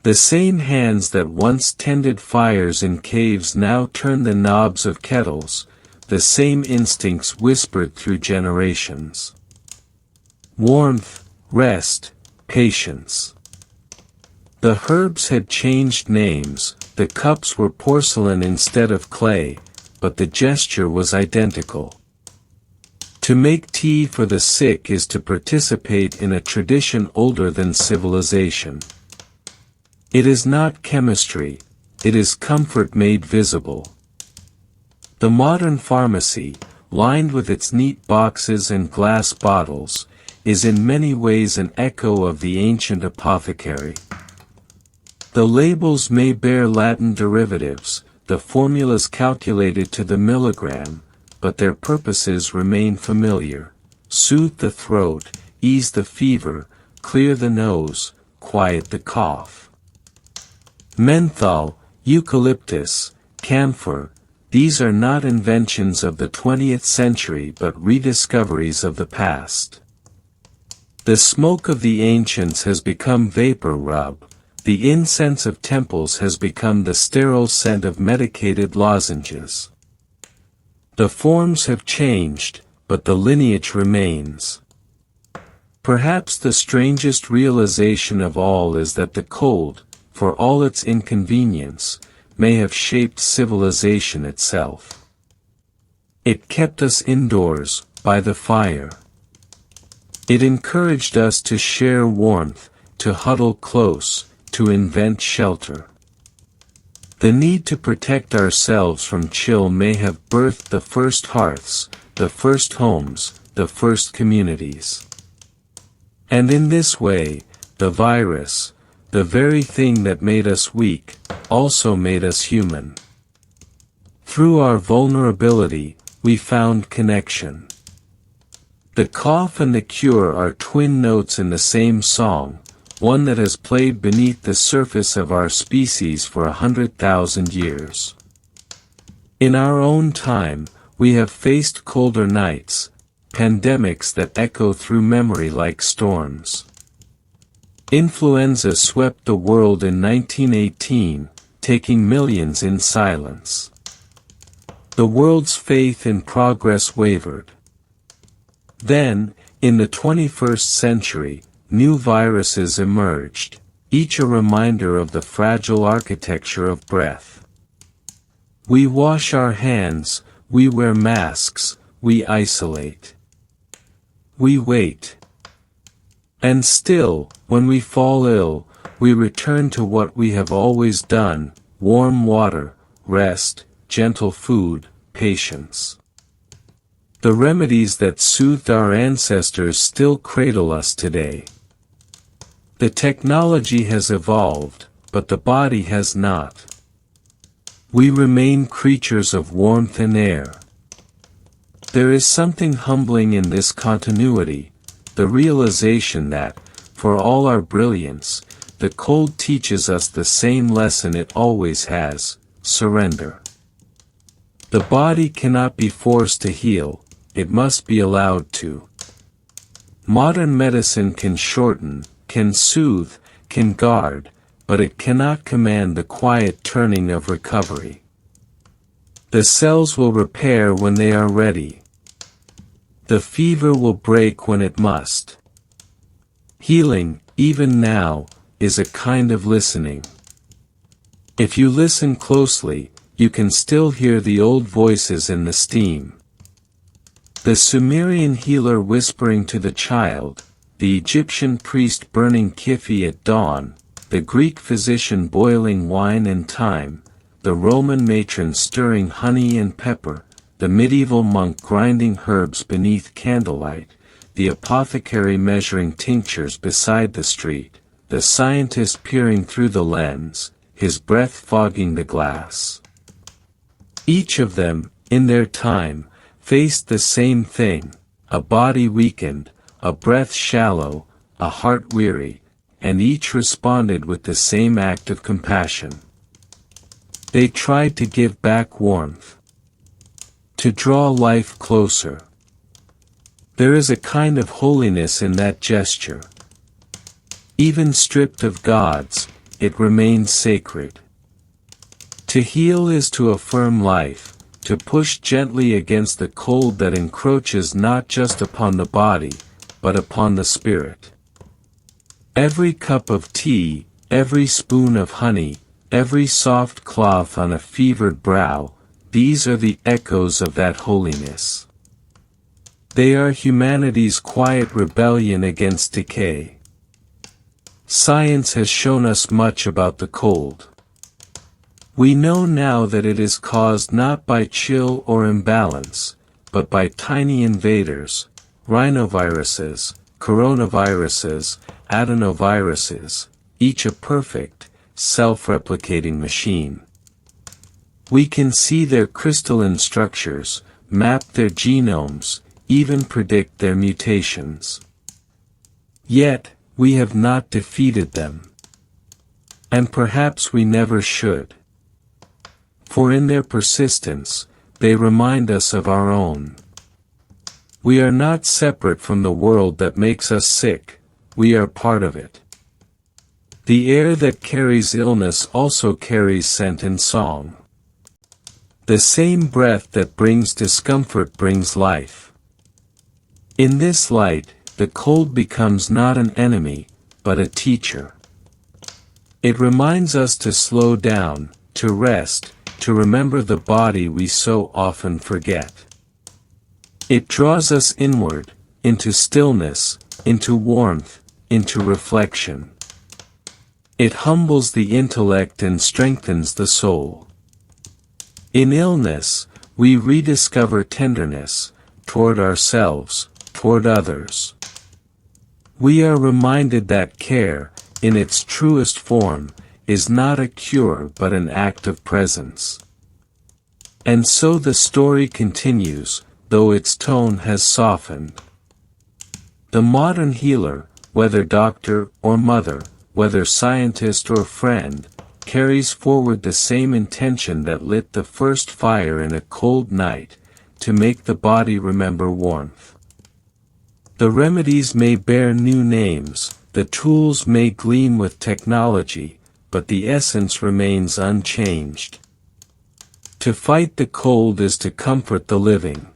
The same hands that once tended fires in caves now turned the knobs of kettles, the same instincts whispered through generations. Warmth, rest, patience. The herbs had changed names, the cups were porcelain instead of clay, but the gesture was identical. To make tea for the sick is to participate in a tradition older than civilization. It is not chemistry, it is comfort made visible. The modern pharmacy, lined with its neat boxes and glass bottles, is in many ways an echo of the ancient apothecary. The labels may bear Latin derivatives, the formulas calculated to the milligram, but their purposes remain familiar: soothe the throat, ease the fever, clear the nose, quiet the cough. Menthol, eucalyptus, camphor, these are not inventions of the 20th century but rediscoveries of the past. The smoke of the ancients has become vapor rub, the incense of temples has become the sterile scent of medicated lozenges. The forms have changed, but the lineage remains. Perhaps the strangest realization of all is that the cold, for all its inconvenience, may have shaped civilization itself. It kept us indoors, by the fire. It encouraged us to share warmth, to huddle close, to invent shelter. The need to protect ourselves from chill may have birthed the first hearths, the first homes, the first communities. And in this way, the virus, the very thing that made us weak, also made us human. Through our vulnerability, we found connection. The cough and the cure are twin notes in the same song, one that has played beneath the surface of our species for 100,000 years. In our own time, we have faced colder nights, pandemics that echo through memory like storms. Influenza swept the world in 1918, taking millions in silence. The world's faith in progress wavered. Then, in the 21st century, new viruses emerged, each a reminder of the fragile architecture of breath. We wash our hands, we wear masks, we isolate. We wait. And still, when we fall ill, we return to what we have always done: warm water, rest, gentle food, patience. The remedies that soothed our ancestors still cradle us today. The technology has evolved, but the body has not. We remain creatures of warmth and air. There is something humbling in this continuity, the realization that, for all our brilliance, the cold teaches us the same lesson it always has: surrender. The body cannot be forced to heal, it must be allowed to. Modern medicine can shorten, can soothe, can guard, but it cannot command the quiet turning of recovery. The cells will repair when they are ready. The fever will break when it must. Healing, even now, is a kind of listening. If you listen closely, you can still hear the old voices in the steam. The Sumerian healer whispering to the child, the Egyptian priest burning kifi at dawn, the Greek physician boiling wine and thyme, the Roman matron stirring honey and pepper, the medieval monk grinding herbs beneath candlelight, the apothecary measuring tinctures beside the street, the scientist peering through the lens, his breath fogging the glass. Each of them, in their time, faced the same thing: a body weakened, a breath shallow, a heart weary, and each responded with the same act of compassion. They tried to give back warmth, to draw life closer. There is a kind of holiness in that gesture. Even stripped of gods, it remains sacred. To heal is to affirm life, to push gently against the cold that encroaches not just upon the body, but upon the spirit. Every cup of tea, every spoon of honey, every soft cloth on a fevered brow, these are the echoes of that holiness. They are humanity's quiet rebellion against decay. Science has shown us much about the cold. We know now that it is caused not by chill or imbalance, but by tiny invaders, rhinoviruses, coronaviruses, adenoviruses, each a perfect, self-replicating machine. We can see their crystalline structures, map their genomes, even predict their mutations. Yet, we have not defeated them. And perhaps we never should. For in their persistence, they remind us of our own. We are not separate from the world that makes us sick, we are part of it. The air that carries illness also carries scent and song. The same breath that brings discomfort brings life. In this light, the cold becomes not an enemy, but a teacher. It reminds us to slow down, to rest, to remember the body we so often forget. It draws us inward, into stillness, into warmth, into reflection. It humbles the intellect and strengthens the soul. In illness, we rediscover tenderness, toward ourselves, toward others. We are reminded that care, in its truest form, is not a cure but an act of presence. And so the story continues, though its tone has softened. The modern healer, whether doctor or mother, whether scientist or friend, carries forward the same intention that lit the first fire in a cold night, to make the body remember warmth. The remedies may bear new names, the tools may gleam with technology, but the essence remains unchanged. To fight the cold is to comfort the living.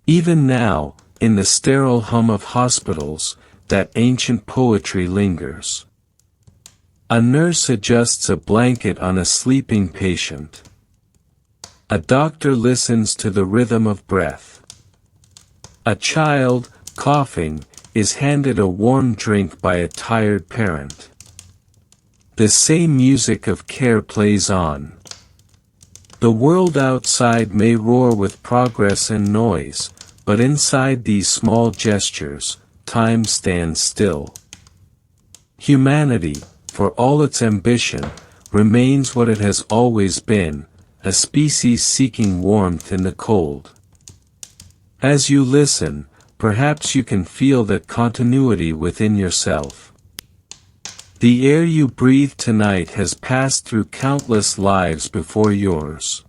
Even now, in the sterile hum of hospitals, that ancient poetry lingers. A nurse adjusts a blanket on a sleeping patient. A doctor listens to the rhythm of breath. A child, coughing, is handed a warm drink by a tired parent. The same music of care plays on. The world outside may roar with progress and noise, but inside these small gestures, time stands still. Humanity, for all its ambition, remains what it has always been, a species seeking warmth in the cold. As you listen, perhaps you can feel that continuity within yourself. The air you breathe tonight has passed through countless lives before yours.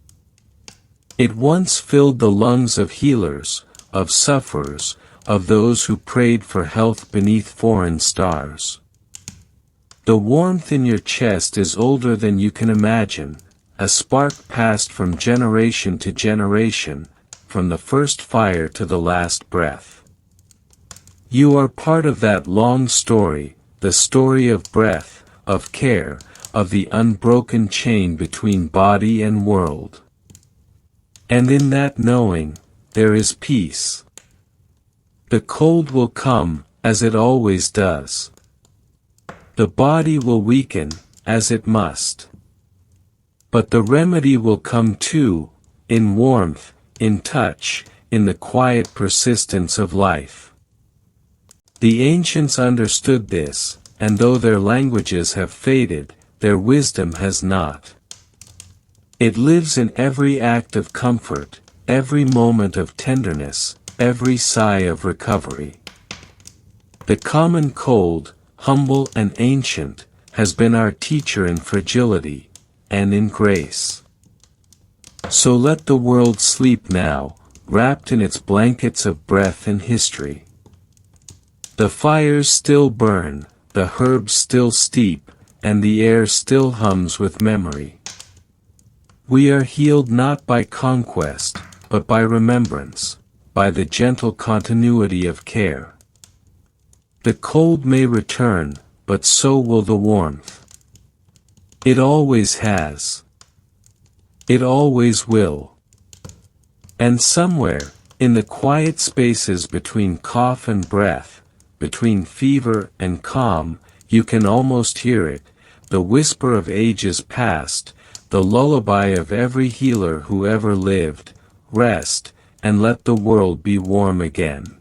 It once filled the lungs of healers, of sufferers, of those who prayed for health beneath foreign stars. The warmth in your chest is older than you can imagine, a spark passed from generation to generation, from the first fire to the last breath. You are part of that long story, the story of breath, of care, of the unbroken chain between body and world. And in that knowing, there is peace. The cold will come, as it always does. The body will weaken, as it must. But the remedy will come too, in warmth, in touch, in the quiet persistence of life. The ancients understood this, and though their languages have faded, their wisdom has not. It lives in every act of comfort, every moment of tenderness, every sigh of recovery. The common cold, humble and ancient, has been our teacher in fragility, and in grace. So let the world sleep now, wrapped in its blankets of breath and history. The fires still burn, the herbs still steep, and the air still hums with memory. We are healed not by conquest, but by remembrance, by the gentle continuity of care. The cold may return, but so will the warmth. It always has. It always will. And somewhere, in the quiet spaces between cough and breath, between fever and calm, you can almost hear it, the whisper of ages past, the lullaby of every healer who ever lived. Rest, and let the world be warm again.